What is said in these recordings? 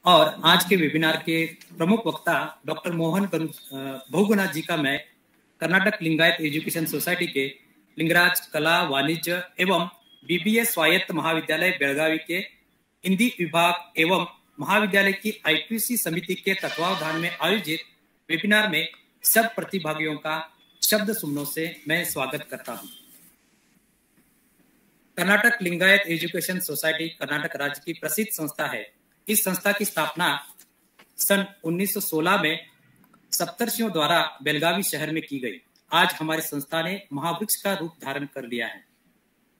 और आज के वेबिनार के प्रमुख वक्ता डॉक्टर मोहन बहुगुणा जी का मैं कर्नाटक लिंगायत एजुकेशन सोसाइटी के लिंगराज कला वाणिज्य एवं बीबीए स्वायत्त महाविद्यालय बेलगावी के हिंदी विभाग एवं महाविद्यालय की आईपीसी समिति के तत्वावधान में आयोजित वेबिनार में सब प्रतिभागियों का शब्द सुमनों से मैं स्वागत करता हूं। कर्नाटक लिंगायत एजुकेशन सोसाइटी कर्नाटक राज्य की प्रसिद्ध संस्था है। इस संस्था की स्थापना सन 1916 में सप्तर्षियों द्वारा बेलगावी शहर में की गई। आज हमारी संस्था ने महावृक्ष का रूप धारण कर लिया है।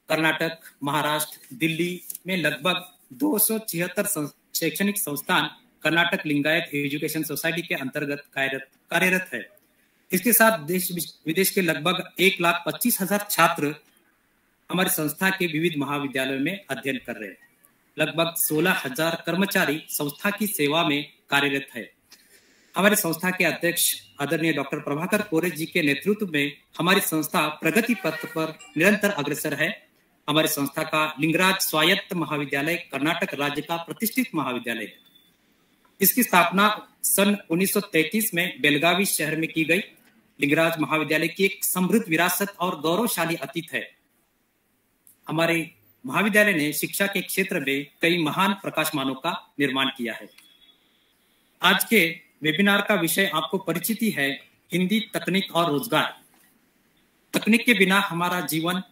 कर्नाटक, महाराष्ट्र, दिल्ली में लगभग 276 शैक्षणिक संस्थान कर्नाटक लिंगायत एजुकेशन सोसाइटी के अंतर्गत कार्यरत है। इसके साथ देश विदेश के लगभग 1,25,000 छात्र हमारी संस्था के विविध महाविद्यालयों में अध्ययन कर रहे हैं। लगभग 16,000 कर्मचारी संस्था की सेवा में कार्यरत है। हमारी संस्था के अध्यक्ष आदरणीय डॉक्टर प्रभाकर कोरे जी के नेतृत्व में हमारी संस्था प्रगति पथ पर निरंतर अग्रसर है। हमारी संस्था का लिंगराज स्वायत्त महाविद्यालय कर्नाटक राज्य का प्रतिष्ठित महाविद्यालय है। इसकी स्थापना सन 1933 में बेलगावी शहर में की गई। लिंगराज महाविद्यालय की एक समृद्ध विरासत और गौरवशाली अतीत है। हमारे महाविद्यालय ने शिक्षा के क्षेत्र में कई महान प्रकाशमानों का निर्माण किया है। आज के वेबिनार का विषय आपको परिचित ही है, हिंदी, तकनीक और रोजगार। तकनीक के बिना हमारा जीवन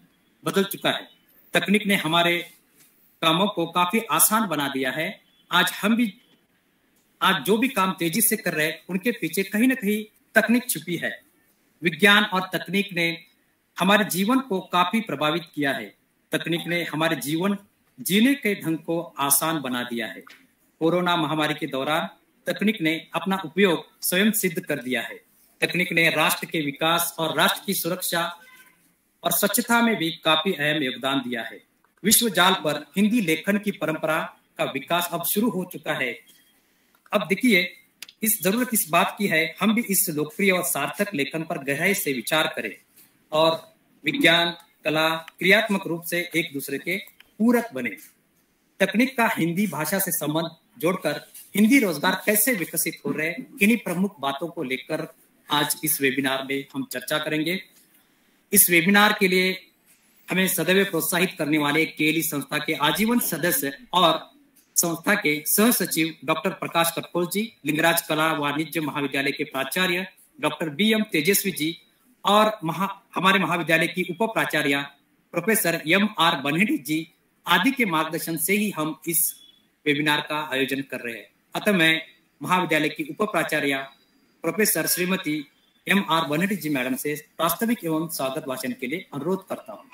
बदल चुका है। तकनीक ने हमारे कामों को काफी आसान बना दिया है। आज जो भी काम तेजी से कर रहे हैं, उनके पीछे कहीं ना कहीं तकनीक छुपी है। विज्ञान और तकनीक ने हमारे जीवन को काफी प्रभावित किया है। तकनीक ने हमारे जीवन जीने के ढंग को आसान बना दिया है। कोरोना महामारी के दौरान तकनीक ने अपना उपयोग स्वयं सिद्ध कर दिया है। तकनीक ने राष्ट्र के विकास और राष्ट्र की सुरक्षा और स्वच्छता में भी काफी अहम योगदान दिया है। विश्व जाल पर हिंदी लेखन की परंपरा का विकास अब शुरू हो चुका है। अब देखिए, जरूरत इस बात की है हम भी इस लोकप्रिय और सार्थक लेखन पर गहराई से विचार करें और विज्ञान, कला क्रियात्मक रूप से एक दूसरे के पूरक बने। तकनीक का हिंदी भाषा से संबंध जोड़कर हिंदी रोजगार कैसे विकसित हो रहे हैं, किन्हीं प्रमुख बातों को लेकर आज इस वेबिनार में हम चर्चा करेंगे। इस वेबिनार के लिए हमें सदैव प्रोत्साहित करने वाले केली संस्था के आजीवन सदस्य और संस्था के सह सचिव डॉक्टर प्रकाश कटकोल जी, लिंगराज कला वाणिज्य महाविद्यालय के प्राचार्य डॉक्टर BM तेजस्वी जी और हमारे महाविद्यालय की उप प्राचार्य प्रोफेसर MR बनहेटी जी आदि के मार्गदर्शन से ही हम इस वेबिनार का आयोजन कर रहे हैं। अतः मैं महाविद्यालय की उप प्राचार्य प्रोफेसर श्रीमती MR बनहेटी जी मैडम से प्रास्ताविक एवं स्वागत भाषण के लिए अनुरोध करता हूँ।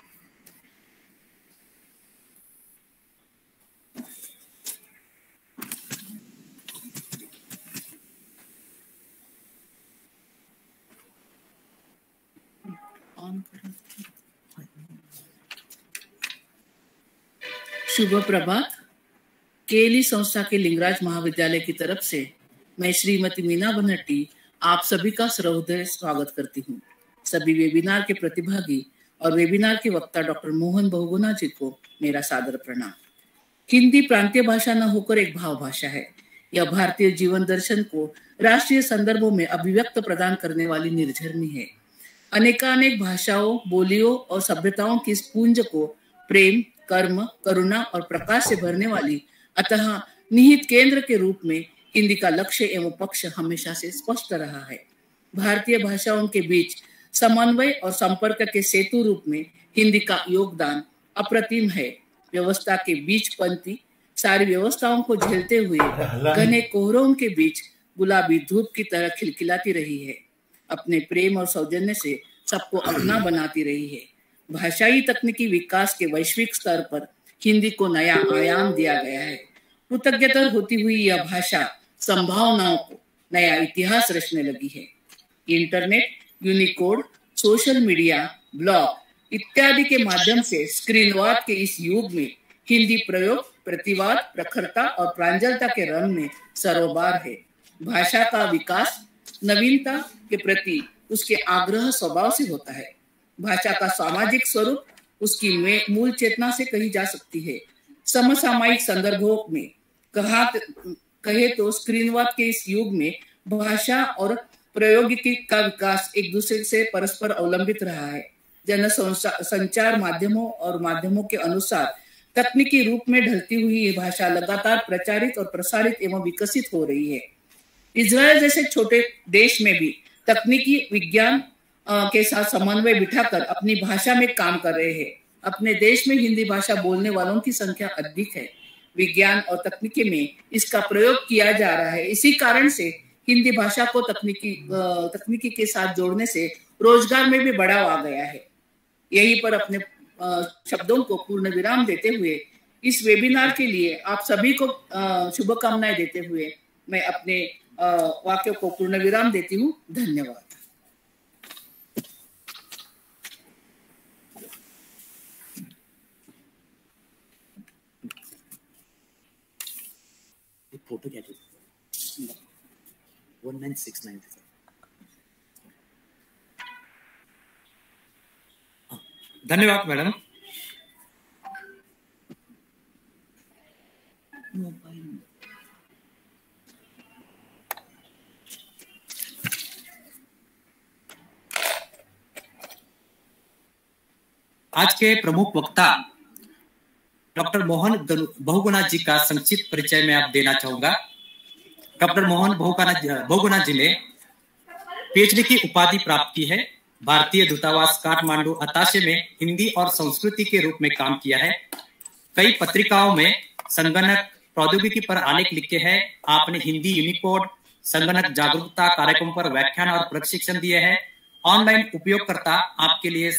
शुभ प्रभात। केली संस्था के लिंगराज महाविद्यालय की तरफ से मैं श्रीमती मीना बनहट्टी आप सभी का सहृदय स्वागत करती हूँ। सभी वेबिनार के प्रतिभागी और वेबिनार के वक्ता डॉक्टर मोहन बहुगुणा जी को मेरा सादर प्रणाम। हिंदी प्रांतीय भाषा न होकर एक भाव भाषा है। यह भारतीय जीवन दर्शन को राष्ट्रीय संदर्भों में अभिव्यक्त प्रदान करने वाली निर्झरनी है। अनेकानेक भाषाओं, बोलियों और सभ्यताओं की इस पुंज को प्रेम, कर्म, करुणा और प्रकाश से भरने वाली अतः निहित केंद्र के रूप में हिंदी का लक्ष्य एवं पक्ष हमेशा से स्पष्ट रहा है। भारतीय भाषाओं के बीच समन्वय और संपर्क के सेतु रूप में हिंदी का योगदान अप्रतिम है। व्यवस्था के बीच पंक्ति सारी व्यवस्थाओं को झेलते हुए घने कोहरों के बीच गुलाबी धूप की तरह खिलखिलाती रही है। अपने प्रेम और सौजन्य से सबको अपना बनाती रही है। भाषाई तकनीकी विकास के वैश्विक स्तर पर हिंदी को नया आयाम दिया गया है। कृतज्ञता होती हुई यह भाषा संभावनाओं को नया इतिहास रचने लगी है। Internet, Unicode, social media, blog इत्यादि के माध्यम से स्क्रीनवाद के इस युग में हिंदी प्रयोग प्रतिवाद, प्रखरता और प्रांजलता के रंग में सरोबार है। भाषा का विकास नवीनता के प्रति उसके आग्रह स्वभाव से होता है। भाषा का सामाजिक स्वरूप उसकी मूल चेतना से कही जा सकती है। समसामयिक संदर्भों में कहे तो स्क्रीनवाद के इस युग में भाषा और प्रौद्योगिकी का विकास एक दूसरे से परस्पर अवलंबित रहा है। जन संचार माध्यमों और माध्यमों के अनुसार तकनीकी रूप में ढलती हुई ये भाषा लगातार प्रचारित और प्रसारित एवं विकसित हो रही है। इजराइल जैसे छोटे देश में भी तकनीकी विज्ञान के साथ समन्वय बिठाकर अपनी भाषा में काम कर रहे हैं। अपने देश में हिंदी भाषा बोलने वालों की संख्या अधिक है। विज्ञान और तकनीकी में इसका प्रयोग किया जा रहा है। इसी कारण से हिंदी भाषा को तकनीकी के साथ जोड़ने से रोजगार में भी बढ़ावा आ गया है। यहीं पर अपने शब्दों को पूर्ण विराम देते हुए इस वेबिनार के लिए आप सभी को शुभकामनाएं देते हुए मैं अपने वाक्यों को पूर्ण विराम देती हूँ। धन्यवाद। फोटो क्या 1969 धन्यवाद मैडम। आज के प्रमुख वक्ता डॉक्टर मोहन बहुगुणा जी का संक्षिप्त परिचय मैं आप देना चाहूंगा। डॉक्टर मोहन बहुगुणा जी ने पीएचडी की उपाधि प्राप्त की है। भारतीय दूतावास काठमांडू अताशे में हिंदी और संस्कृति के रूप में काम किया है। कई पत्रिकाओं में संगणक प्रौद्योगिकी पर आलेख लिखे हैं। आपने हिंदी यूनिकोड संगणक जागरूकता कार्यक्रम पर व्याख्यान और प्रशिक्षण दिए हैं। ऑनलाइन उपयोगकर्ता आपके लिए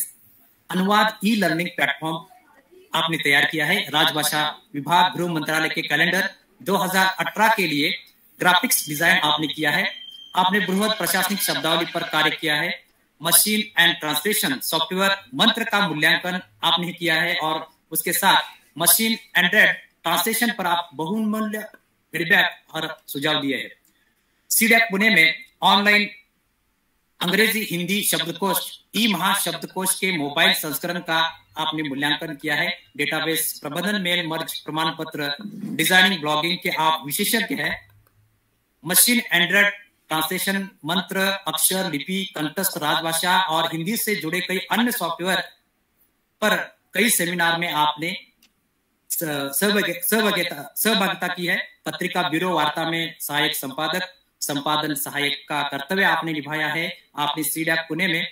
अनुवाद ई लर्निंग प्लेटफॉर्म आपने तैयार किया है। राजभाषा विभाग गृह मंत्रालय के कैलेंडर 2018 के लिए ग्राफिक्स डिजाइन आपने किया है। आपने बृहद प्रशासनिक शब्दावली पर कार्य किया है। मशीन एंड ट्रांसलेशन सॉफ्टवेयर मंत्र का मूल्यांकन आपने किया है और उसके साथ मशीन एंड्रॉइड ट्रांसलेशन पर आप बहुमूल्य फीडबैक और सुझाव दिए हैं। सीडैक पुणे में ऑनलाइन अंग्रेजी हिंदी शब्दकोश ई महाशब्दकोश के मोबाइल संस्करण का आपने मूल्यांकन किया है। डेटाबेस प्रबंधन मेल मर्ज प्रमाण पत्र डिजाइनिंग ब्लॉगिंग के आप विशेषज्ञ हैं। मशीन एंड्रॉइड ट्रांसलेशन मंत्र अक्षर लिपि कंठस्थ राजभाषा और हिंदी से जुड़े कई अन्य सॉफ्टवेयर पर कई सेमिनार में आपने सहभागिता की है। पत्रिका ब्यूरो वार्ता में सहायक संपादक संपादन सहायक का कर्तव्य आपने निभाया है। आपने सीडैक पुणे में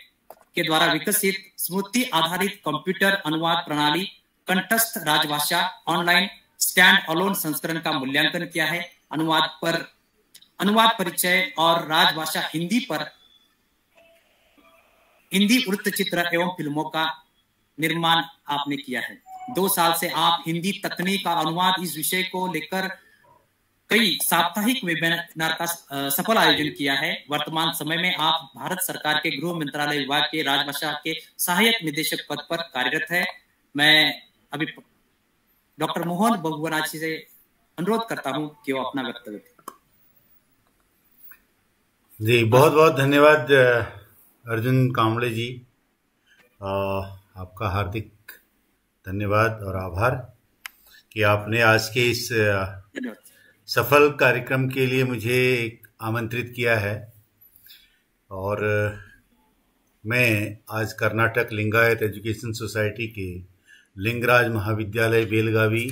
के द्वारा विकसित स्मृति आधारित कंप्यूटर अनुवाद प्रणाली कंठस्थ राजभाषा ऑनलाइन स्टैंड अलोन संस्करण का मूल्यांकन किया है। अनुवाद परिचय और राजभाषा हिंदी पर हिंदी वृत्तचित्र एवं फिल्मों का निर्माण आपने किया है। 2 साल से आप हिंदी तकनीक का अनुवाद इस विषय को लेकर कई साप्ताहिक वेबिनार का सफल आयोजन किया है। वर्तमान समय में आप भारत सरकार के गृह मंत्रालय विभाग के राजभाषा के सहायक निदेशक पद पर कार्यरत है। मैं अभी डॉक्टर मोहन बहुगुणा जी से अनुरोध करता हूं कि वो अपना वक्तव्य जी। बहुत बहुत धन्यवाद अर्जुन कांबळे जी, आपका हार्दिक धन्यवाद और आभार कि आपने आज के इस सफल कार्यक्रम के लिए मुझे आमंत्रित किया है। और मैं आज कर्नाटक लिंगायत एजुकेशन सोसाइटी के लिंगराज महाविद्यालय बेलगावी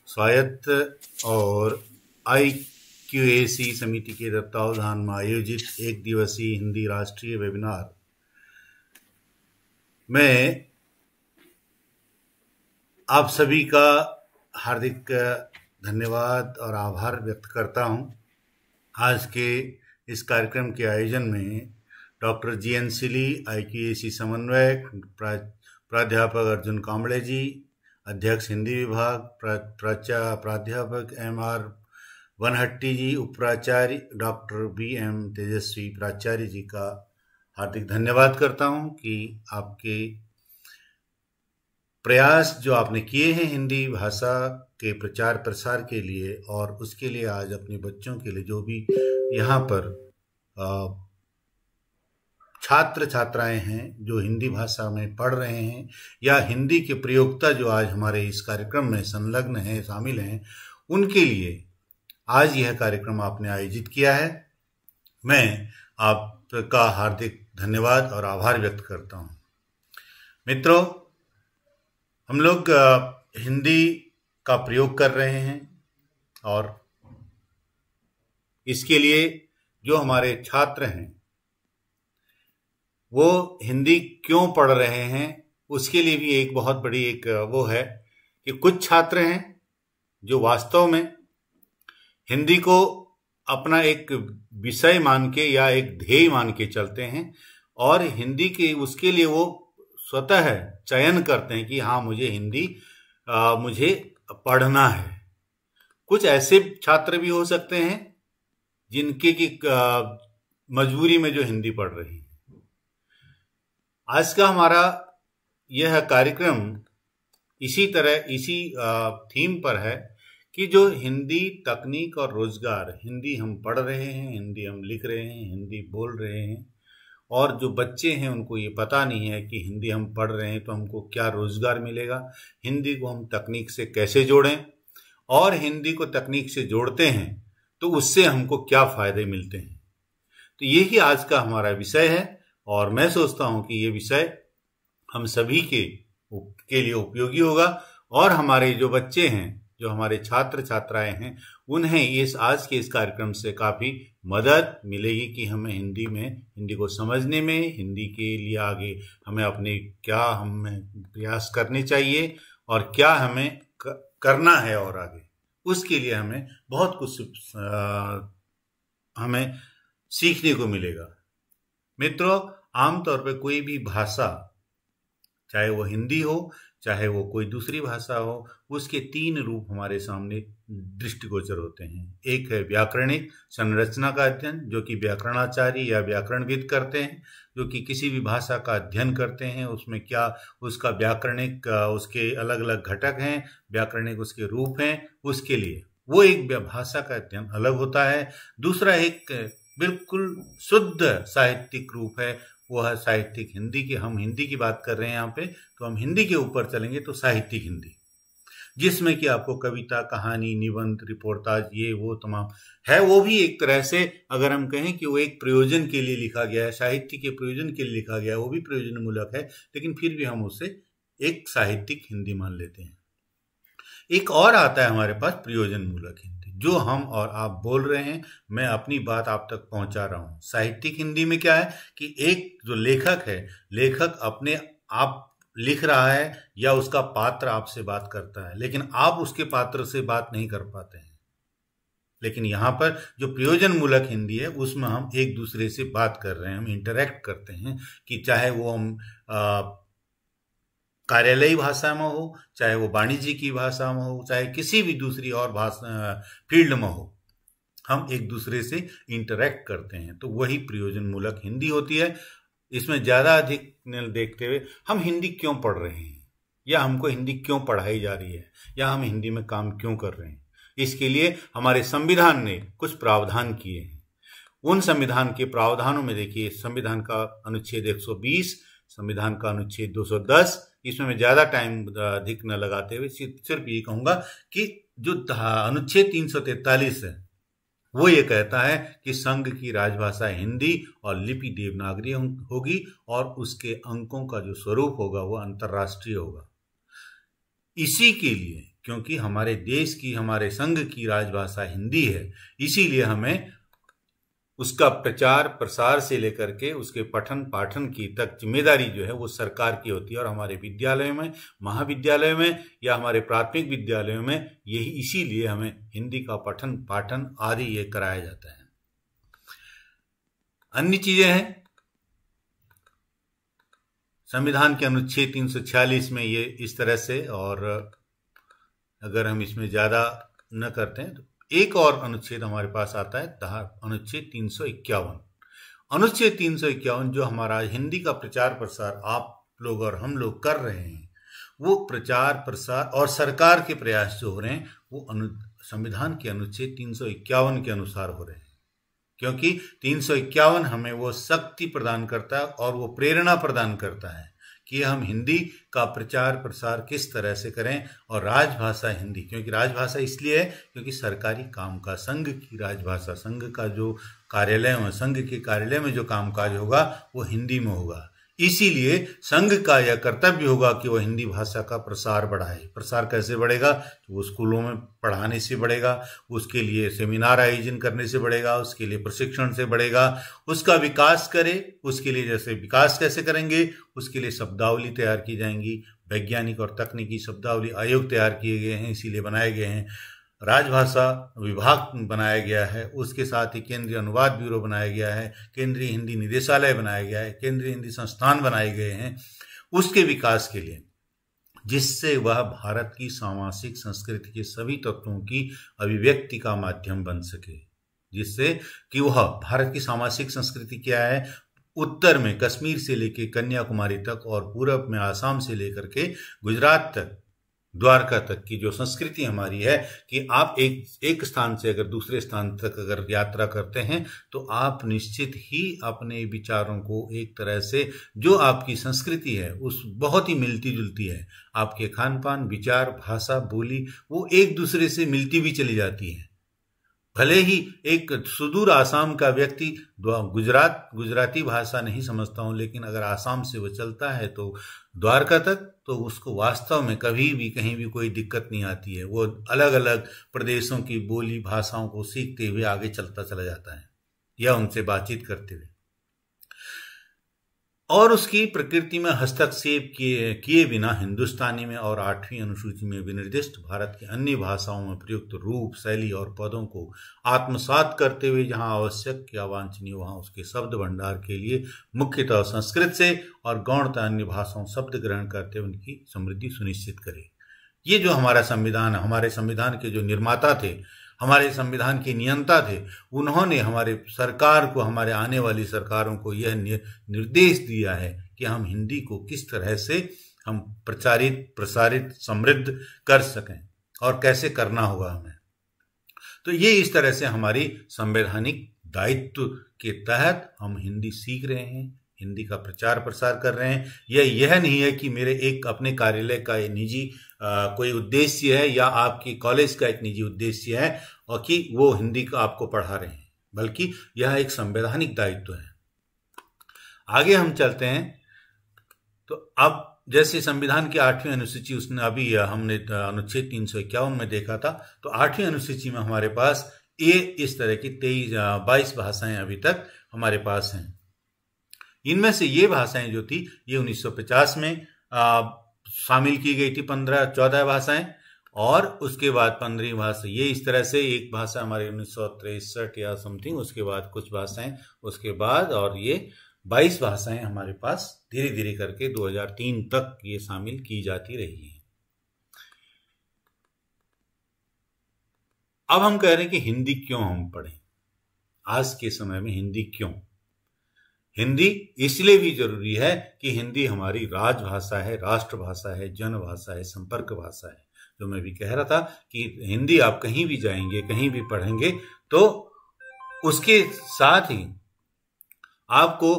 स्वायत्त और IQAC समिति के तत्वावधान में आयोजित 1 दिवसीय हिंदी राष्ट्रीय वेबिनार में आप सभी का हार्दिक धन्यवाद और आभार व्यक्त करता हूं। आज के इस कार्यक्रम के आयोजन में डॉक्टर GN सिली, IQAC समन्वयक, प्राध्यापक अर्जुन कांबळे जी, अध्यक्ष हिंदी विभाग प्राध्यापक MR वनहट्टी जी, उपप्राचार्य डॉक्टर BM तेजस्वी प्राचार्य जी का हार्दिक धन्यवाद करता हूं कि आपके प्रयास जो आपने किए हैं हिंदी भाषा के प्रचार प्रसार के लिए, और उसके लिए आज अपने बच्चों के लिए जो भी यहाँ पर छात्र छात्राएं हैं जो हिंदी भाषा में पढ़ रहे हैं या हिंदी के प्रयोक्ता जो आज हमारे इस कार्यक्रम में संलग्न हैं, शामिल हैं, उनके लिए आज यह कार्यक्रम आपने आयोजित किया है। मैं आपका हार्दिक धन्यवाद और आभार व्यक्त करता हूँ। मित्रों, हम लोग हिंदी का प्रयोग कर रहे हैं और इसके लिए जो हमारे छात्र हैं वो हिंदी क्यों पढ़ रहे हैं, उसके लिए भी एक बहुत बड़ी एक वो है कि कुछ छात्र हैं जो वास्तव में हिंदी को अपना एक विषय मान के या एक ध्येय मान के चलते हैं और हिंदी के उसके लिए वो स्वतः चयन करते हैं कि हाँ, मुझे हिंदी मुझे पढ़ना है। कुछ ऐसे छात्र भी हो सकते हैं जिनके की मजबूरी में जो हिंदी पढ़ रही है। आज का हमारा यह कार्यक्रम इसी थीम पर है कि जो हिंदी तकनीक और रोजगार, हिंदी हम पढ़ रहे हैं, हिंदी हम लिख रहे हैं, हिंदी बोल रहे हैं और जो बच्चे हैं उनको ये पता नहीं है कि हिंदी हम पढ़ रहे हैं तो हमको क्या रोजगार मिलेगा, हिंदी को हम तकनीक से कैसे जोड़ें और हिंदी को तकनीक से जोड़ते हैं तो उससे हमको क्या फायदे मिलते हैं। तो यही आज का हमारा विषय है और मैं सोचता हूं कि ये विषय हम सभी के लिए उपयोगी होगा और हमारे जो बच्चे हैं, जो हमारे छात्र छात्राएं हैं, उन्हें आज के इस कार्यक्रम से काफ़ी मदद मिलेगी कि हमें हिंदी को समझने में, हिंदी के लिए आगे हमें हमें प्रयास करने चाहिए और क्या हमें करना है और आगे उसके लिए हमें बहुत कुछ हमें सीखने को मिलेगा। मित्रों, आमतौर पर कोई भी भाषा, चाहे वो हिंदी हो चाहे वो कोई दूसरी भाषा हो, उसके 3 रूप हमारे सामने दृष्टिगोचर होते हैं। एक है व्याकरणिक संरचना का अध्ययन, जो कि व्याकरणाचार्य या व्याकरणविद करते हैं, जो कि किसी भी भाषा का अध्ययन करते हैं, उसमें क्या उसका व्याकरणिक उसके अलग अलग घटक हैं, व्याकरणिक उसके रूप हैं, उसके लिए वो एक भाषा का अध्ययन अलग होता है। दूसरा एक बिल्कुल शुद्ध साहित्यिक रूप है, वो है साहित्यिक हिंदी की। हम हिंदी की बात कर रहे हैं यहाँ पे, तो हम हिंदी के ऊपर चलेंगे तो साहित्यिक हिंदी, जिसमें कि आपको कविता, कहानी, निबंध, रिपोर्टाज, ये वो तमाम है। वो भी एक तरह से अगर हम कहें कि वो एक प्रयोजन के लिए लिखा गया है, साहित्य के प्रयोजन के लिए लिखा गया है, वो भी प्रयोजनमूलक है, लेकिन फिर भी हम उसे एक साहित्यिक हिंदी मान लेते हैं। एक और आता है हमारे पास प्रयोजनमूलक हिंदी, जो हम और आप बोल रहे हैं, मैं अपनी बात आप तक पहुंचा रहा हूं। साहित्यिक हिंदी में क्या है कि एक जो लेखक है, लेखक अपने आप लिख रहा है या उसका पात्र आपसे बात करता है, लेकिन आप उसके पात्र से बात नहीं कर पाते हैं। लेकिन यहाँ पर जो प्रयोजनमूलक हिंदी है उसमें हम एक दूसरे से बात कर रहे हैं, हम इंटरेक्ट करते हैं, कि चाहे वो हम कार्यालयी भाषा में हो, चाहे वो वाणिज्य की भाषा में हो, चाहे किसी भी दूसरी और भाषा फील्ड में हो, हम एक दूसरे से इंटरेक्ट करते हैं, तो वही प्रयोजनमूलक हिंदी होती है। इसमें ज़्यादा अधिक देखते हुए हम हिंदी क्यों पढ़ रहे हैं, या हमको हिंदी क्यों पढ़ाई जा रही है, या हम हिंदी में काम क्यों कर रहे हैं, इसके लिए हमारे संविधान ने कुछ प्रावधान किए हैं। उन संविधान के प्रावधानों में देखिए, संविधान का अनुच्छेद 120, संविधान का अनुच्छेद 210, इसमें मैं ज़्यादा टाइम अधिक न लगाते हुए सिर्फ ये कहूँगा कि जो अनुच्छेद 343 है वो ये कहता है कि संघ की राजभाषा हिंदी और लिपि देवनागरी होगी और उसके अंकों का जो स्वरूप होगा वो अंतर्राष्ट्रीय होगा। इसी के लिए, क्योंकि हमारे देश की, हमारे संघ की राजभाषा हिंदी है, इसीलिए हमें उसका प्रचार प्रसार से लेकर के उसके पठन पाठन की तक जिम्मेदारी जो है वो सरकार की होती है। और हमारे विद्यालयों में, महाविद्यालयों में या हमारे प्राथमिक विद्यालयों में यही इसीलिए हमें हिंदी का पठन पाठन आदि ये कराया जाता है। अन्य चीजें हैं, संविधान के अनुच्छेद 346 में ये इस तरह से, और अगर हम इसमें ज्यादा न करते हैं तो एक और अनुच्छेद हमारे पास आता है, अनुच्छेद 351। अनुच्छेद 351 जो हमारा हिंदी का प्रचार प्रसार आप लोग और हम लोग कर रहे हैं, वो प्रचार प्रसार और सरकार के प्रयास जो हो रहे हैं वो संविधान के अनुच्छेद 351 के अनुसार हो रहे हैं, क्योंकि 351 हमें वो शक्ति प्रदान करता है और वो प्रेरणा प्रदान करता है कि हम हिंदी का प्रचार प्रसार किस तरह से करें, और राजभाषा हिंदी, क्योंकि राजभाषा इसलिए है क्योंकि सरकारी काम का, संघ की राजभाषा, संघ का जो कार्यालय में, संघ के कार्यालय में जो कामकाज होगा वो हिंदी में होगा। इसीलिए संघ का यह कर्तव्य होगा कि वह हिंदी भाषा का प्रसार बढ़ाए। प्रसार कैसे बढ़ेगा? तो वो स्कूलों में पढ़ाने से बढ़ेगा, उसके लिए सेमिनार आयोजन करने से बढ़ेगा, उसके लिए प्रशिक्षण से बढ़ेगा, उसका विकास करे। उसके लिए जैसे विकास कैसे करेंगे, उसके लिए शब्दावली तैयार की जाएंगी, वैज्ञानिक और तकनीकी शब्दावली आयोग तैयार किए गए हैं, इसीलिए बनाए गए हैं। राजभाषा विभाग बनाया गया है, उसके साथ ही केंद्रीय अनुवाद ब्यूरो बनाया गया है, केंद्रीय हिंदी निदेशालय बनाया गया है, केंद्रीय हिंदी संस्थान बनाए गए हैं उसके विकास के लिए, जिससे वह भारत की सामाजिक संस्कृति के सभी तत्वों की अभिव्यक्ति का माध्यम बन सके, जिससे कि वह भारत की सामाजिक संस्कृति क्या है, उत्तर में कश्मीर से लेकर कन्याकुमारी तक और पूरब में आसाम से लेकर के गुजरात तक, द्वारका तक की जो संस्कृति हमारी है, कि आप एक स्थान से अगर दूसरे स्थान तक अगर यात्रा करते हैं तो आप निश्चित ही अपने विचारों को एक तरह से, जो आपकी संस्कृति है उस बहुत ही मिलती जुलती है, आपके खान पान, विचार, भाषा, बोली वो एक दूसरे से मिलती भी चली जाती है। भले ही एक सुदूर आसाम का व्यक्ति गुजराती भाषा नहीं समझता हूं, लेकिन अगर आसाम से वो चलता है तो द्वारका तक, तो उसको वास्तव में कभी भी कहीं भी कोई दिक्कत नहीं आती है। वो अलग अलग प्रदेशों की बोली भाषाओं को सीखते हुए आगे चलता चला जाता है, या उनसे बातचीत करते हुए, और उसकी प्रकृति में हस्तक्षेप किए बिना हिंदुस्तानी में और 8वीं अनुसूची में विनिर्दिष्ट भारत की अन्य भाषाओं में प्रयुक्त रूप, शैली और पदों को आत्मसात करते हुए जहां आवश्यक या वांछनीय वहां उसके शब्द भंडार के लिए मुख्यतः संस्कृत से और गौणतः अन्य भाषाओं शब्द ग्रहण करते हुए उनकी समृद्धि सुनिश्चित करे। ये जो हमारा संविधान, हमारे संविधान के जो निर्माता थे, हमारे संविधान के नियंता थे, उन्होंने हमारे सरकार को, हमारे आने वाली सरकारों को यह निर्देश दिया है कि हम हिंदी को किस तरह से हम प्रचारित, प्रसारित, समृद्ध कर सकें और कैसे करना होगा हमें। तो ये इस तरह से हमारी संवैधानिक दायित्व के तहत हम हिंदी सीख रहे हैं, हिंदी का प्रचार प्रसार कर रहे हैं। यह नहीं है कि मेरे एक अपने कार्यालय का निजी कोई उद्देश्य है या आपकी कॉलेज का एक निजी उद्देश्य है और कि वो हिंदी का आपको पढ़ा रहे हैं, बल्कि यह एक संवैधानिक दायित्व है। आगे हम चलते हैं। तो अब जैसे संविधान की 8वीं अनुसूची, उसने अभी हमने अनुच्छेद 351 में देखा था, तो 8वीं अनुसूची में हमारे पास ये इस तरह की 22 भाषाएं अभी तक हमारे पास हैं। इनमें से ये भाषाएं जो थी ये 1950 में शामिल की गई थी, 14 भाषाएं, और उसके बाद 15वीं भाषा, ये इस तरह से एक भाषा हमारे 1963 या समथिंग, उसके बाद कुछ भाषाएं उसके बाद, और ये 22 भाषाएं हमारे पास धीरे धीरे करके 2003 तक ये शामिल की जाती रही हैं। अब हम कह रहे हैं कि हिंदी क्यों हम पढ़ें, आज के समय में हिंदी क्यों? हिंदी इसलिए भी जरूरी है कि हिंदी हमारी राजभाषा है, राष्ट्रभाषा है, जनभाषा है, संपर्क भाषा है। जो मैं भी कह रहा था कि हिंदी आप कहीं भी जाएंगे, कहीं भी पढ़ेंगे, तो उसके साथ ही आपको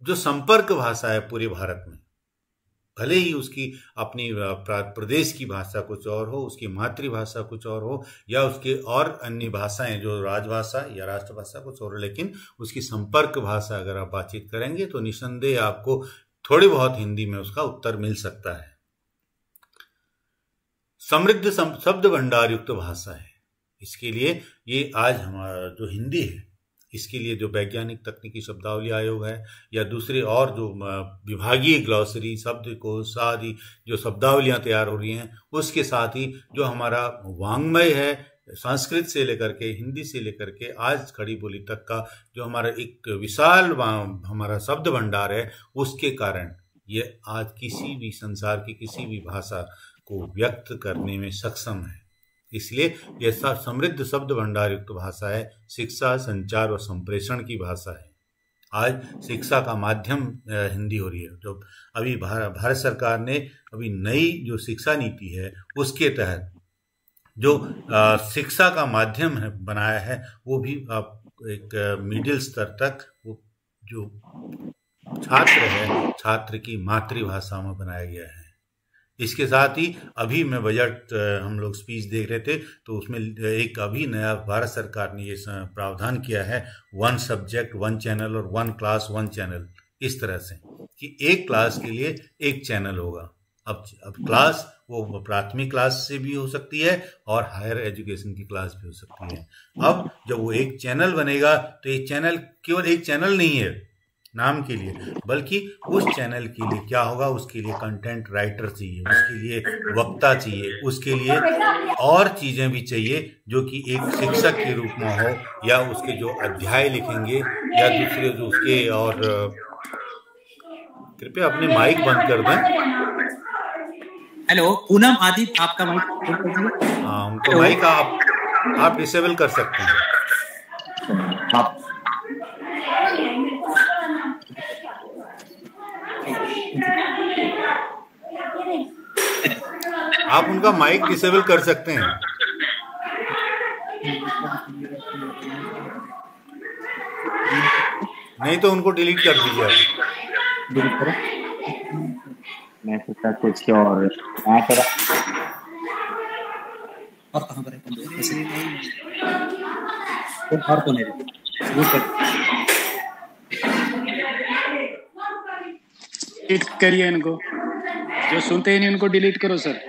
जो संपर्क भाषा है पूरे भारत में, भले ही उसकी अपनी प्रदेश की भाषा कुछ और हो, उसकी मातृभाषा कुछ और हो, या उसके और अन्य भाषाएं जो राजभाषा या राष्ट्रभाषा कुछ और हो, लेकिन उसकी संपर्क भाषा अगर आप बातचीत करेंगे तो निसंदेह आपको थोड़ी बहुत हिंदी में उसका उत्तर मिल सकता है। समृद्ध शब्द भंडार युक्त भाषा है। इसके लिए ये आज हमारा जो हिंदी है, इसके लिए जो वैज्ञानिक तकनीकी शब्दावली आयोग है या दूसरे और जो विभागीय ग्लॉसरी शब्दकोश आदि जो शब्दावलियां तैयार हो रही हैं, उसके साथ ही जो हमारा वांग्मय है, संस्कृत से लेकर के हिंदी से लेकर के आज खड़ी बोली तक का जो हमारा एक विशाल हमारा शब्द भंडार है, उसके कारण ये आज किसी भी संसार की किसी भी भाषा को व्यक्त करने में सक्षम है। इसलिए यह समृद्ध शब्द भंडार युक्त भाषा है, शिक्षा, संचार और संप्रेषण की भाषा है। आज शिक्षा का माध्यम हिंदी हो रही है। जो अभी भारत सरकार ने अभी नई जो शिक्षा नीति है उसके तहत जो शिक्षा का माध्यम है बनाया है, वो भी एक मिडिल स्तर तक वो जो छात्र है, छात्र की मातृभाषा में बनाया गया है। इसके साथ ही अभी मैं बजट हम लोग स्पीच देख रहे थे तो उसमें एक अभी नया भारत सरकार ने ये प्रावधान किया है, 1 सब्जेक्ट 1 चैनल और 1 क्लास 1 चैनल, इस तरह से कि एक क्लास के लिए एक चैनल होगा। अब क्लास वो प्राथमिक क्लास से भी हो सकती है और हायर एजुकेशन की क्लास भी हो सकती है। अब जब वो एक चैनल बनेगा तो एक चैनल केवल एक चैनल नहीं है नाम के लिए, बल्कि उस चैनल के लिए क्या होगा, उसके लिए कंटेंट राइटर चाहिए, उसके लिए वक्ता चाहिए, उसके लिए और चीजें भी चाहिए जो कि एक शिक्षक के रूप में हो, या उसके जो अध्याय लिखेंगे या दूसरे जो उसके। और कृपया अपने माइक बंद कर दें। हेलो पूनम आदित्य, आपका माइक। हाँ, उनको माइक आप डिसेबल कर सकते हैं। आप उनका माइक डिसेबल कर सकते हैं। नहीं तो उनको डिलीट कर दीजिए आप। मैं सोचा कुछ और करा। और कहाँ पर है और कौन है? डिलीट करिए इनको, जो सुनते ही नहीं उनको डिलीट करो सर।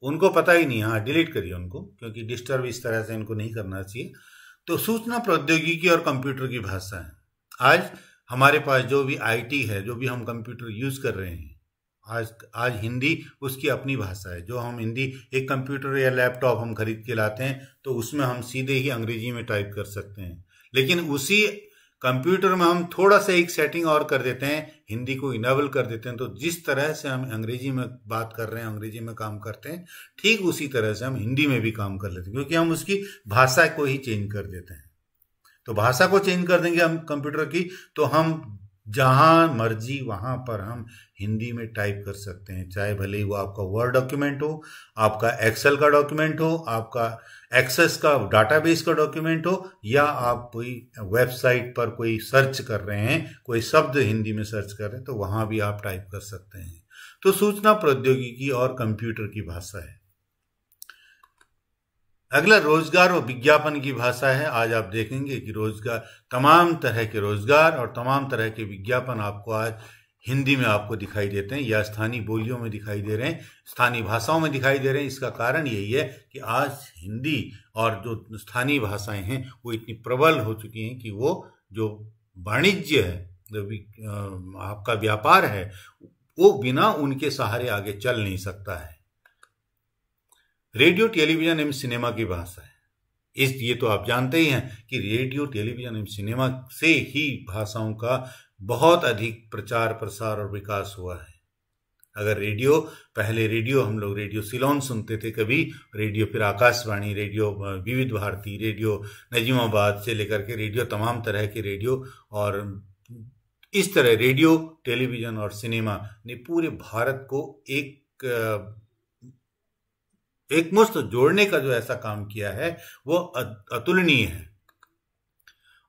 उनको पता ही नहीं, हाँ डिलीट करिए उनको, क्योंकि डिस्टर्ब इस तरह से इनको नहीं करना चाहिए। तो सूचना प्रौद्योगिकी और कंप्यूटर की भाषा है। आज हमारे पास जो भी आईटी है, जो भी हम कंप्यूटर यूज कर रहे हैं, आज हिंदी उसकी अपनी भाषा है। जो हम हिंदी एक कंप्यूटर या लैपटॉप हम खरीद के लाते हैं तो उसमें हम सीधे ही अंग्रेजी में टाइप कर सकते हैं, लेकिन उसी कंप्यूटर में हम थोड़ा सा एक सेटिंग और कर देते हैं, हिंदी को इनेबल कर देते हैं। तो जिस तरह से हम अंग्रेजी में बात कर रहे हैं, अंग्रेजी में काम करते हैं, ठीक उसी तरह से हम हिंदी में भी काम कर लेते हैं, क्योंकि हम उसकी भाषा को ही चेंज कर देते हैं। तो भाषा को चेंज कर देंगे हम कंप्यूटर की, तो हम जहां मर्जी वहां पर हम हिंदी में टाइप कर सकते हैं, चाहे भले ही वो आपका वर्ड डॉक्यूमेंट हो, आपका एक्सेल का डॉक्यूमेंट हो, आपका एक्सेस का डाटाबेस का डॉक्यूमेंट हो, या आप कोई वेबसाइट पर कोई सर्च कर रहे हैं, कोई शब्द हिंदी में सर्च कर रहे हैं, तो वहां भी आप टाइप कर सकते हैं। तो सूचना प्रौद्योगिकी और कंप्यूटर की भाषा है। अगला रोजगार और विज्ञापन की भाषा है। आज आप देखेंगे कि रोजगार, तमाम तरह के रोजगार और तमाम तरह के विज्ञापन आपको आज हिंदी में आपको दिखाई देते हैं, या स्थानीय बोलियों में दिखाई दे रहे हैं, स्थानीय भाषाओं में दिखाई दे रहे हैं। इसका कारण यही है कि आज हिंदी और जो स्थानीय भाषाएं हैं वो इतनी प्रबल हो चुकी हैं कि वो जो वाणिज्य है, जो आपका व्यापार है, वो बिना उनके सहारे आगे चल नहीं सकता है। रेडियो, टेलीविजन एवं सिनेमा की भाषा है। ये तो आप जानते ही हैं कि रेडियो, टेलीविजन एवं सिनेमा से ही भाषाओं का बहुत अधिक प्रचार प्रसार और विकास हुआ है। अगर पहले हम लोग रेडियो सिलोन सुनते थे, कभी रेडियो, फिर आकाशवाणी, रेडियो विविध भारती, रेडियो नजीमाबाद से लेकर के रेडियो, तमाम तरह के रेडियो, और इस तरह रेडियो, टेलीविजन और सिनेमा ने पूरे भारत को एक मुश्त जोड़ने का जो ऐसा काम किया है वो अतुलनीय है।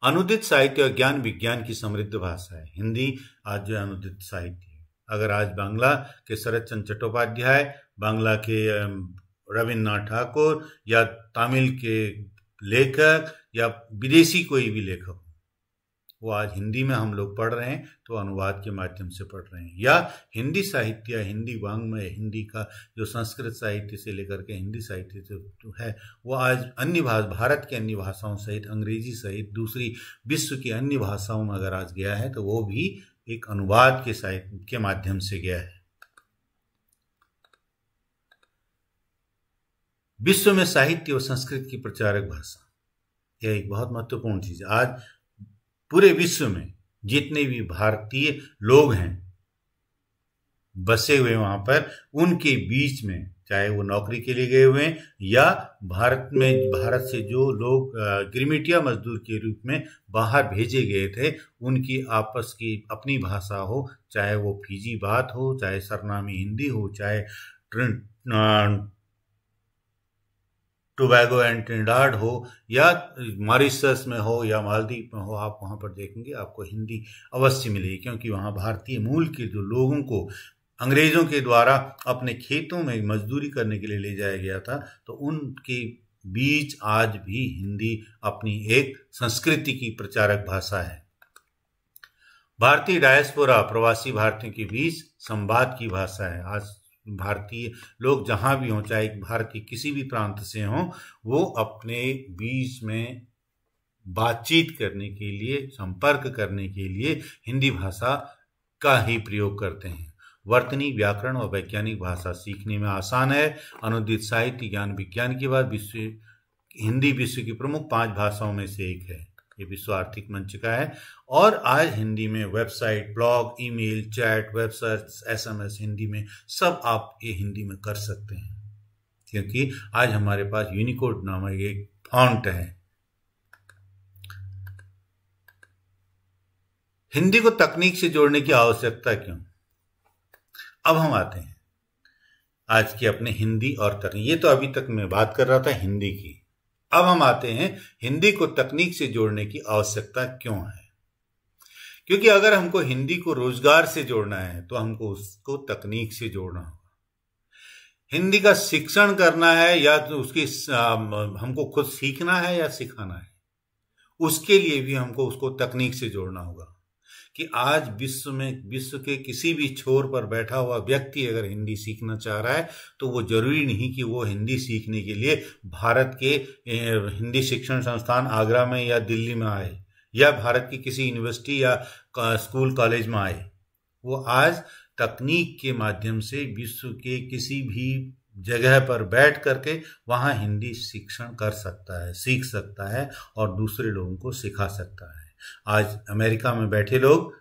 अनुदित साहित्य और ज्ञान विज्ञान की समृद्ध भाषा है हिंदी। आज जो अनुदित साहित्य है, अगर आज बांग्ला के शरद चंद्र चट्टोपाध्याय, बांग्ला के रविन्द्रनाथ ठाकुर, या तमिल के लेखक, या विदेशी कोई भी लेखक, वो आज हिंदी में हम लोग पढ़ रहे हैं तो अनुवाद के माध्यम से पढ़ रहे हैं, या हिंदी साहित्य, हिंदी वाङ्मय, हिंदी का जो संस्कृत साहित्य से लेकर के हिंदी साहित्य जो है वो आज अन्य भारत की अन्य भाषाओं सहित, अंग्रेजी सहित दूसरी विश्व की अन्य भाषाओं में अगर आज गया है तो वो भी एक अनुवाद के साहित्य के माध्यम से गया है। विश्व में साहित्य और संस्कृत की प्रचारक भाषा, यह एक बहुत महत्वपूर्ण चीज है। आज पूरे विश्व में जितने भी भारतीय लोग हैं बसे हुए वहां पर, उनके बीच में, चाहे वो नौकरी के लिए गए हुए हैं या भारत से जो लोग गिरमिटिया मजदूर के रूप में बाहर भेजे गए थे, उनकी आपस की अपनी भाषा हो, चाहे वो फीजी बात हो, चाहे सरनामी हिंदी हो, चाहे टोबैगो एंड ट्रिनिडाड हो या मॉरिशस में हो या मालदीव में हो, आप वहाँ पर देखेंगे आपको हिंदी अवश्य मिलेगी, क्योंकि वहाँ भारतीय मूल के जो लोगों को अंग्रेजों के द्वारा अपने खेतों में मजदूरी करने के लिए ले जाया गया था, तो उनके बीच आज भी हिंदी अपनी एक संस्कृति की प्रचारक भाषा है। भारतीय डायस्पोरा प्रवासी भारतीयों के बीच संवाद की भाषा है। आज भारतीय लोग जहां भी हों, चाहे भारत के किसी भी प्रांत से हों, वो अपने बीच में बातचीत करने के लिए, संपर्क करने के लिए हिंदी भाषा का ही प्रयोग करते हैं। वर्तनी, व्याकरण और वैज्ञानिक भाषा सीखने में आसान है। अनुदित साहित्य, ज्ञान, विज्ञान के बाद हिंदी विश्व की प्रमुख 5 भाषाओं में से एक है। ये विश्व आर्थिक मंच का है और आज हिंदी में website, blog, email, chat, web search, SMS Hindi में सब आप ये हिंदी में कर सकते हैं, क्योंकि आज हमारे पास यूनिकोड नामक एक फॉन्ट है। हिंदी को तकनीक से जोड़ने की आवश्यकता क्यों? अब हम आते हैं आज की अपने हिंदी और तकनीक। ये तो अभी तक मैं बात कर रहा था हिंदी की। अब हम आते हैं हिंदी को तकनीक से जोड़ने की आवश्यकता क्यों है। क्योंकि अगर हमको हिंदी को रोजगार से जोड़ना है तो हमको उसको तकनीक से जोड़ना होगा। हिंदी का शिक्षण करना है या तो उसकी हमको खुद सीखना है या सिखाना है, उसके लिए भी हमको उसको तकनीक से जोड़ना होगा। कि आज विश्व के किसी भी छोर पर बैठा हुआ व्यक्ति अगर हिंदी सीखना चाह रहा है तो वो जरूरी नहीं कि वो हिंदी सीखने के लिए भारत के हिंदी शिक्षण संस्थान आगरा में या दिल्ली में आए या भारत की किसी यूनिवर्सिटी या स्कूल कॉलेज में आए। वो आज तकनीक के माध्यम से विश्व के किसी भी जगह पर बैठ करके वहाँ हिंदी शिक्षण कर सकता है, सीख सकता है और दूसरे लोगों को सिखा सकता है। आज अमेरिका में बैठे लोग,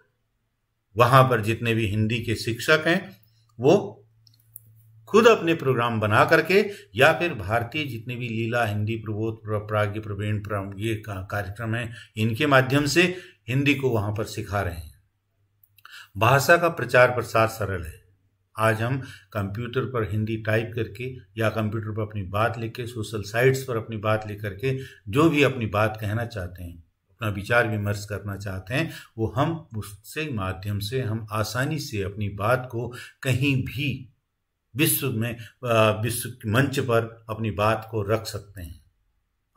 वहां पर जितने भी हिंदी के शिक्षक हैं, वो खुद अपने प्रोग्राम बना करके या फिर भारतीय जितने भी लीला, हिंदी प्रबोध, प्राज्ञ प्रवीण, ये कार्यक्रम है, इनके माध्यम से हिंदी को वहां पर सिखा रहे हैं। भाषा का प्रचार प्रसार सरल है। आज हम कंप्यूटर पर हिंदी टाइप करके या कंप्यूटर पर अपनी बात लेके, सोशल साइट्स पर अपनी बात लेकर के जो भी अपनी बात कहना चाहते हैं, अपना विचार विमर्श करना चाहते हैं, वो हम उससे माध्यम से हम आसानी से अपनी बात को कहीं भी विश्व मंच पर अपनी बात को रख सकते हैं।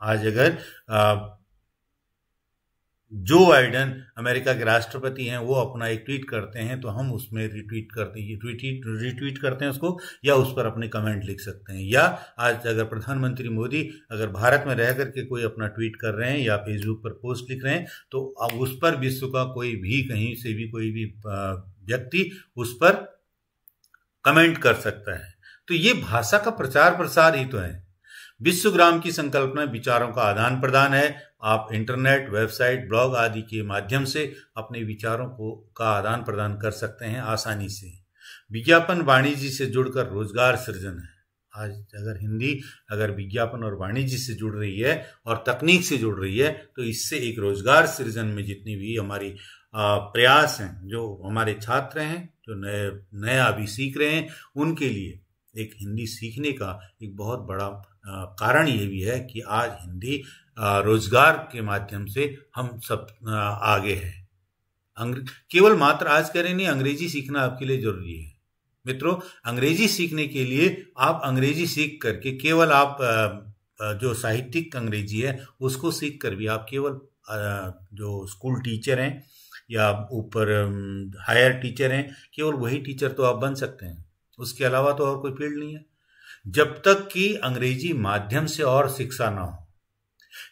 आज अगर जो बाइडेन अमेरिका के राष्ट्रपति हैं, वो अपना एक ट्वीट करते हैं तो हम उसमें रिट्वीट करते हैं उसको, या उस पर अपने कमेंट लिख सकते हैं। या आज अगर प्रधानमंत्री मोदी अगर भारत में रह करके कोई अपना ट्वीट कर रहे हैं या फेसबुक पर पोस्ट लिख रहे हैं तो अब उस पर विश्व का कोई भी, कहीं से भी कोई भी व्यक्ति उस पर कमेंट कर सकता है। तो ये भाषा का प्रचार प्रसार ही तो है। विश्वग्राम की संकल्पना विचारों का आदान प्रदान है। आप इंटरनेट, वेबसाइट, ब्लॉग आदि के माध्यम से अपने विचारों का आदान प्रदान कर सकते हैं आसानी से। विज्ञापन वाणिज्य से जुड़कर रोजगार सृजन है। आज अगर हिंदी अगर विज्ञापन और वाणिज्य से जुड़ रही है और तकनीक से जुड़ रही है तो इससे एक रोजगार सृजन में जितनी भी हमारी प्रयास हैं, जो हमारे छात्र हैं जो नया अभी सीख रहे हैं, उनके लिए एक हिंदी सीखने का एक बहुत बड़ा कारण ये भी है कि आज हिंदी रोजगार के माध्यम से हम सब आगे हैं। केवल मात्र आज कह रहे नहीं, अंग्रेजी सीखना आपके लिए जरूरी है। मित्रों, अंग्रेजी सीखने के लिए आप अंग्रेजी सीख करके केवल आप जो साहित्यिक अंग्रेजी है उसको सीख कर भी आप केवल जो स्कूल टीचर हैं या ऊपर हायर टीचर हैं, केवल वही टीचर तो आप बन सकते हैं। उसके अलावा तो और कोई फील्ड नहीं है। जब तक कि अंग्रेजी माध्यम से और शिक्षा ना हो,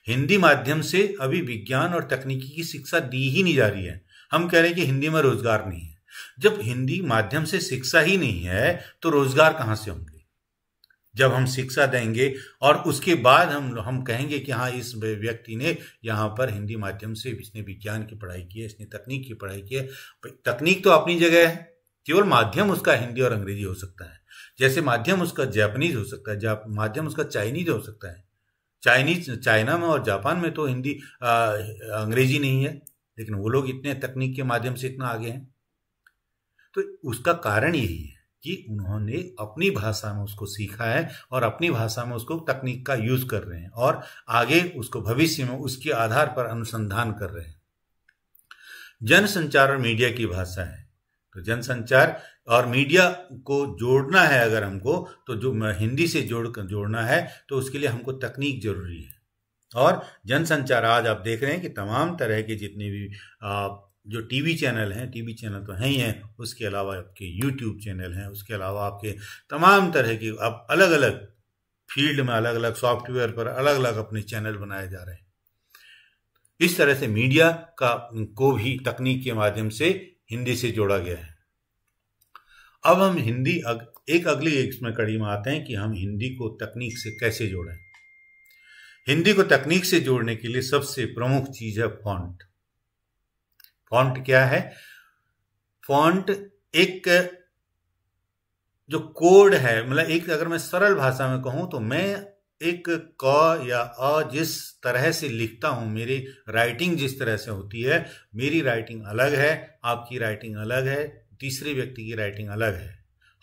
हिंदी माध्यम से अभी विज्ञान और तकनीकी की शिक्षा दी ही नहीं जा रही है। हम कह रहे हैं कि हिंदी में रोजगार नहीं है। जब हिंदी माध्यम से शिक्षा ही नहीं है तो रोजगार कहाँ से होंगे? जब हम शिक्षा देंगे और उसके बाद हम कहेंगे कि हाँ, इस व्यक्ति ने यहाँ पर हिंदी माध्यम से इसने विज्ञान की पढ़ाई की है, इसने तकनीक की पढ़ाई की है। तकनीक तो अपनी जगह है, केवल माध्यम उसका हिंदी और अंग्रेजी हो सकता है। जैसे माध्यम उसका जापानीज हो सकता है, माध्यम उसका चाइनीज हो सकता है। चाइना में और जापान में तो हिंदी अंग्रेजी नहीं है, लेकिन वो लोग इतने तकनीक के माध्यम से इतना आगे हैं। तो उसका कारण यही है कि उन्होंने अपनी भाषा में उसको सीखा है और अपनी भाषा में उसको तकनीक का यूज कर रहे हैं और आगे उसको भविष्य में उसके आधार पर अनुसंधान कर रहे हैं। जनसंचार और मीडिया की भाषा है, तो जनसंचार और मीडिया को जोड़ना है अगर हमको, तो जो हिंदी से जोड़ना है तो उसके लिए हमको तकनीक जरूरी है। और जनसंचार आज आप देख रहे हैं कि तमाम तरह के जितने भी जो टीवी चैनल हैं, टीवी चैनल तो हैं ही हैं, उसके अलावा आपके यूट्यूब चैनल हैं, उसके अलावा आपके तमाम तरह की अब अलग अलग फील्ड में अलग अलग सॉफ्टवेयर पर अलग अलग अपने चैनल बनाए जा रहे हैं। इस तरह से मीडिया को भी तकनीक के माध्यम से हिंदी से जोड़ा गया है। अब हम हिंदी एक अगली इसमें कड़ी में आते हैं कि हम हिंदी को तकनीक से कैसे जोड़ें। हिंदी को तकनीक से जोड़ने के लिए सबसे प्रमुख चीज है फॉन्ट। फॉन्ट क्या है? फॉन्ट एक जो कोड है, मतलब एक अगर मैं सरल भाषा में कहूं तो मैं एक क या अ जिस तरह से लिखता हूं, मेरी राइटिंग जिस तरह से होती है, मेरी राइटिंग अलग है, आपकी राइटिंग अलग है, तीसरे व्यक्ति की राइटिंग अलग है।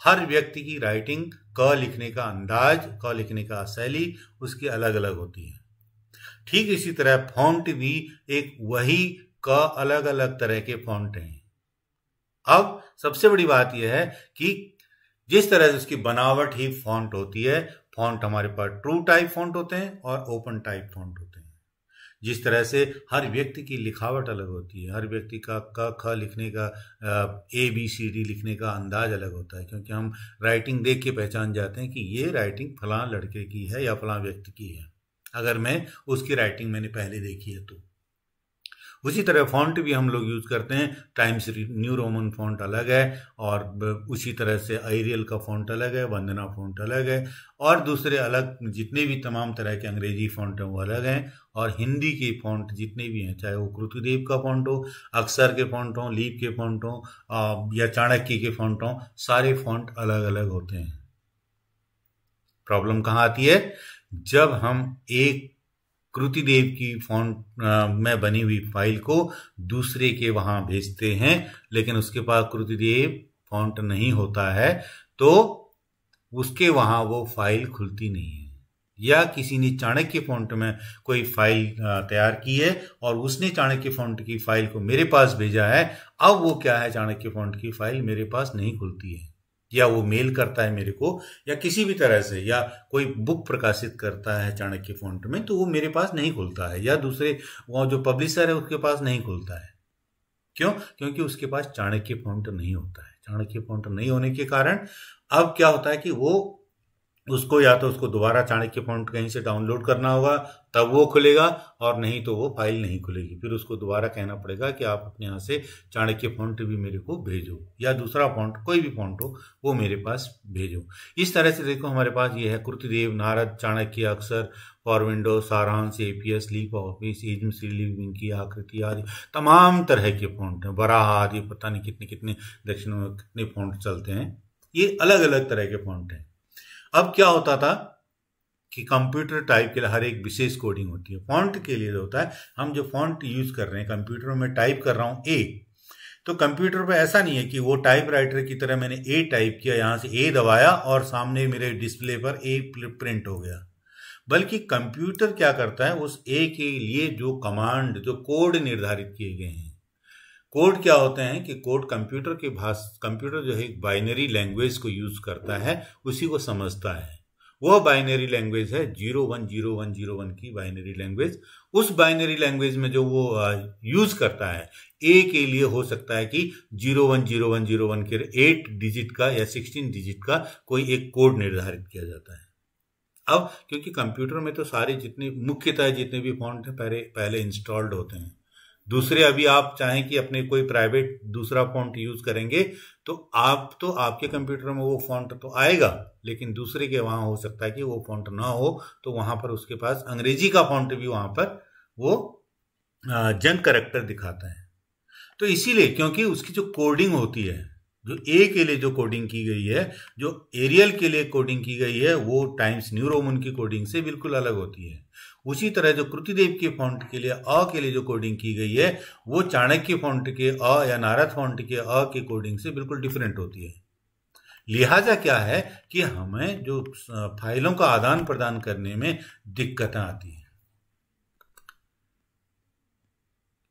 हर व्यक्ति की राइटिंग क लिखने का अंदाज, क लिखने का शैली उसकी अलग अलग होती है। ठीक इसी तरह फॉन्ट भी एक वही क अलग अलग तरह के फॉन्ट हैं। अब सबसे बड़ी बात यह है कि जिस तरह से उसकी बनावट ही फॉन्ट होती है, फॉन्ट हमारे पास ट्रू टाइप फॉन्ट होते हैं और ओपन टाइप फॉन्ट होते हैं। जिस तरह से हर व्यक्ति की लिखावट अलग होती है, हर व्यक्ति का क ख लिखने का ABCD लिखने का अंदाज अलग होता है, क्योंकि हम राइटिंग देख के पहचान जाते हैं कि ये राइटिंग फलां लड़के की है या फलां व्यक्ति की है, अगर मैं उसकी राइटिंग मैंने पहले देखी है तो। उसी तरह फॉन्ट भी हम लोग यूज करते हैं। टाइम्स न्यू रोमन फॉन्ट अलग है और उसी तरह से एरियल का फॉन्ट अलग है, वंदना फॉन्ट अलग है और दूसरे अलग जितने भी तमाम तरह के अंग्रेजी फॉन्ट हैं वो अलग हैं। और हिंदी के फॉन्ट जितने भी हैं, चाहे वो कृतिदेव का फॉन्ट हो, अक्षर के फॉन्ट हो, लीप के फॉन्ट हो या चाणक्य के फॉन्ट हो, सारे फॉन्ट अलग अलग होते हैं। प्रॉब्लम कहाँ आती है? जब हम एक कृतिदेव की फॉन्ट में बनी हुई फाइल को दूसरे के वहां भेजते हैं, लेकिन उसके पास कृतिदेव फॉन्ट नहीं होता है, तो उसके वहां वो फाइल खुलती नहीं है। या किसी ने चाणक्य फॉन्ट में कोई फाइल तैयार की है और उसने चाणक्य फॉन्ट की फाइल को मेरे पास भेजा है, अब वो क्या है, चाणक्य फॉन्ट की फाइल मेरे पास नहीं खुलती है, या वो मेल करता है मेरे को या किसी भी तरह से, या कोई बुक प्रकाशित करता है चाणक्य फॉन्ट में, तो वो मेरे पास नहीं खुलता है, या दूसरे वो जो पब्लिशर है उसके पास नहीं खुलता है। क्यों? क्योंकि उसके पास चाणक्य फॉन्ट नहीं होता है। चाणक्य फॉन्ट नहीं होने के कारण अब क्या होता है कि वो उसको या तो उसको दोबारा चाणक्य फॉन्ट कहीं से डाउनलोड करना होगा, तब वो खुलेगा, और नहीं तो वो फाइल नहीं खुलेगी। फिर उसको दोबारा कहना पड़ेगा कि आप अपने यहाँ से चाणक्य फॉन्ट भी मेरे को भेजो, या दूसरा फॉन्ट कोई भी फॉन्ट हो वो मेरे पास भेजो। इस तरह से देखो हमारे पास ये है Kruti Dev, Narad, Chanakya, Akshar for window, Saransh, APS, Leap Office, agency living की आकृति आदि तमाम तरह के फॉन्ट हैं। बराह आदि पता नहीं कितने कितने दक्षिण में कितने फॉन्ट चलते हैं, ये अलग अलग तरह के फॉन्ट हैं। अब क्या होता था कि कंप्यूटर टाइप के लिए हर एक विशेष कोडिंग होती है। फॉन्ट के लिए होता है, हम जो फॉन्ट यूज कर रहे हैं, कंप्यूटर में टाइप कर रहा हूं A, तो कंप्यूटर पे ऐसा नहीं है कि वो टाइपराइटर की तरह मैंने A टाइप किया, यहां से A दबाया और सामने मेरे डिस्प्ले पर A प्रिंट हो गया। बल्कि कंप्यूटर क्या करता है, उस A के लिए जो कमांड, जो कोड निर्धारित किए गए हैं, कोड क्या होते हैं कि कोड कंप्यूटर जो है एक बाइनरी लैंग्वेज को यूज करता है, उसी को समझता है। वह बाइनरी लैंग्वेज है 010101 की बाइनरी लैंग्वेज। उस बाइनरी लैंग्वेज में जो वो यूज करता है, ए के लिए हो सकता है कि 010101 के 8 डिजिट का या 16 डिजिट का कोई एक कोड निर्धारित किया जाता है। अब क्योंकि कंप्यूटर में तो सारे जितने मुख्यतः जितने भी फॉन्ट हैं पहले इंस्टॉल्ड होते हैं। दूसरे अभी आप चाहें कि अपने कोई प्राइवेट दूसरा फॉन्ट यूज करेंगे तो आपके कंप्यूटर में वो फॉन्ट तो आएगा, लेकिन दूसरे के वहां हो सकता है कि वो फॉन्ट ना हो, तो वहां पर उसके पास अंग्रेजी का फॉन्ट भी वहां पर वो जंक कैरेक्टर दिखाता है। तो इसीलिए क्योंकि उसकी जो कोडिंग होती है, जो ए के लिए जो कोडिंग की गई है, जो एरियल के लिए कोडिंग की गई है, वो टाइम्स न्यू रोमन की कोडिंग से बिल्कुल अलग होती है। उसी तरह जो कृतिदेव के फॉन्ट के लिए अ के लिए जो कोडिंग की गई है, वो चाणक्य फॉन्ट के अ या नारद फॉन्ट के अ की कोडिंग से बिल्कुल डिफरेंट होती है। लिहाजा क्या है कि हमें जो फाइलों का आदान प्रदान करने में दिक्कतें आती हैं।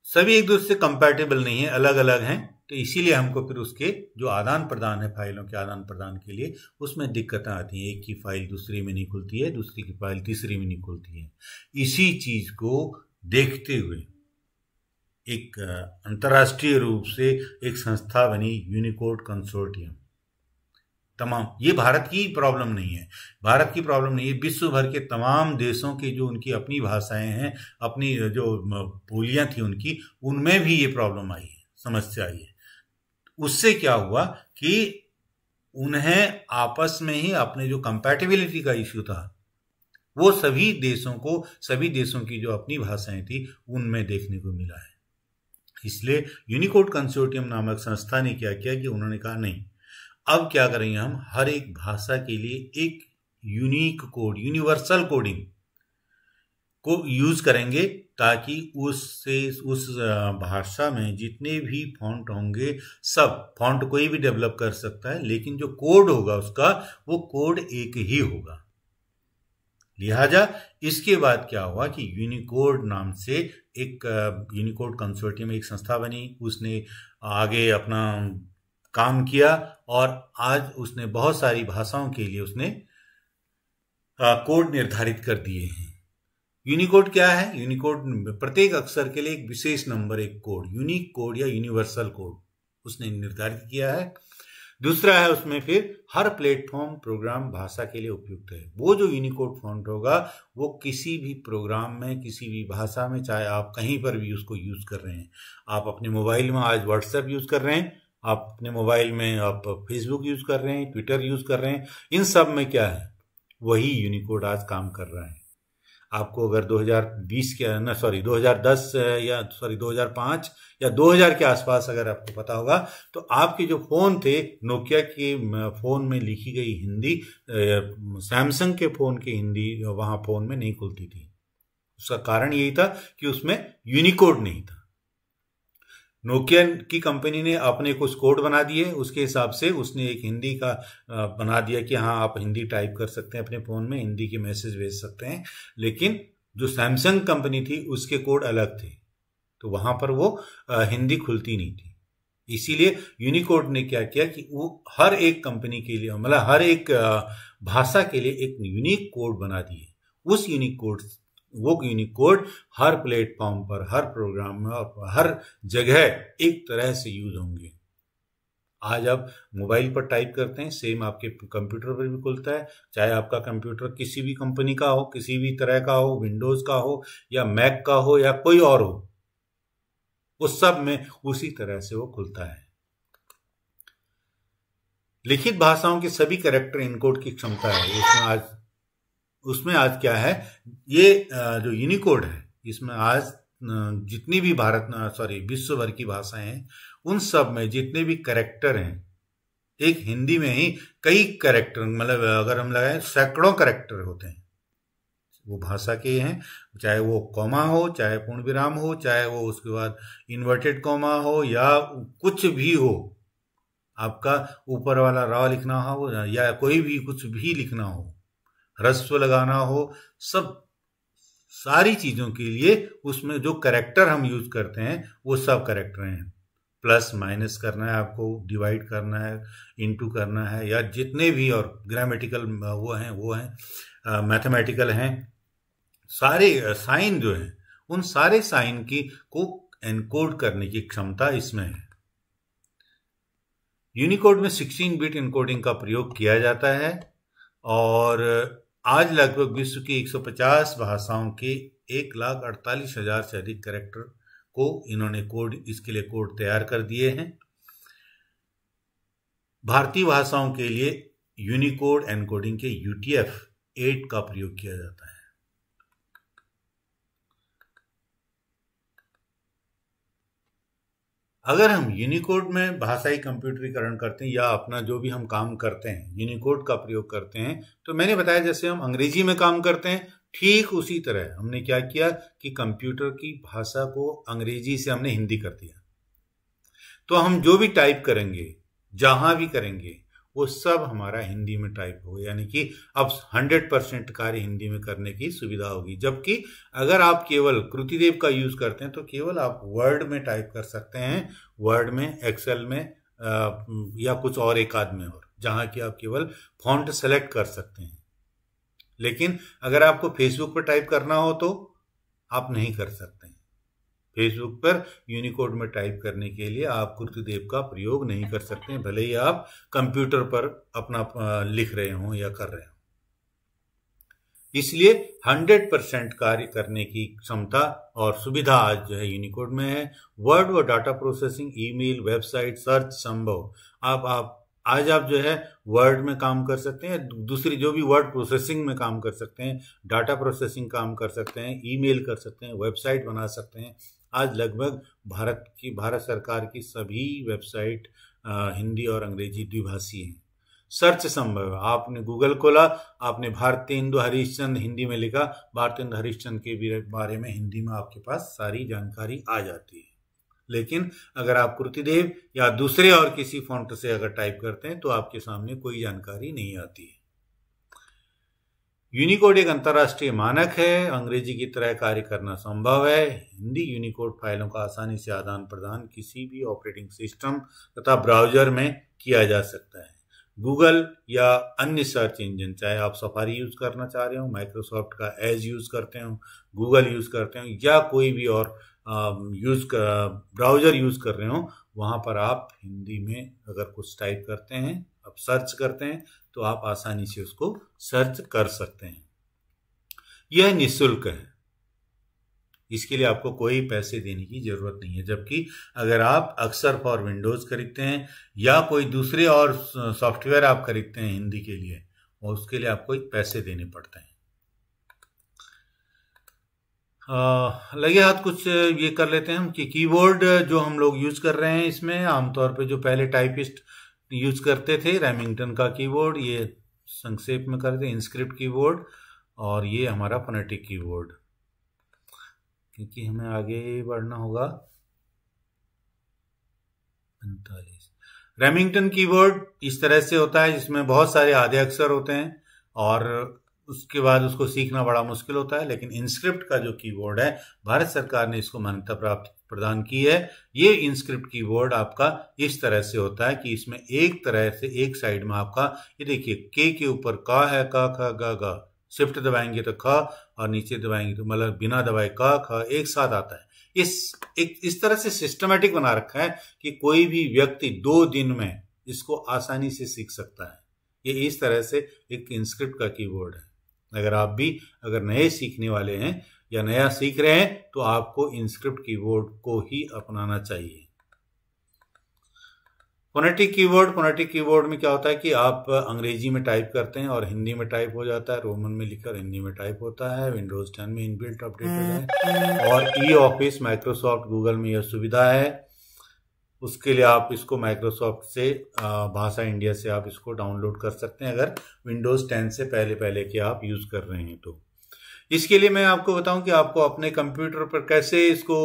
सभी एक दूसरे से कंपैटिबल नहीं है, अलग अलग हैं, तो इसीलिए हमको फिर उसके जो आदान प्रदान है फाइलों के आदान प्रदान के लिए उसमें दिक्कतें आती हैं। एक की फाइल दूसरी में नहीं खुलती है, दूसरी की फाइल तीसरी में नहीं खुलती है। इसी चीज को देखते हुए एक अंतर्राष्ट्रीय रूप से एक संस्था बनी यूनिकोड कंसोर्टियम। तमाम, ये भारत की प्रॉब्लम नहीं है, भारत की प्रॉब्लम नहीं है, विश्व भर के तमाम देशों की जो उनकी अपनी भाषाएं हैं, अपनी जो बोलियां थी उनकी, उनमें भी ये प्रॉब्लम आई है, समस्या आई है। उससे क्या हुआ कि उन्हें आपस में ही अपने जो कंपैटिबिलिटी का इश्यू था वो सभी देशों की जो अपनी भाषाएं थी उनमें देखने को मिला है। इसलिए यूनिकोड कंसोर्टियम नामक संस्था ने क्या किया कि उन्होंने कहा नहीं, अब क्या करेंगे, हम हर एक भाषा के लिए एक यूनिक कोड, यूनिवर्सल कोडिंग को यूज करेंगे ताकि उस भाषा में जितने भी फॉन्ट होंगे, सब फॉन्ट कोई भी डेवलप कर सकता है, लेकिन जो कोड होगा उसका वो कोड एक ही होगा। लिहाजा इसके बाद क्या हुआ कि यूनिकोड नाम से एक यूनिकोड कंसोर्टियम एक संस्था बनी, उसने आगे अपना काम किया और आज उसने बहुत सारी भाषाओं के लिए उसने कोड निर्धारित कर दिए हैं। यूनिकोड क्या है? यूनिकोड प्रत्येक अक्षर के लिए एक विशेष नंबर, एक कोड, यूनिक कोड या यूनिवर्सल कोड उसने निर्धारित किया है। दूसरा है उसमें फिर हर प्लेटफॉर्म प्रोग्राम भाषा के लिए उपयुक्त है। वो जो यूनिकोड फॉन्ट होगा वो किसी भी प्रोग्राम में, किसी भी भाषा में, चाहे आप कहीं पर भी उसको यूज कर रहे हैं, आप अपने मोबाइल में आज व्हाट्सएप यूज कर रहे हैं, आप अपने मोबाइल में आप फेसबुक यूज कर रहे हैं, ट्विटर यूज कर रहे हैं, इन सब में क्या है, वही यूनिकोड आज काम कर रहा है। आपको अगर 2010 या 2005 या 2000 के आसपास अगर आपको पता होगा तो आपके जो फोन थे, नोकिया के फोन में लिखी गई हिंदी सैमसंग के फोन की हिंदी वहां फोन में नहीं खुलती थी। उसका कारण यही था कि उसमें यूनिकोड नहीं था। नोकिया की कंपनी ने अपने कुछ कोड बना दिए, उसके हिसाब से उसने एक हिंदी का बना दिया कि हाँ आप हिंदी टाइप कर सकते हैं अपने फोन में, हिंदी के मैसेज भेज सकते हैं, लेकिन जो सैमसंग कंपनी थी उसके कोड अलग थे, तो वहां पर वो हिंदी खुलती नहीं थी। इसीलिए यूनिकोड ने क्या किया कि वो हर एक कंपनी के लिए, मतलब हर एक भाषा के लिए एक यूनिक कोड बना दिए। उस यूनिक कोड हर प्लेटफॉर्म पर, हर प्रोग्राम में और हर जगह एक तरह से यूज होंगे। आज आप मोबाइल पर टाइप करते हैं, सेम आपके कंप्यूटर पर भी खुलता है, चाहे आपका कंप्यूटर किसी भी कंपनी का हो, किसी भी तरह का हो, विंडोज का हो या मैक का हो या कोई और हो, उस सब में उसी तरह से वो खुलता है। लिखित भाषाओं के सभी कैरेक्टर इनकोड की क्षमता है। उसमें आज क्या है, ये जो यूनिकोड है, इसमें आज जितनी भी विश्व भर की भाषाएं हैं, उन सब में जितने भी कैरेक्टर हैं, एक हिंदी में ही कई कैरेक्टर, मतलब अगर हम लगाएं सैकड़ों कैरेक्टर होते हैं, वो भाषा के हैं, चाहे वो कॉमा हो, चाहे पूर्ण विराम हो, चाहे वो उसके बाद इन्वर्टेड कॉमा हो या कुछ भी हो, आपका ऊपर वाला रा लिखना हो या कोई भी कुछ भी लिखना हो, ह्रस्व लगाना हो, सब सारी चीजों के लिए उसमें जो कैरेक्टर हम यूज करते हैं वो सब कैरेक्टर हैं। प्लस माइनस करना है आपको, डिवाइड करना है, इनटू करना है, या जितने भी और ग्रामेटिकल वो हैं मैथमेटिकल हैं, सारे साइन जो हैं, उन सारे साइन की को एनकोड करने की क्षमता इसमें है। यूनिकोड में 16 बिट एन्कोडिंग का प्रयोग किया जाता है और आज लगभग विश्व की 150 भाषाओं के 1,48,000 से अधिक कैरेक्टर को इन्होंने इसके लिए कोड तैयार कर दिए हैं। भारतीय भाषाओं के लिए यूनिकोड एनकोडिंग के UTF-8 का प्रयोग किया जाता है। अगर हम यूनिकोड में भाषाई कंप्यूटरीकरण करते हैं या अपना जो भी हम काम करते हैं यूनिकोड का प्रयोग करते हैं, तो मैंने बताया जैसे हम अंग्रेजी में काम करते हैं, ठीक उसी तरह हमने क्या किया कि कंप्यूटर की भाषा को अंग्रेजी से हमने हिंदी कर दिया। तो हम जो भी टाइप करेंगे, जहां भी करेंगे, वो सब हमारा हिंदी में टाइप होगा, यानी कि अब 100% कार्य हिंदी में करने की सुविधा होगी। जबकि अगर आप केवल कृतिदेव का यूज करते हैं तो केवल आप वर्ड में टाइप कर सकते हैं, वर्ड में, एक्सेल में या कुछ और एक आध में, और जहां कि आप केवल फॉन्ट सेलेक्ट कर सकते हैं। लेकिन अगर आपको फेसबुक पर टाइप करना हो तो आप नहीं कर सकते हैं। फेसबुक पर यूनिकोड में टाइप करने के लिए आप कृतिदेव का प्रयोग नहीं कर सकते हैं, भले ही आप कंप्यूटर पर अपना लिख रहे हों या कर रहे हों। इसलिए 100% कार्य करने की क्षमता और सुविधा आज जो है यूनिकोड में है। वर्ड व data processing, email, website, search संभव। आप आज आप जो है वर्ड में काम कर सकते हैं, दूसरी जो भी वर्ड प्रोसेसिंग में काम कर सकते हैं, डाटा प्रोसेसिंग काम कर सकते हैं, ईमेल कर सकते हैं, वेबसाइट बना सकते हैं। आज लगभग भारत सरकार की सभी वेबसाइट हिंदी और अंग्रेजी द्विभाषी हैं। सर्च संभव है। आपने गूगल खोला, आपने भारतेंदु हरिश्चंद्र हिंदी में लिखा, भारतेंदु हरिश्चंद्र के बारे में हिंदी में आपके पास सारी जानकारी आ जाती है। लेकिन अगर आप कृतिदेव या दूसरे और किसी फॉन्ट से अगर टाइप करते हैं तो आपके सामने कोई जानकारी नहीं आती है। यूनिकोड एक अंतर्राष्ट्रीय मानक है, अंग्रेजी की तरह कार्य करना संभव है। हिंदी यूनिकोड फाइलों का आसानी से आदान प्रदान किसी भी ऑपरेटिंग सिस्टम तथा ब्राउजर में किया जा सकता है। गूगल या अन्य सर्च इंजन, चाहे आप सफारी यूज करना चाह रहे हो, माइक्रोसॉफ्ट का एज यूज करते हो, गूगल यूज करते हो या कोई भी और ब्राउजर यूज कर रहे हो, वहां पर आप हिंदी में अगर कुछ टाइप करते हैं, आप सर्च करते हैं तो आप आसानी से उसको सर्च कर सकते हैं। यह निःशुल्क है, इसके लिए आपको कोई पैसे देने की जरूरत नहीं है। जबकि अगर आप अक्सर फॉर विंडोज खरीदते हैं या कोई दूसरे और सॉफ्टवेयर आप खरीदते हैं हिंदी के लिए, और उसके लिए आपको पैसे देने पड़ते हैं। लगे हाथ कुछ ये कर लेते हैं हम कि कीबोर्ड जो हम लोग यूज कर रहे हैं, इसमें आमतौर पे जो पहले टाइपिस्ट यूज करते थे, रेमिंगटन का कीबोर्ड, ये संक्षेप में करते हैं इंस्क्रिप्ट कीबोर्ड, और ये हमारा फोनेटिक कीबोर्ड, क्योंकि हमें आगे बढ़ना होगा। 45 रेमिंगटन कीबोर्ड इस तरह से होता है जिसमें बहुत सारे आधे अक्षर होते हैं और उसके बाद उसको सीखना बड़ा मुश्किल होता है। लेकिन इंस्क्रिप्ट का जो कीबोर्ड है, भारत सरकार ने इसको मान्यता प्राप्त प्रदान की है। ये इंस्क्रिप्ट कीबोर्ड आपका इस तरह से होता है कि इसमें एक तरह से एक साइड में आपका, ये देखिए के ऊपर का है, का ख ग ग, शिफ्ट दबाएंगे तो ख, और नीचे दबाएंगे तो मतलब बिना दबाए का ख एक साथ आता है। इस तरह से सिस्टमेटिक बना रखा है कि कोई भी व्यक्ति 2 दिन में इसको आसानी से सीख सकता है। ये इस तरह से एक इंस्क्रिप्ट का कीबोर्ड है। अगर नए सीखने वाले हैं या नया सीख रहे हैं तो आपको इंस्क्रिप्ट कीबोर्ड को ही अपनाना चाहिए। फोनेटिक कीबोर्ड में क्या होता है कि आप अंग्रेजी में टाइप करते हैं और हिंदी में टाइप हो जाता है, रोमन में लिखकर हिंदी में टाइप होता है। विंडोज 10 में इनबिल्ट अपडेट होता है, और ई ऑफिस, माइक्रोसॉफ्ट, गूगल में यह सुविधा है। उसके लिए आप इसको माइक्रोसॉफ्ट से भाषा इंडिया से आप इसको डाउनलोड कर सकते हैं अगर विंडोज 10 से पहले के आप यूज कर रहे हैं तो। इसके लिए मैं आपको बताऊं कि आपको अपने कंप्यूटर पर कैसे इसको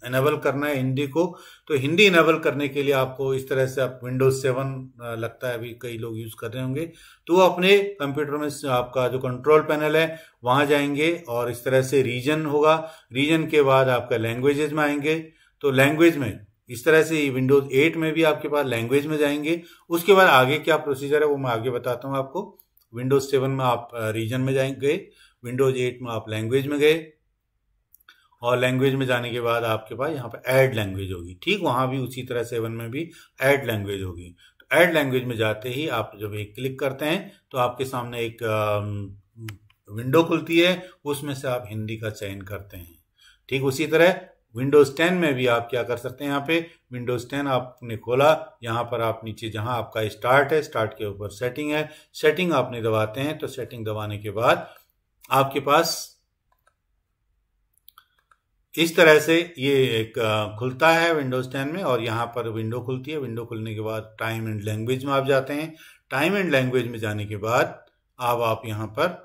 इनेबल करना है हिंदी को। तो हिंदी इनेबल करने के लिए आपको इस तरह से, आप विंडोज 7 लगता है अभी कई लोग यूज कर रहे होंगे, तो अपने कंप्यूटर में आपका जो कंट्रोल पैनल है वहां जाएंगे और इस तरह से रीजन होगा। रीजन के बाद आपका लैंग्वेजेस में आएंगे, तो लैंग्वेज में इस तरह से विंडोज 8 में भी आपके पास लैंग्वेज में जाएंगे। उसके बाद आगे क्या प्रोसीजर है वो मैं आगे बताता हूं आपको। विंडोज 7 में आप रीजन में जाएंगे, विंडोज 8 में आप लैंग्वेज में गए, और लैंग्वेज में जाने के बाद आपके पास यहाँ पे ऐड लैंग्वेज होगी। ठीक वहां भी उसी तरह 7 में भी ऐड लैंग्वेज होगी। तो ऐड लैंग्वेज में जाते ही आप जब एक क्लिक करते हैं तो आपके सामने एक विंडो खुलती है, उसमें से आप हिंदी का चयन करते हैं। ठीक उसी तरह विंडोज 10 में भी आप क्या कर सकते हैं, यहाँ पे विंडोज 10 आपने खोला, यहाँ पर आप नीचे जहां आपका स्टार्ट है, स्टार्ट के ऊपर सेटिंग है, सेटिंग आपने दबाते हैं। तो सेटिंग दबाने के बाद आपके पास इस तरह से ये एक खुलता है विंडोज 10 में, और यहाँ पर विंडो खुलती है। विंडो खुलने के बाद टाइम एंड लैंग्वेज में आप जाते हैं। टाइम एंड लैंग्वेज में जाने के बाद अब आप यहाँ पर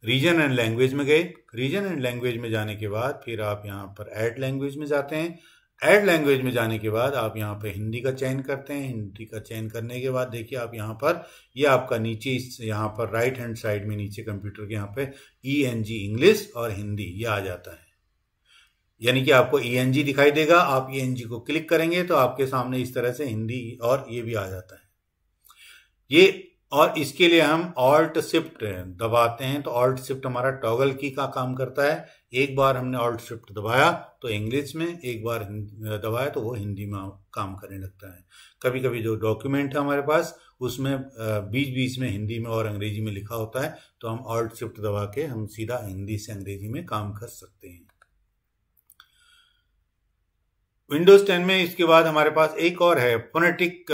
रीजन एंड लैंग्वेज में गए। रीजन एंड लैंग्वेज में जाने के बाद फिर आप यहाँ पर ऐड लैंग्वेज में जाते हैं। ऐड लैंग्वेज में जाने के बाद आप यहाँ पे हिंदी का चयन करते हैं। हिंदी का चयन करने के बाद देखिए आप यहाँ पर ये आपका नीचे यहाँ पर राइट हैंड साइड में नीचे कंप्यूटर के यहाँ पे ENG इंग्लिश और हिंदी ये आ जाता है, यानी कि आपको ENG दिखाई देगा। आप ENG को क्लिक करेंगे तो आपके सामने इस तरह से हिंदी और ये भी आ जाता है ये। और इसके लिए हम ऑल्ट शिफ्ट दबाते हैं तो ऑल्ट शिफ्ट हमारा टॉगल की का काम करता है। एक बार हमने ऑल्ट शिफ्ट दबाया तो इंग्लिश में, एक बार दबाया तो वो हिंदी में काम करने लगता है। कभी कभी जो डॉक्यूमेंट है हमारे पास उसमें बीच बीच में हिंदी में और अंग्रेजी में लिखा होता है तो हम ऑल्ट शिफ्ट दबा के हम सीधा हिंदी से अंग्रेजी में काम कर सकते हैं। विंडोज 10 में इसके बाद हमारे पास एक और है फोनेटिक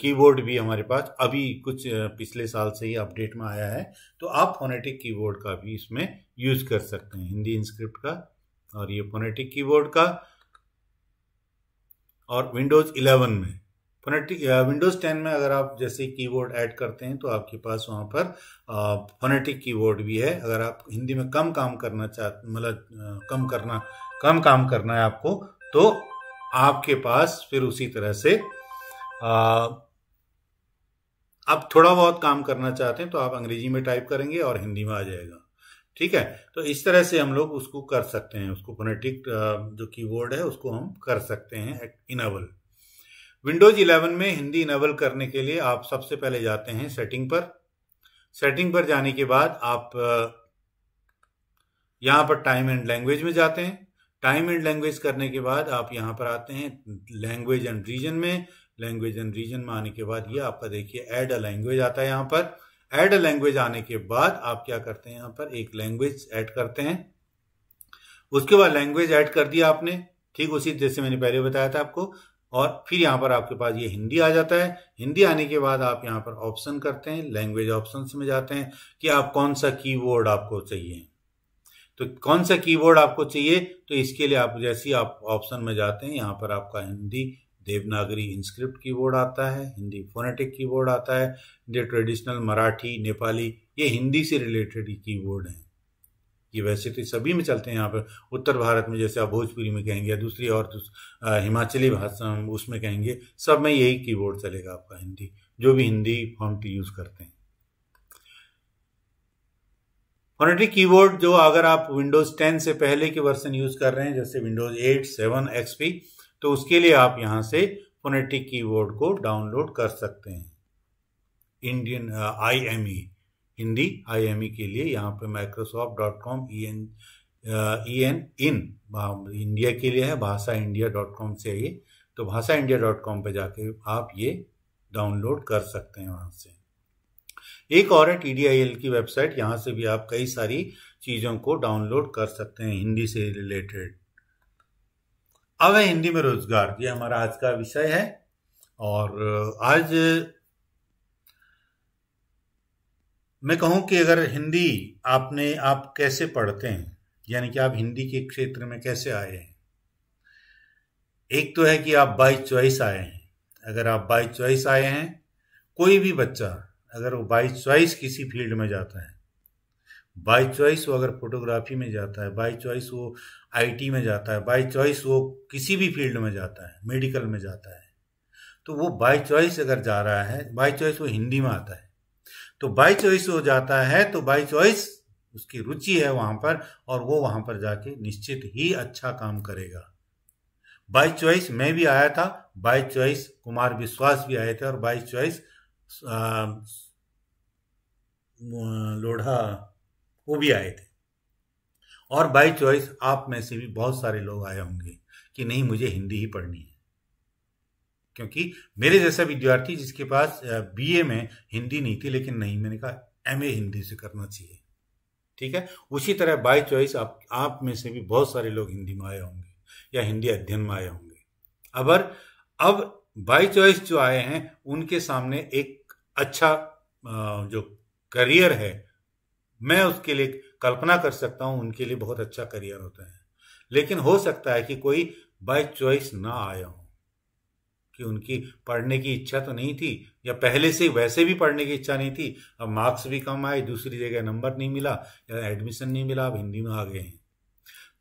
कीबोर्ड भी हमारे पास अभी कुछ पिछले साल से ही अपडेट में आया है, तो आप फोनेटिक कीबोर्ड का भी इसमें यूज कर सकते हैं, हिंदी इंस्क्रिप्ट का और ये फोनेटिक कीबोर्ड का। और विंडोज 11 में फोनेटिक, विंडोज 10 में अगर आप जैसे कीबोर्ड ऐड करते हैं तो आपके पास वहाँ पर फोनेटिक कीबोर्ड भी है। अगर आप हिंदी में कम काम करना चाहते, मतलब कम काम करना है आपको, तो आपके पास फिर उसी तरह से आप थोड़ा बहुत काम करना चाहते हैं तो आप अंग्रेजी में टाइप करेंगे और हिंदी में आ जाएगा। ठीक है, तो इस तरह से हम लोग उसको कर सकते हैं, उसको फोनेटिक जो कीबोर्ड है उसको हम कर सकते हैं इनेबल। विंडोज 11 में हिंदी इनेबल करने के लिए आप सबसे पहले जाते हैं सेटिंग पर। सेटिंग पर जाने के बाद आप यहाँ पर टाइम एंड लैंग्वेज में जाते हैं। टाइम एंड लैंग्वेज करने के बाद आप यहाँ पर आते हैं लैंग्वेज एंड रीजन में। लैंग्वेज एंड रीजन में आने के बाद ये आपका देखिए ऐड अ लैंग्वेज आता है। यहाँ पर ऐड अ लैंग्वेज आने के बाद आप क्या करते हैं, यहाँ पर एक लैंग्वेज ऐड करते हैं। उसके बाद लैंग्वेज ऐड कर दिया आपने, ठीक उसी जैसे मैंने पहले बताया था आपको। और फिर यहाँ पर आपके पास ये हिंदी आ जाता है। हिंदी आने के बाद आप यहाँ पर ऑप्शन करते हैं, लैंग्वेज ऑप्शंस में जाते हैं कि आप कौन सा कीवर्ड आपको चाहिए। तो कौन सा कीवर्ड आपको चाहिए, तो इसके लिए आप जैसे ही आप ऑप्शन में जाते हैं यहाँ पर आपका हिंदी देवनागरी इंस्क्रिप्ट कीबोर्ड आता है, हिंदी फोनेटिक कीबोर्ड आता है, हिंदी ट्रेडिशनल, मराठी, नेपाली, ये हिंदी से रिलेटेड कीबोर्ड हैं। ये वैसे तो सभी में चलते हैं। यहाँ पर उत्तर भारत में जैसे आप भोजपुरी में कहेंगे या दूसरी और हिमाचली भाषा उसमें कहेंगे, सब में यही कीबोर्ड चलेगा आपका, हिंदी जो भी हिंदी फॉन्ट यूज करते हैं। फोनेटिक कीबोर्ड जो अगर आप विंडोज 10 से पहले के वर्जन यूज कर रहे हैं जैसे विंडोज 8, 7, XP, तो उसके लिए आप यहां से फोनेटिक कीबोर्ड को डाउनलोड कर सकते हैं। इंडियन IME हिंदी IME के लिए यहाँ पे microsoft.com इंडिया के लिए है, भाषाindia.com से ये, तो भाषाindia.com पे जाके आप ये डाउनलोड कर सकते हैं वहां से। एक और है TDIL की वेबसाइट, यहाँ से भी आप कई सारी चीजों को डाउनलोड कर सकते हैं हिंदी से रिलेटेड। अब है हिंदी में रोजगार, ये हमारा आज का विषय है। और आज मैं कहूं कि अगर हिंदी आप कैसे पढ़ते हैं, यानी कि आप हिंदी के क्षेत्र में कैसे आए हैं। एक तो है कि आप बाय चॉइस आए हैं। अगर आप बाय चॉइस आए हैं, कोई भी बच्चा अगर वो बाय चॉइस किसी फील्ड में जाता है, बाय चॉइस वो अगर फोटोग्राफी में जाता है, बाय चॉइस वो IT में जाता है, बाय चॉइस वो किसी भी फील्ड में जाता है, मेडिकल में जाता है, तो वो बाय चॉइस अगर जा रहा है, बाय चॉइस वो हिंदी में आता है, तो बाय चॉइस वो जाता है, तो बाय चॉइस उसकी रुचि है वहां पर और वो वहां पर जाके निश्चित ही अच्छा काम करेगा। बाय चॉइस मैं भी आया था, बाय चॉइस कुमार विश्वास भी आए थे और बाय चॉइस लोढ़ा वो भी आए थे। और बाय चॉइस आप में से भी बहुत सारे लोग आए होंगे कि नहीं मुझे हिंदी ही पढ़नी है, क्योंकि मेरे जैसा विद्यार्थी जिसके पास BA में हिंदी नहीं थी, लेकिन नहीं, मैंने कहा MA हिंदी से करना चाहिए। ठीक है, उसी तरह बाय चॉइस आप में से भी बहुत सारे लोग हिंदी में आए होंगे या हिंदी अध्ययन में आए होंगे। अब बाय चॉइस जो आए हैं उनके सामने एक अच्छा जो करियर है, मैं उसके लिए कल्पना कर सकता हूं, उनके लिए बहुत अच्छा करियर होता है। लेकिन हो सकता है कि कोई बाय चॉइस ना आया हो, कि उनकी पढ़ने की इच्छा तो नहीं थी या पहले से वैसे भी पढ़ने की इच्छा नहीं थी, अब मार्क्स भी कम आए, दूसरी जगह नंबर नहीं मिला या एडमिशन नहीं मिला, अब हिंदी में आ गए हैं।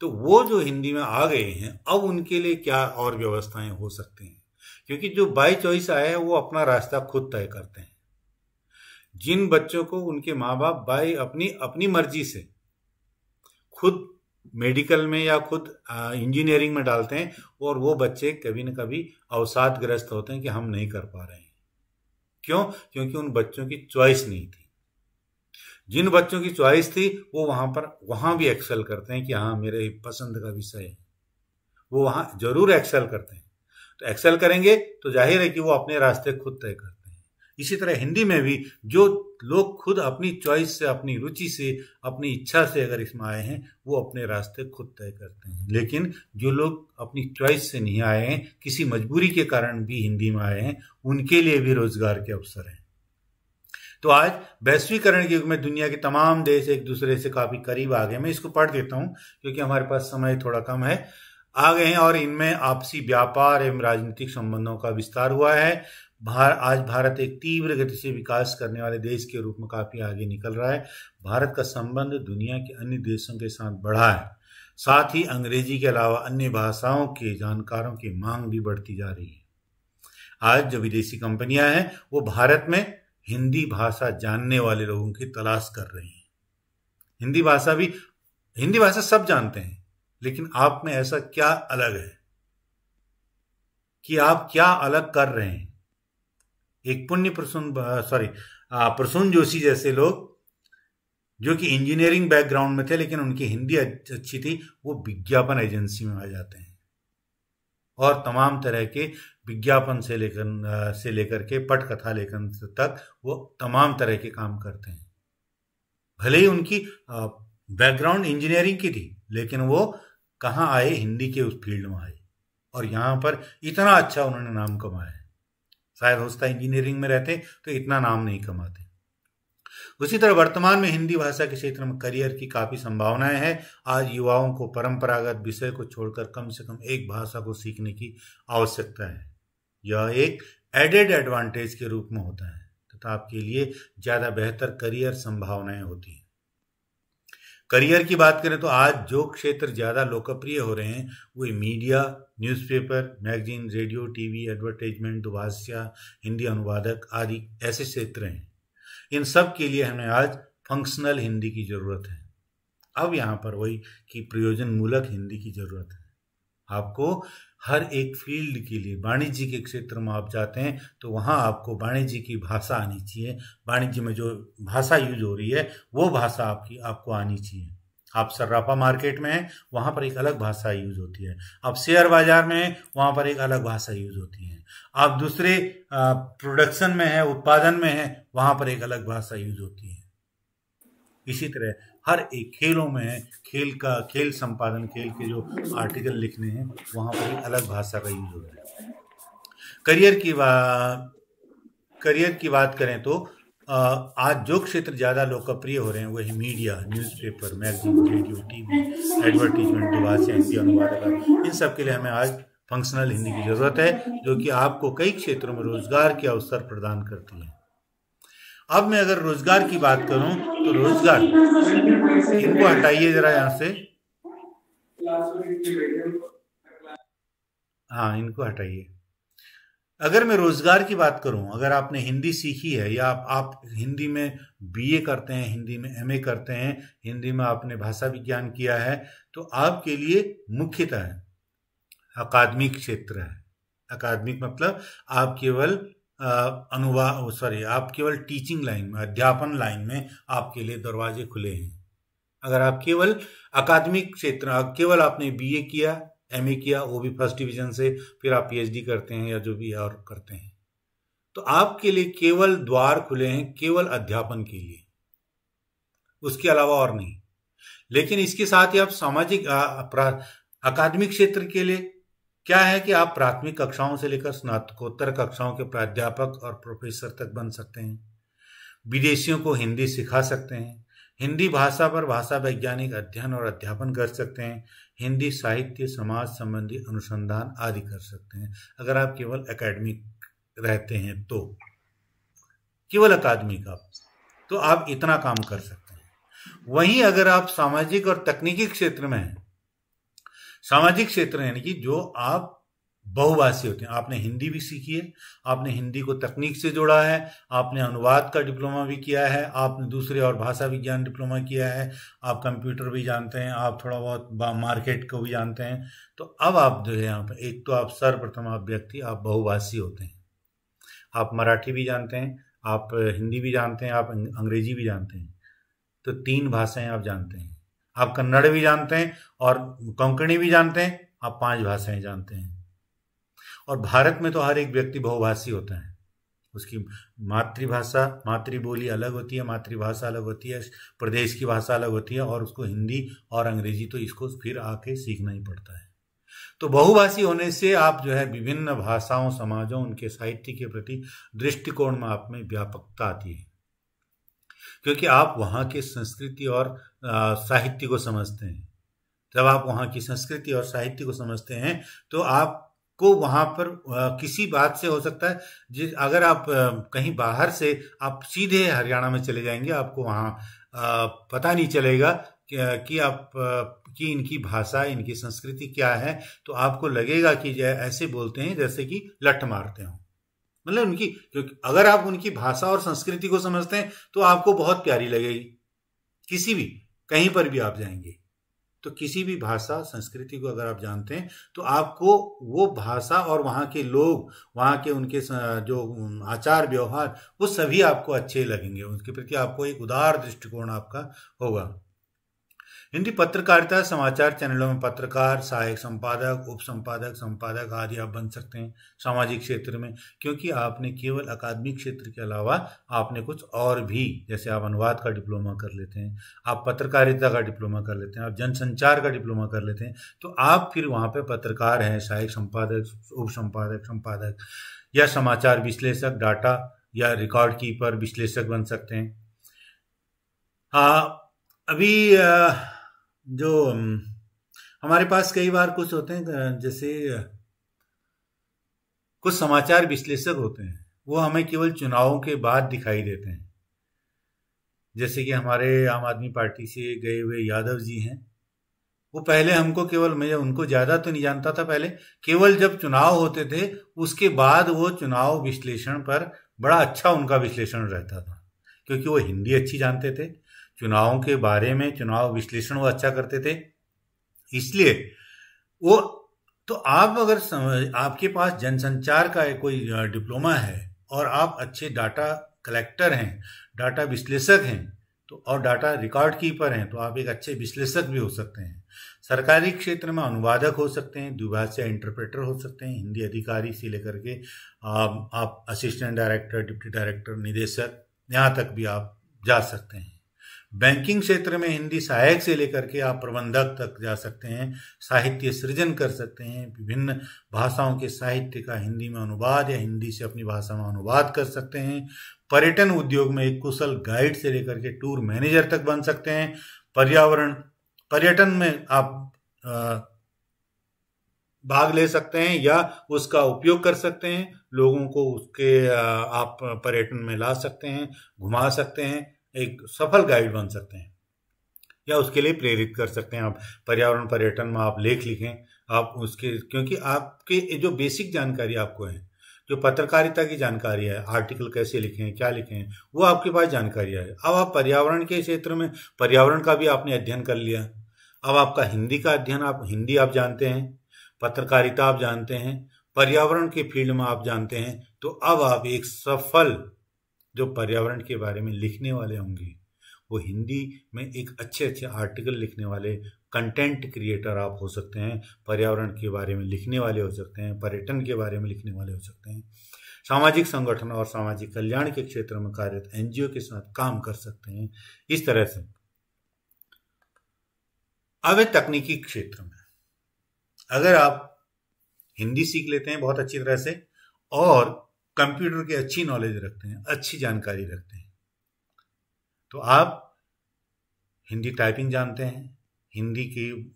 तो वो जो हिंदी में आ गए हैं, अब उनके लिए क्या और व्यवस्थाएं हो सकती हैं, क्योंकि जो बाय चॉइस आए हैं वो अपना रास्ता खुद तय करते हैं। जिन बच्चों को उनके माँ बाप बाय अपनी मर्जी से खुद मेडिकल में या खुद इंजीनियरिंग में डालते हैं, और वो बच्चे कभी न कभी अवसादग्रस्त होते हैं कि हम नहीं कर पा रहे हैं। क्यों? क्योंकि उन बच्चों की चॉइस नहीं थी। जिन बच्चों की चॉइस थी वो वहां भी एक्सेल करते हैं कि हाँ मेरे पसंद का विषय है, वो वहां जरूर एक्सेल करते हैं। तो एक्सेल करेंगे तो जाहिर है कि वो अपने रास्ते खुद तय करते हैं। इसी तरह हिंदी में भी जो लोग खुद अपनी चॉइस से, अपनी रुचि से, अपनी इच्छा से अगर इसमें आए हैं, वो अपने रास्ते खुद तय करते हैं। लेकिन जो लोग अपनी चॉइस से नहीं आए हैं, किसी मजबूरी के कारण भी हिंदी में आए हैं, उनके लिए भी रोजगार के अवसर हैं। तो आज वैश्वीकरण के युग में दुनिया के तमाम देश एक दूसरे से काफी करीब आ गए। मैं इसको पढ़ देता हूं क्योंकि हमारे पास समय थोड़ा कम है। आ गए हैं और इनमें आपसी व्यापार एवं राजनीतिक संबंधों का विस्तार हुआ है। आज भारत एक तीव्र गति से विकास करने वाले देश के रूप में काफी आगे निकल रहा है। भारत का संबंध दुनिया के अन्य देशों के साथ बढ़ा है। साथ ही अंग्रेजी के अलावा अन्य भाषाओं के जानकारों की मांग भी बढ़ती जा रही है। आज जो विदेशी कंपनियां हैं वो भारत में हिंदी भाषा जानने वाले लोगों की तलाश कर रही हैं। हिंदी भाषा सब जानते हैं, लेकिन आप में ऐसा क्या अलग है कि आप क्या अलग कर रहे हैं? एक प्रसून जोशी जैसे लोग जो कि इंजीनियरिंग बैकग्राउंड में थे लेकिन उनकी हिंदी अच्छी थी, वो विज्ञापन एजेंसी में आ जाते हैं और तमाम तरह के विज्ञापन से लेकर के पटकथा लेखन तक वो तमाम तरह के काम करते हैं। भले ही उनकी बैकग्राउंड इंजीनियरिंग की थी, लेकिन वो कहाँ आए? हिंदी के उस फील्ड में आए और यहाँ पर इतना अच्छा उन्होंने नाम कमाया है। शायद होता इंजीनियरिंग में रहते तो इतना नाम नहीं कमाते। उसी तरह वर्तमान में हिंदी भाषा के क्षेत्र में करियर की काफी संभावनाएं हैं। आज युवाओं को परंपरागत विषय को छोड़कर कम से कम एक भाषा को सीखने की आवश्यकता है। यह एक एडेड एडवांटेज के रूप में होता है तथा आपके लिए ज्यादा बेहतर करियर संभावनाएं होती हैं। करियर की बात करें तो आज जो क्षेत्र ज्यादा लोकप्रिय हो रहे हैं वो media, newspaper, magazine, radio, TV, advertisement, दुभाषा, हिंदी अनुवादक आदि ऐसे क्षेत्र हैं। इन सब के लिए हमें आज फंक्शनल हिंदी की जरूरत है। अब यहाँ पर वही कि प्रयोजन मूलक हिंदी की जरूरत है। आपको हर एक फील्ड के लिए, वाणिज्य के क्षेत्र में आप जाते हैं तो वहाँ आपको वाणिज्य की भाषा आनी चाहिए। वाणिज्य में जो भाषा यूज हो रही है वो भाषा आपको आनी चाहिए। आप सर्राफा मार्केट में हैं, वहाँ पर एक अलग भाषा यूज होती है। आप शेयर बाजार में हैं, वहाँ पर एक अलग भाषा यूज होती है। आप दूसरे प्रोडक्शन में हैं, उत्पादन में हैं, वहाँ पर एक अलग भाषा यूज होती है। इसी तरह हर एक खेलों में है, खेल संपादन, खेल के जो आर्टिकल लिखने हैं वहाँ पर एक अलग भाषा का यूज होता है। करियर की बात करें तो आज जो क्षेत्र ज्यादा लोकप्रिय हो रहे हैं वही media, newspaper, magazine, radio, TV, advertisement, दुभाषा, हिंदी अनुवादक, इन सब के लिए हमें आज फंक्शनल हिंदी की जरूरत है, जो कि आपको कई क्षेत्रों में रोजगार के अवसर प्रदान करती है। अब मैं अगर रोजगार की बात करूं तो रोजगार, इनको हटाइए जरा यहाँ से, हाँ इनको हटाइए। अगर मैं रोजगार की बात करूं, अगर आपने हिंदी सीखी है या आप हिंदी में बीए करते हैं, हिंदी में एमए करते हैं, हिंदी में आपने भाषा विज्ञान किया है, तो आपके लिए मुख्यतः अकादमिक क्षेत्र है। अकादमिक मतलब आप केवल आप केवल टीचिंग लाइन में, अध्यापन लाइन में आपके लिए दरवाजे खुले हैं। अगर आप केवल अकादमिक क्षेत्र, केवल आपने बीए किया, एमए किया, वो भी फर्स्ट डिवीजन से, फिर आप पीएचडी करते हैं या जो भी और करते हैं, तो आपके लिए केवल द्वार खुले हैं केवल अध्यापन के लिए, उसके अलावा और नहीं। लेकिन इसके साथ ही आप सामाजिक अकादमिक क्षेत्र के लिए क्या है कि आप प्राथमिक कक्षाओं से लेकर स्नातकोत्तर कक्षाओं के प्राध्यापक और प्रोफेसर तक बन सकते हैं। विदेशियों को हिंदी सिखा सकते हैं। हिंदी भाषा पर भाषा वैज्ञानिक अध्ययन और अध्यापन कर सकते हैं। हिंदी साहित्य, समाज संबंधी अनुसंधान आदि कर सकते हैं। अगर आप केवल एकेडमिक रहते हैं तो केवल अकादमिक तो आप इतना काम कर सकते हैं। वहीं अगर आप सामाजिक और तकनीकी क्षेत्र में हैं सामाजिक क्षेत्र यानी कि जो आप बहुभाषी होते हैं। आपने हिंदी भी सीखी है, आपने हिंदी को तकनीक से जोड़ा है, आपने अनुवाद का डिप्लोमा भी किया है, आपने दूसरे और भाषा विज्ञान डिप्लोमा किया है, आप कंप्यूटर भी जानते हैं, आप थोड़ा बहुत मार्केट को भी जानते हैं। तो अब आप जो है यहाँ पर एक तो आप सर्वप्रथम आप व्यक्ति आप बहुभाषी होते हैं। आप मराठी भी जानते हैं, आप हिंदी भी जानते हैं, आप अंग्रेजी भी जानते हैं, तो 3 भाषाएं आप जानते हैं। आप कन्नड़ भी जानते हैं और कोंकणी भी जानते हैं, आप 5 भाषाएं जानते हैं। और भारत में तो हर एक व्यक्ति बहुभाषी होता है। उसकी मातृभाषा मातृबोली अलग होती है, मातृभाषा अलग होती है, प्रदेश की भाषा अलग होती है, और उसको हिंदी और अंग्रेजी तो इसको फिर आके सीखना ही पड़ता है। तो बहुभाषी होने से आप जो है विभिन्न भाषाओं, समाजों, उनके साहित्य के प्रति दृष्टिकोण में आप में व्यापकता आती है, क्योंकि आप वहाँ के संस्कृति और साहित्य को समझते हैं। जब आप वहाँ की संस्कृति और साहित्य को समझते हैं तो आपको वहाँ पर किसी बात से हो सकता है अगर आप कहीं बाहर से आप सीधे हरियाणा में चले जाएंगे, आपको वहाँ पता नहीं चलेगा कि इनकी भाषा, इनकी संस्कृति क्या है, तो आपको लगेगा कि ऐसे बोलते हैं जैसे कि लठ मारते हो। मतलब उनकी, क्योंकि अगर आप उनकी भाषा और संस्कृति को समझते हैं तो आपको बहुत प्यारी लगेगी। किसी भी कहीं पर भी आप जाएंगे तो किसी भी भाषा संस्कृति को अगर आप जानते हैं तो आपको वो भाषा और वहाँ के लोग, वहाँ के उनके जो आचार व्यवहार, वो सभी आपको अच्छे लगेंगे। उनके प्रति आपको एक उदार दृष्टिकोण आपका होगा। हिंदी पत्रकारिता, समाचार चैनलों में पत्रकार, सहायक संपादक, उप संपादक, संपादक आदि आप बन सकते हैं सामाजिक क्षेत्र में, क्योंकि आपने केवल अकादमिक क्षेत्र के अलावा आपने कुछ और भी, जैसे आप अनुवाद का डिप्लोमा कर लेते हैं, आप पत्रकारिता का डिप्लोमा कर लेते हैं, आप जनसंचार का डिप्लोमा कर लेते हैं, तो आप फिर वहाँ पे पत्रकार हैं, सहायक संपादक, उप संपादक, संपादक या समाचार विश्लेषक, डाटा या रिकॉर्ड कीपर विश्लेषक बन सकते हैं। अभी जो हमारे पास कई बार कुछ होते हैं, जैसे कुछ समाचार विश्लेषक होते हैं, वो हमें केवल चुनावों के बाद दिखाई देते हैं। जैसे कि हमारे आम आदमी पार्टी से गए हुए यादव जी हैं, वो पहले हमको केवल, मैं उनको ज़्यादा तो नहीं जानता था पहले, केवल जब चुनाव होते थे उसके बाद वो चुनाव विश्लेषण पर बड़ा अच्छा उनका विश्लेषण रहता था, क्योंकि वो हिंदी अच्छी जानते थे, चुनावों के बारे में चुनाव विश्लेषण वो अच्छा करते थे, इसलिए वो। तो आप अगर आपके पास जनसंचार का कोई डिप्लोमा है और आप अच्छे डाटा कलेक्टर हैं, डाटा विश्लेषक हैं, तो और डाटा रिकॉर्ड कीपर हैं, तो आप एक अच्छे विश्लेषक भी हो सकते हैं। सरकारी क्षेत्र में अनुवादक हो सकते हैं, द्विभाषा इंटरप्रेटर हो सकते हैं, हिंदी अधिकारी से लेकर के आप असिस्टेंट डायरेक्टर, डिप्टी डायरेक्टर, निदेशक, यहाँ तक भी आप जा सकते हैं। बैंकिंग क्षेत्र में हिंदी सहायक से लेकर के आप प्रबंधक तक जा सकते हैं, साहित्य सृजन कर सकते हैं, विभिन्न भाषाओं के साहित्य का हिंदी में अनुवाद या हिंदी से अपनी भाषा में अनुवाद कर सकते हैं। पर्यटन उद्योग में एक कुशल गाइड से लेकर के टूर मैनेजर तक बन सकते हैं। पर्यटन में आप भाग ले सकते हैं या उसका उपयोग कर सकते हैं, लोगों को उसके आप पर्यटन में ला सकते हैं, घुमा सकते हैं, एक सफल गाइड बन सकते हैं, या उसके लिए प्रेरित कर सकते हैं। आप पर्यावरण पर्यटन में आप लेख लिखें, आप उसके, क्योंकि आपके जो बेसिक जानकारी आपको है, जो पत्रकारिता की जानकारी है, आर्टिकल कैसे लिखें, क्या लिखें, वो आपके पास जानकारी है। अब आप पर्यावरण के क्षेत्र में पर्यावरण का भी आपने अध्ययन कर लिया, अब आपका हिंदी का अध्ययन, आप हिंदी आप जानते हैं, पत्रकारिता आप जानते हैं, पर्यावरण के फील्ड में आप जानते हैं, तो अब आप एक सफल जो पर्यावरण के बारे में लिखने वाले होंगे, वो हिंदी में एक अच्छे अच्छे आर्टिकल लिखने वाले कंटेंट क्रिएटर आप हो सकते हैं, पर्यावरण के बारे में लिखने वाले हो सकते हैं, पर्यटन के बारे में लिखने वाले हो सकते हैं, सामाजिक संगठन और सामाजिक कल्याण के क्षेत्र में कार्यरत एनजीओ के साथ काम कर सकते हैं। इस तरह से अब तकनीकी क्षेत्र में अगर आप हिंदी सीख लेते हैं बहुत अच्छी तरह से और कंप्यूटर की अच्छी नॉलेज रखते हैं, अच्छी जानकारी रखते हैं, तो आप हिंदी टाइपिंग जानते हैं, हिंदी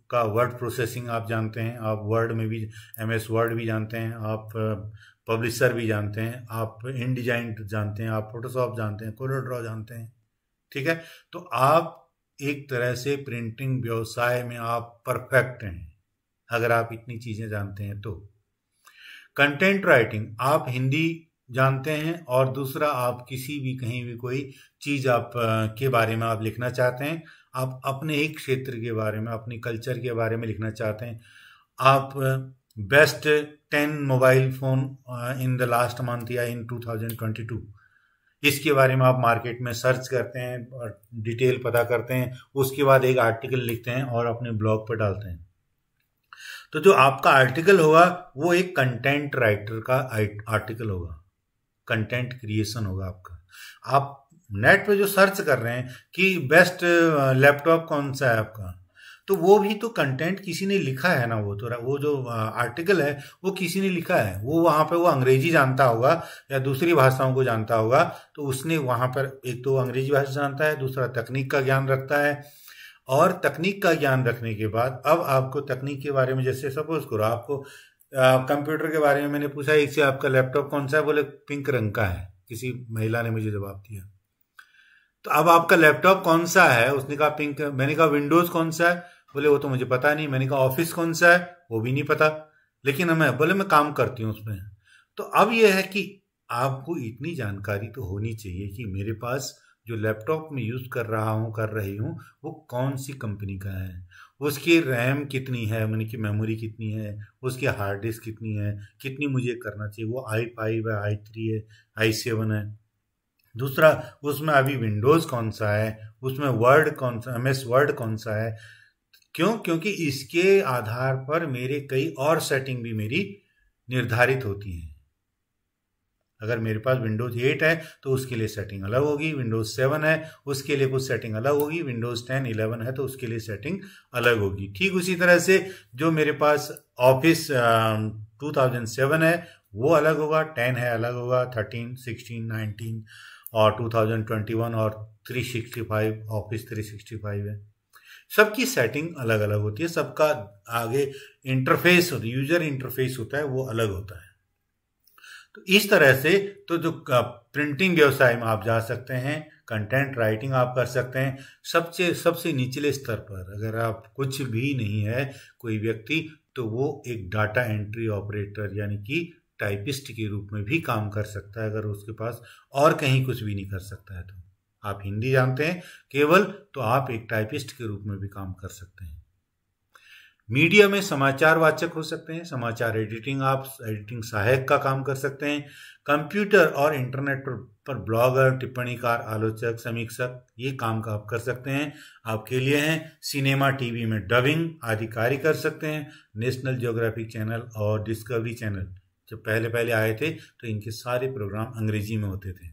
का वर्ड प्रोसेसिंग आप जानते हैं, आप वर्ड में भी MS वर्ड भी जानते हैं, आप पब्लिशर भी जानते हैं, आप InDesign जानते हैं, आप फोटोशॉप जानते हैं, CorelDRAW जानते हैं, ठीक है। तो आप एक तरह से प्रिंटिंग व्यवसाय में आप परफेक्ट हैं, अगर आप इतनी चीजें जानते हैं तो। कंटेंट राइटिंग, आप हिंदी जानते हैं और दूसरा आप किसी भी कहीं भी कोई चीज आप के बारे में आप लिखना चाहते हैं, आप अपने ही क्षेत्र के बारे में, अपनी कल्चर के बारे में लिखना चाहते हैं, आप best 10 mobile phone in the last month या इन 2022 इसके बारे में आप मार्केट में सर्च करते हैं और डिटेल पता करते हैं, उसके बाद एक आर्टिकल लिखते हैं और अपने ब्लॉग पर डालते हैं। तो जो आपका आर्टिकल होगा वो एक कंटेंट राइटर का आर्टिकल होगा, कंटेंट क्रिएशन होगा आपका। आप नेट पे जो सर्च कर रहे हैं कि बेस्ट लैपटॉप कौन सा है आपका, तो वो भी तो कंटेंट किसी ने लिखा है ना, वो जो आर्टिकल है वो किसी ने लिखा है। वो वहां पे वो अंग्रेजी जानता होगा या दूसरी भाषाओं को जानता होगा, तो उसने वहां पर एक तो अंग्रेजी भाषा जानता है, दूसरा तकनीक का ज्ञान रखता है। और तकनीक का ज्ञान रखने के बाद अब आपको तकनीक के बारे में, जैसे सपोज करो आपको कंप्यूटर के बारे में मैंने पूछा, इससे आपका लैपटॉप कौन सा है, बोले पिंक रंग का है, किसी महिला ने मुझे जवाब दिया। तो अब आपका लैपटॉप कौन सा है, उसने कहा पिंक। मैंने कहा विंडोज कौन सा है, बोले वो तो मुझे पता नहीं। मैंने कहा ऑफिस कौन सा है, वो भी नहीं पता, लेकिन मैं काम करती हूँ उसमें। तो अब यह है कि आपको इतनी जानकारी तो होनी चाहिए कि मेरे पास जो लैपटॉप में यूज कर रही हूँ वो कौन सी कंपनी का है, उसकी रैम कितनी है, मैंने की मेमोरी कितनी है, उसकी हार्ड डिस्क कितनी है, कितनी मुझे करना चाहिए, वो i5 है, i3 है, i7 है। दूसरा उसमें अभी विंडोज कौन सा है, उसमें वर्ड कौन सा, MS वर्ड कौन सा है। क्योंकि इसके आधार पर मेरे कई और सेटिंग भी मेरी निर्धारित होती हैं। अगर मेरे पास विंडोज 8 है तो उसके लिए सेटिंग अलग होगी, विंडोज 7 है उसके लिए कुछ सेटिंग अलग होगी, विंडोज 10 11 है तो उसके लिए सेटिंग अलग होगी। ठीक उसी तरह से जो मेरे पास ऑफिस 2007 है वो अलग होगा, 10 है अलग होगा, 13 16 19 और 2021 और 365 ऑफिस 365 है। सबकी सेटिंग अलग अलग होती है, सबका आगे इंटरफेस होता है, यूजर इंटरफेस होता है वो अलग होता है। तो इस तरह से तो जो प्रिंटिंग व्यवसाय में आप जा सकते हैं, कंटेंट राइटिंग आप कर सकते हैं। सबसे निचले स्तर पर अगर आप कुछ भी नहीं है कोई व्यक्ति, तो वो एक डाटा एंट्री ऑपरेटर यानी कि टाइपिस्ट के रूप में भी काम कर सकता है, अगर उसके पास और कहीं कुछ भी नहीं कर सकता है। तो आप हिंदी जानते हैं केवल, तो आप एक टाइपिस्ट के रूप में भी काम कर सकते हैं। मीडिया में समाचार वाचक हो सकते हैं, समाचार एडिटिंग, आप एडिटिंग सहायक का काम कर सकते हैं। कंप्यूटर और इंटरनेट पर ब्लॉगर, टिप्पणीकार, आलोचक, समीक्षक, ये काम का आप कर सकते हैं, आपके लिए हैं। सिनेमा टीवी में डबिंग आदि कार्य कर सकते हैं। नेशनल ज्योग्राफिक चैनल और डिस्कवरी चैनल जब पहले आए थे तो इनके सारे प्रोग्राम अंग्रेजी में होते थे।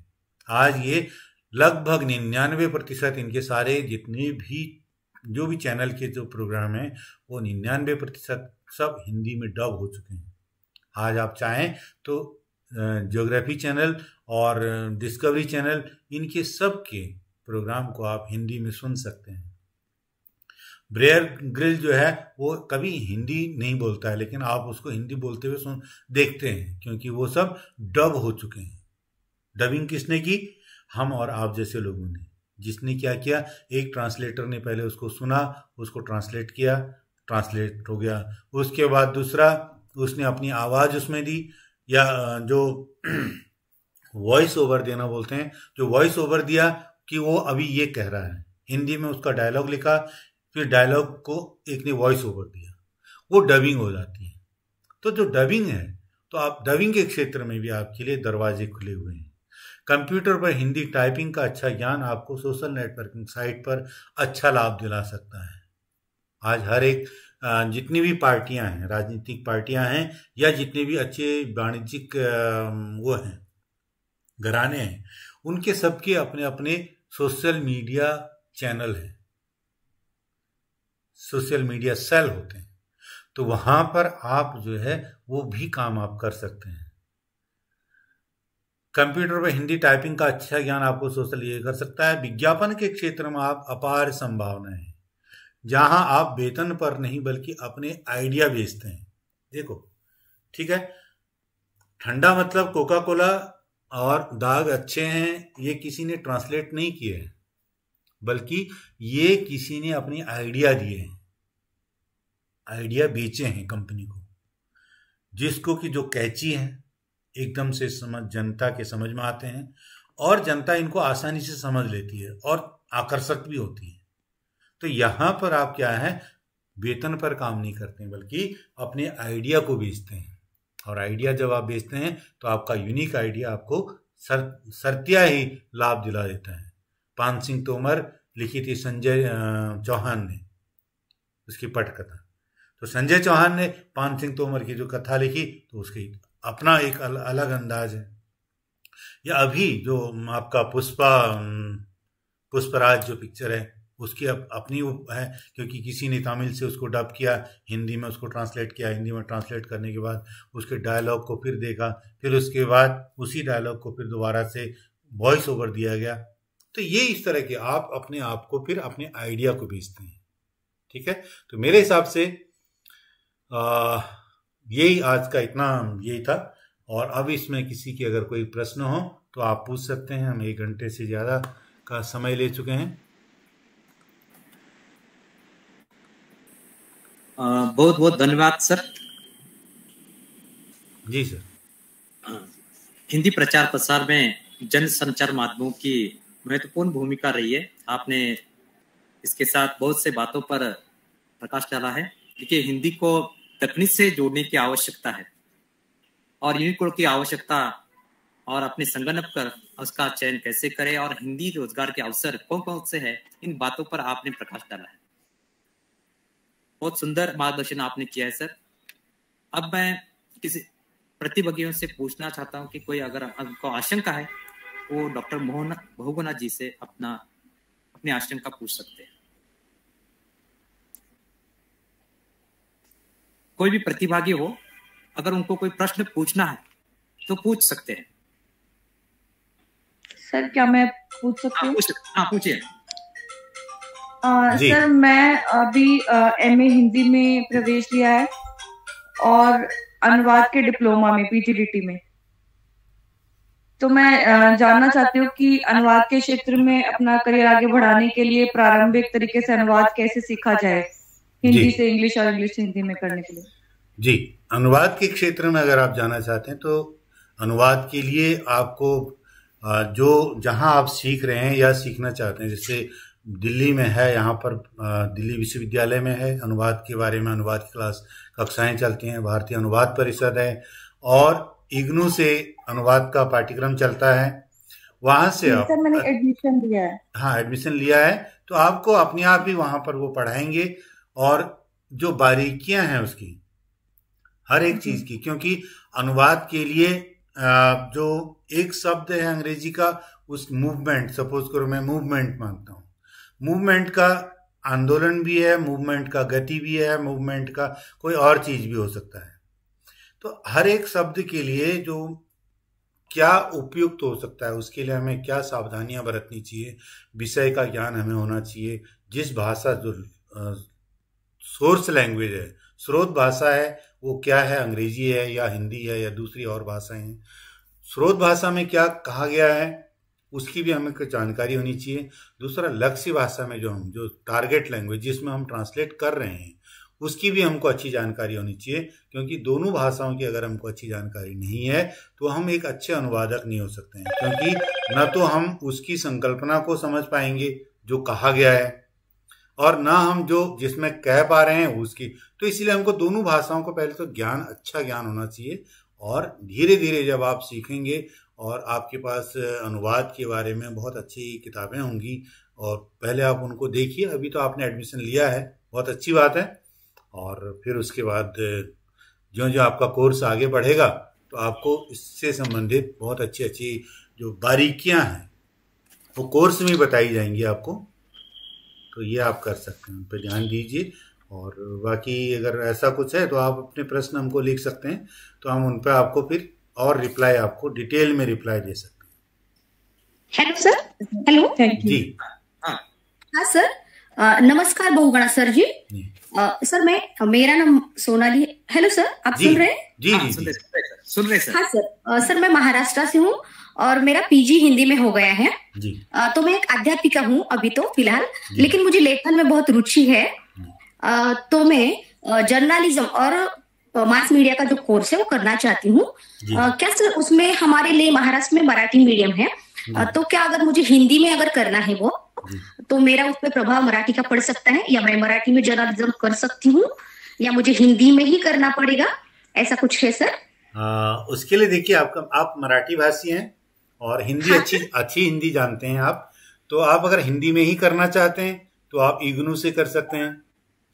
आज ये लगभग 99% इनके सारे जितने भी जो भी चैनल के जो प्रोग्राम हैं वो 99% सब हिंदी में डब हो चुके हैं। आज आप चाहें तो ज्योग्राफी चैनल और डिस्कवरी चैनल, इनके सब के प्रोग्राम को आप हिंदी में सुन सकते हैं। ब्रेयर ग्रिल जो है वो कभी हिंदी नहीं बोलता है, लेकिन आप उसको हिंदी बोलते हुए देखते हैं, क्योंकि वो सब डब हो चुके हैं। डबिंग किसने की? हम और आप जैसे लोगों ने। जिसने क्या किया, एक ट्रांसलेटर ने पहले उसको सुना, उसको ट्रांसलेट किया, ट्रांसलेट हो गया, उसके बाद दूसरा उसने अपनी आवाज़ उसमें दी, या जो वॉइस ओवर देना बोलते हैं, जो वॉइस ओवर दिया कि वो अभी ये कह रहा है, हिंदी में उसका डायलॉग लिखा, फिर डायलॉग को एक ने वॉइस ओवर दिया, वो डबिंग हो जाती है। तो जो डबिंग है, तो आप डबिंग के क्षेत्र में भी आपके लिए दरवाजे खुले हुए हैं। कंप्यूटर पर हिंदी टाइपिंग का अच्छा ज्ञान आपको सोशल नेटवर्किंग साइट पर अच्छा लाभ दिला सकता है। आज हर एक जितनी भी पार्टियां हैं, राजनीतिक पार्टियां हैं, या जितने भी अच्छे वाणिज्यिक वो हैं घराने हैं, उनके सबके अपने अपने सोशल मीडिया चैनल हैं, सोशल मीडिया सेल होते हैं। तो वहां पर आप जो है वो भी काम आप कर सकते हैं। कंप्यूटर पर हिंदी टाइपिंग का अच्छा ज्ञान आपको सोशल ये कर सकता है। विज्ञापन के क्षेत्र में आप अपार संभावना है, जहां आप वेतन पर नहीं बल्कि अपने आइडिया बेचते हैं। देखो, ठीक है, ठंडा मतलब कोका कोला और दाग अच्छे हैं, ये किसी ने ट्रांसलेट नहीं किए हैं, बल्कि ये किसी ने अपनी आइडिया दिए हैं। आइडिया बेचे हैं कंपनी को, जिसको कि जो कैची हैं, एकदम से जनता के समझ में आते हैं और जनता इनको आसानी से समझ लेती है और आकर्षक भी होती है। तो यहाँ पर आप क्या है, वेतन पर काम नहीं करते हैं बल्कि अपने आइडिया को बेचते हैं। और आइडिया जब आप बेचते हैं तो आपका यूनिक आइडिया आपको सरतिया ही लाभ दिला देता है। पान सिंह तोमर लिखी थी संजय चौहान ने उसकी पटकथा। तो संजय चौहान ने पान सिंह तोमर की जो कथा लिखी तो उसकी अपना एक अलग अंदाज है। या अभी जो आपका पुष्पराज जो पिक्चर है उसकी अपनी वो है, क्योंकि किसी ने तमिल से उसको डब किया, हिंदी में उसको ट्रांसलेट किया, हिंदी में ट्रांसलेट करने के बाद उसके डायलॉग को फिर देखा, फिर उसके बाद उसी डायलॉग को फिर दोबारा से वॉइस ओवर दिया गया। तो ये इस तरह के आप अपने आप को फिर अपने आइडिया को बेचते हैं। ठीक है, तो मेरे हिसाब से यही आज का इतना यही था। और अब इसमें किसी की अगर कोई प्रश्न हो तो आप पूछ सकते हैं। हम 1 घंटे से ज़्यादा का समय ले चुके हैं। बहुत बहुत धन्यवाद सर। जी सर। हिंदी प्रचार प्रसार में जन संचार माध्यमों की महत्वपूर्ण भूमिका रही है। आपने इसके साथ बहुत से बातों पर प्रकाश डाला है। देखिए, हिंदी को तकनीक से जोड़ने की आवश्यकता है और यूनिकोड की आवश्यकता, और अपने संगणक पर उसका चयन कैसे करें और हिंदी रोजगार के अवसर कौन कौन से हैं, इन बातों पर आपने प्रकाश डाला है। बहुत सुंदर मार्गदर्शन आपने किया है सर। अब मैं किसी प्रतिभागियों से पूछना चाहता हूं कि कोई अगर उनको आशंका है वो डॉक्टर मोहन बहुगुणा जी से अपनी आशंका पूछ सकते हैं। कोई भी प्रतिभागी हो, अगर उनको कोई प्रश्न पूछना है तो पूछ सकते हैं। सर क्या मैं पूछ सकती हूँ? हाँ पूछिए। सर मैं अभी एमए हिंदी में प्रवेश लिया है और अनुवाद के डिप्लोमा में पीजीडीटी में। तो मैं जानना चाहती हूँ कि अनुवाद के क्षेत्र में अपना करियर आगे बढ़ाने के लिए प्रारंभिक तरीके से अनुवाद कैसे सीखा जाए, हिंदी से इंग्लिश और इंग्लिश से हिंदी में करने के लिए। जी, अनुवाद के क्षेत्र में अगर आप जाना चाहते हैं तो अनुवाद के लिए आपको जो जहां आप सीख रहे हैं या सीखना चाहते हैं, जैसे दिल्ली में है, यहाँ पर दिल्ली विश्वविद्यालय में है अनुवाद के बारे में अनुवाद की कक्षाएं चलती हैं, भारतीय अनुवाद परिषद है और इग्नू से अनुवाद का पाठ्यक्रम चलता है। वहां से आप मैंने एडमिशन लिया है। हाँ, एडमिशन लिया है तो आपको अपने आप ही वहां पर वो पढ़ाएंगे और जो बारीकियां हैं उसकी हर एक चीज की, क्योंकि अनुवाद के लिए जो एक शब्द है अंग्रेजी का, उस मूवमेंट, सपोज करो मैं मूवमेंट मानता हूँ, मूवमेंट का आंदोलन भी है, मूवमेंट का गति भी है, मूवमेंट का कोई और चीज भी हो सकता है। तो हर एक शब्द के लिए जो क्या उपयुक्त हो सकता है, उसके लिए हमें क्या सावधानियां बरतनी चाहिए, विषय का ज्ञान हमें होना चाहिए। जिस भाषा जो सोर्स लैंग्वेज है, स्रोत भाषा है, वो क्या है, अंग्रेजी है या हिंदी है या दूसरी और भाषाएं हैं, स्रोत भाषा में क्या कहा गया है उसकी भी हमें जानकारी होनी चाहिए। दूसरा, लक्ष्य भाषा में जो टारगेट लैंग्वेज जिसमें हम ट्रांसलेट कर रहे हैं उसकी भी हमको अच्छी जानकारी होनी चाहिए, क्योंकि दोनों भाषाओं की अगर हमको अच्छी जानकारी नहीं है तो हम एक अच्छे अनुवादक नहीं हो सकते हैं, क्योंकि न तो हम उसकी संकल्पना को समझ पाएंगे जो कहा गया है और ना हम जो जिसमें कह पा रहे हैं उसकी। तो इसलिए हमको दोनों भाषाओं को पहले तो अच्छा ज्ञान होना चाहिए और धीरे धीरे जब आप सीखेंगे और आपके पास अनुवाद के बारे में बहुत अच्छी किताबें होंगी और पहले आप उनको देखिए। अभी तो आपने एडमिशन लिया है, बहुत अच्छी बात है, और फिर उसके बाद जो जो आपका कोर्स आगे बढ़ेगा तो आपको इससे संबंधित बहुत अच्छी अच्छी जो बारीकियां हैं वो कोर्स में बताई जाएंगी आपको। तो ये आप कर सकते हैं, उन पर ध्यान दीजिए। और बाकी अगर ऐसा कुछ है तो आप अपने प्रश्न हमको लिख सकते हैं, तो हम उन पर आपको फिर और रिप्लाई, आपको डिटेल में रिप्लाई दे सकते हैं। Hello sir. Hello, thank you जी। हाँ सर, नमस्कार बहुगुणा सर जी। सर मेरा नाम सोनाली। हेलो सर, आप सुन रहे हैं? जी जी सुन रहे सर। हाँ सर, सर मैं महाराष्ट्र से हूँ और मेरा पीजी हिंदी में हो गया है जी। तो मैं एक अध्यापिका हूँ अभी तो फिलहाल, लेकिन मुझे लेखन में बहुत रुचि है। तो मैं जर्नलिज्म और मास मीडिया का जो कोर्स है वो करना चाहती हूँ। क्या सर उसमें हमारे लिए महाराष्ट्र में मराठी मीडियम है, तो क्या अगर मुझे हिंदी में अगर करना है वो, तो मेरा उसमें प्रभाव मराठी का पड़ सकता है, या मैं मराठी में जर्नलिज्म कर सकती हूँ, या मुझे हिंदी में ही करना पड़ेगा, ऐसा कुछ है सर? उसके लिए देखिए, आप मराठी भाषी हैं और हिंदी अच्छी हिंदी जानते हैं आप, तो आप अगर हिंदी में ही करना चाहते हैं तो आप इग्नू से कर सकते हैं,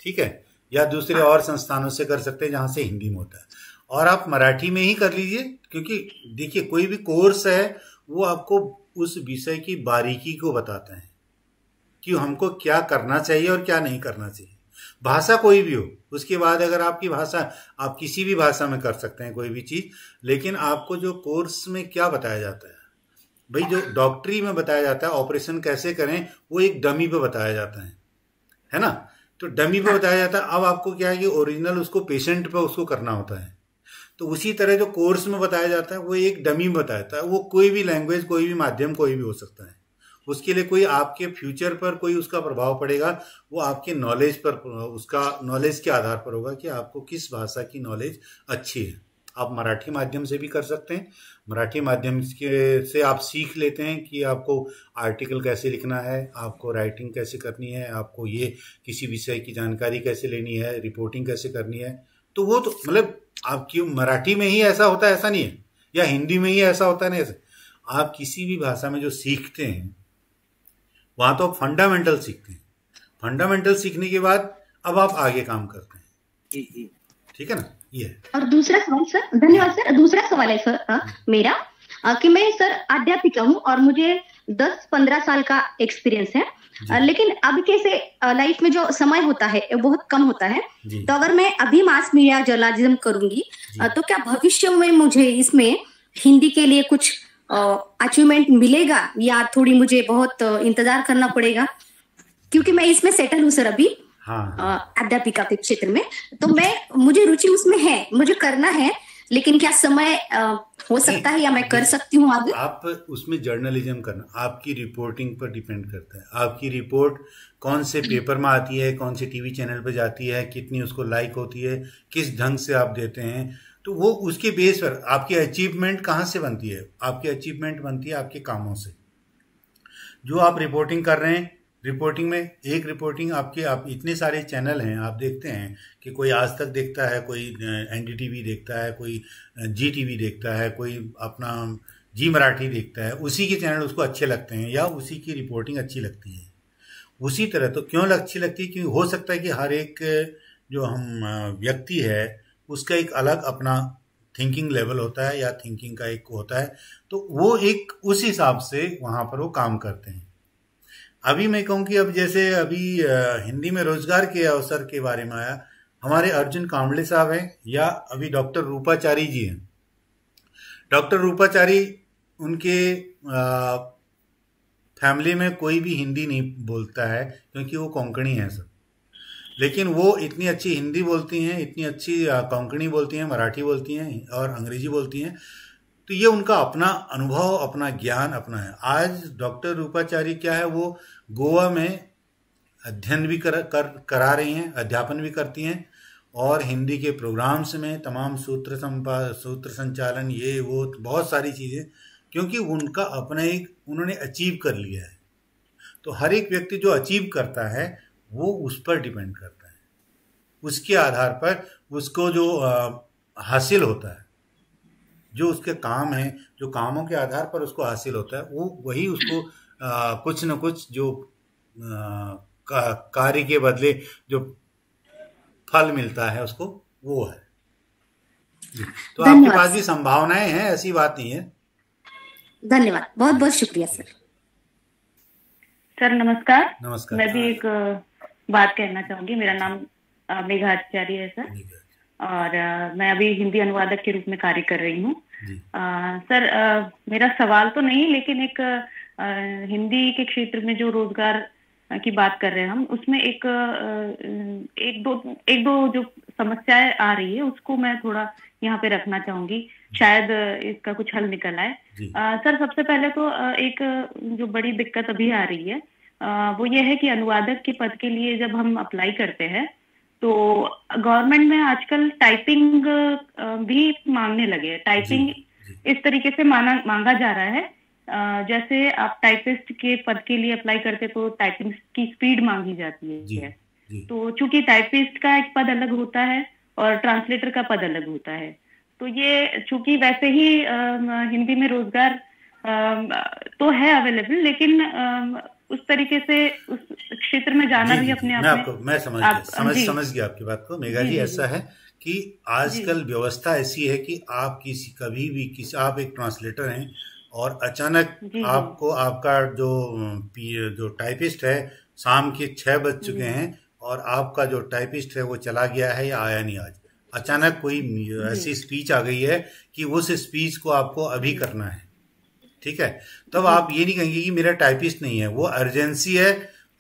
ठीक है, या दूसरे और संस्थानों से कर सकते हैं जहां से हिंदी में होता है, और आप मराठी में ही कर लीजिए। क्योंकि देखिए, कोई भी कोर्स है वो आपको उस विषय की बारीकी को बताता है कि हमको क्या करना चाहिए और क्या नहीं करना चाहिए। भाषा कोई भी हो, उसके बाद अगर आपकी भाषा, आप किसी भी भाषा में कर सकते हैं कोई भी चीज, लेकिन आपको जो कोर्स में क्या बताया जाता है, भाई जो डॉक्टरी में बताया जाता है ऑपरेशन कैसे करें, वो एक डमी पे बताया जाता है ना, तो डमी पे बताया जाता है। अब आपको क्या है कि ओरिजिनल उसको पेशेंट पे उसको करना होता है, तो उसी तरह जो कोर्स में बताया जाता है वो एक डमी में बताया जाता है। वो कोई भी लैंग्वेज, कोई भी माध्यम, कोई भी हो सकता है। उसके लिए कोई आपके फ्यूचर पर कोई उसका प्रभाव पड़ेगा, वो आपके नॉलेज पर, उसका नॉलेज के आधार पर होगा कि आपको किस भाषा की नॉलेज अच्छी है। आप मराठी माध्यम से भी कर सकते हैं। मराठी माध्यम से आप सीख लेते हैं कि आपको आर्टिकल कैसे लिखना है, आपको राइटिंग कैसे करनी है, आपको ये किसी विषय की जानकारी कैसे लेनी है, रिपोर्टिंग कैसे करनी है। तो वो तो मतलब आपकी मराठी में ही ऐसा होता है ऐसा नहीं है, या हिंदी में ही ऐसा होता है नहीं ऐसा। आप किसी भी भाषा में जो सीखते हैं वहां तो आप फंडामेंटल सीखते हैं। फंडामेंटल सीखने के बाद अब आप आगे काम करते हैं, ठीक है ना। ये और दूसरा सवाल सर, धन्यवाद सर, दूसरा सवाल है सर मेरा कि मैं सर अध्यापिका हूँ और मुझे 10-15 साल का एक्सपीरियंस है, लेकिन अब कैसे लाइफ में जो समय होता है वो बहुत कम होता है, तो अगर मैं अभी मास मीडिया जर्नलिज्म करूंगी तो क्या भविष्य में मुझे इसमें हिंदी के लिए कुछ अचीवमेंट मिलेगा, या थोड़ी मुझे बहुत इंतजार करना पड़ेगा? क्योंकि मैं इसमें सेटल हूँ सर अभी, अध्यापिका के क्षेत्र में, तो मुझे रुचि उसमें है, मुझे करना है, लेकिन क्या समय हो सकता है या मैं कर सकती हूँ आगे? आप उसमें जर्नलिज्म करना आपकी रिपोर्टिंग पर डिपेंड करता है। आपकी रिपोर्ट कौन से पेपर में आती है, कौन से टीवी चैनल पर जाती है, कितनी उसको लाइक होती है, किस ढंग से आप देते हैं, तो वो उसके बेस पर आपकी अचीवमेंट कहाँ से बनती है। आपकी अचीवमेंट बनती है आपके कामों से। जो आप रिपोर्टिंग कर रहे हैं, रिपोर्टिंग में एक रिपोर्टिंग आपके, आप इतने सारे चैनल हैं, आप देखते हैं कि कोई आज तक देखता है, कोई एनडीटीवी देखता है, कोई जी टीवी देखता है, कोई अपना जी मराठी देखता है, उसी के चैनल उसको अच्छे लगते हैं या उसी की रिपोर्टिंग अच्छी लगती है। उसी तरह तो क्यों अच्छी लगती है, क्योंकि हो सकता है कि हर एक जो हम व्यक्ति है उसका एक अलग अपना थिंकिंग लेवल होता है या थिंकिंग का एक होता है, तो वो एक उस हिसाब से वहाँ पर वो काम करते हैं। अभी मैं कहूँ कि अब जैसे अभी हिंदी में रोजगार के अवसर के बारे में आया, हमारे अर्जुन कांबले साहब हैं, या अभी डॉक्टर रूपाचारी जी हैं। डॉक्टर रूपाचारी, उनके फैमिली में कोई भी हिंदी नहीं बोलता है क्योंकि वो कोंकणी है सब, लेकिन वो इतनी अच्छी हिंदी बोलती हैं, इतनी अच्छी कोंकणी बोलती हैं, मराठी बोलती हैं और अंग्रेजी बोलती हैं। तो ये उनका अपना अनुभव, अपना ज्ञान अपना है। आज डॉक्टर रूपाचारी क्या है, वो गोवा में अध्ययन भी करा रही हैं, अध्यापन भी करती हैं, और हिंदी के प्रोग्राम्स में तमाम सूत्र संचालन, ये वो बहुत सारी चीज़ें, क्योंकि उनका अपना एक उन्होंने अचीव कर लिया है। तो हर एक व्यक्ति जो अचीव करता है वो उस पर डिपेंड करता है, उसके आधार पर उसको जो हासिल होता है, जो उसके काम है, जो कामों के आधार पर उसको हासिल होता है, वो वही उसको कुछ न कुछ जो कार्य के बदले जो फल मिलता है उसको, वो है। तो आपके पास भी संभावनाएं हैं, ऐसी बात नहीं है। धन्यवाद, बहुत बहुत शुक्रिया सर। सर नमस्कार। नमस्कार। मैं भी एक बात कहना चाहूंगी। मेरा नाम मेघा आचार्य है सर, और मैं अभी हिंदी अनुवादक के रूप में कार्य कर रही हूँ। सर मेरा सवाल तो नहीं, लेकिन एक हिंदी के क्षेत्र में जो रोजगार की बात कर रहे हैं हम, उसमें एक दो जो समस्याएं आ रही है उसको मैं थोड़ा यहाँ पे रखना चाहूंगी, शायद इसका कुछ हल निकल आए। सर सबसे पहले तो एक जो बड़ी दिक्कत अभी आ रही है वो ये है कि अनुवादक के पद के लिए जब हम अप्लाई करते हैं तो गवर्नमेंट में आजकल टाइपिंग भी मांगने लगे हैं। टाइपिंग इस तरीके से मांगा जा रहा है, जैसे आप टाइपिस्ट के पद के लिए अप्लाई करते तो टाइपिंग की स्पीड मांगी जाती है। तो चूंकि टाइपिस्ट का एक पद अलग होता है और ट्रांसलेटर का पद अलग होता है, तो ये चूंकि वैसे ही हिंदी में रोजगार तो है अवेलेबल, लेकिन उस तरीके से उस क्षेत्र में जाना भी अपने आप में मैं समझ गया आपकी बात को मेघा जी। ऐसा है कि आजकल व्यवस्था ऐसी है कि आप कभी भी आप एक ट्रांसलेटर हैं और अचानक आपको आपका जो टाइपिस्ट है शाम के 6 बज चुके हैं और आपका जो टाइपिस्ट है वो चला गया है या आया नहीं, आज अचानक कोई ऐसी स्पीच आ गई है कि उस स्पीच को आपको अभी करना है, ठीक है, तब आप ये नहीं कहेंगे कि मेरा टाइपिस्ट नहीं है, वो अर्जेंसी है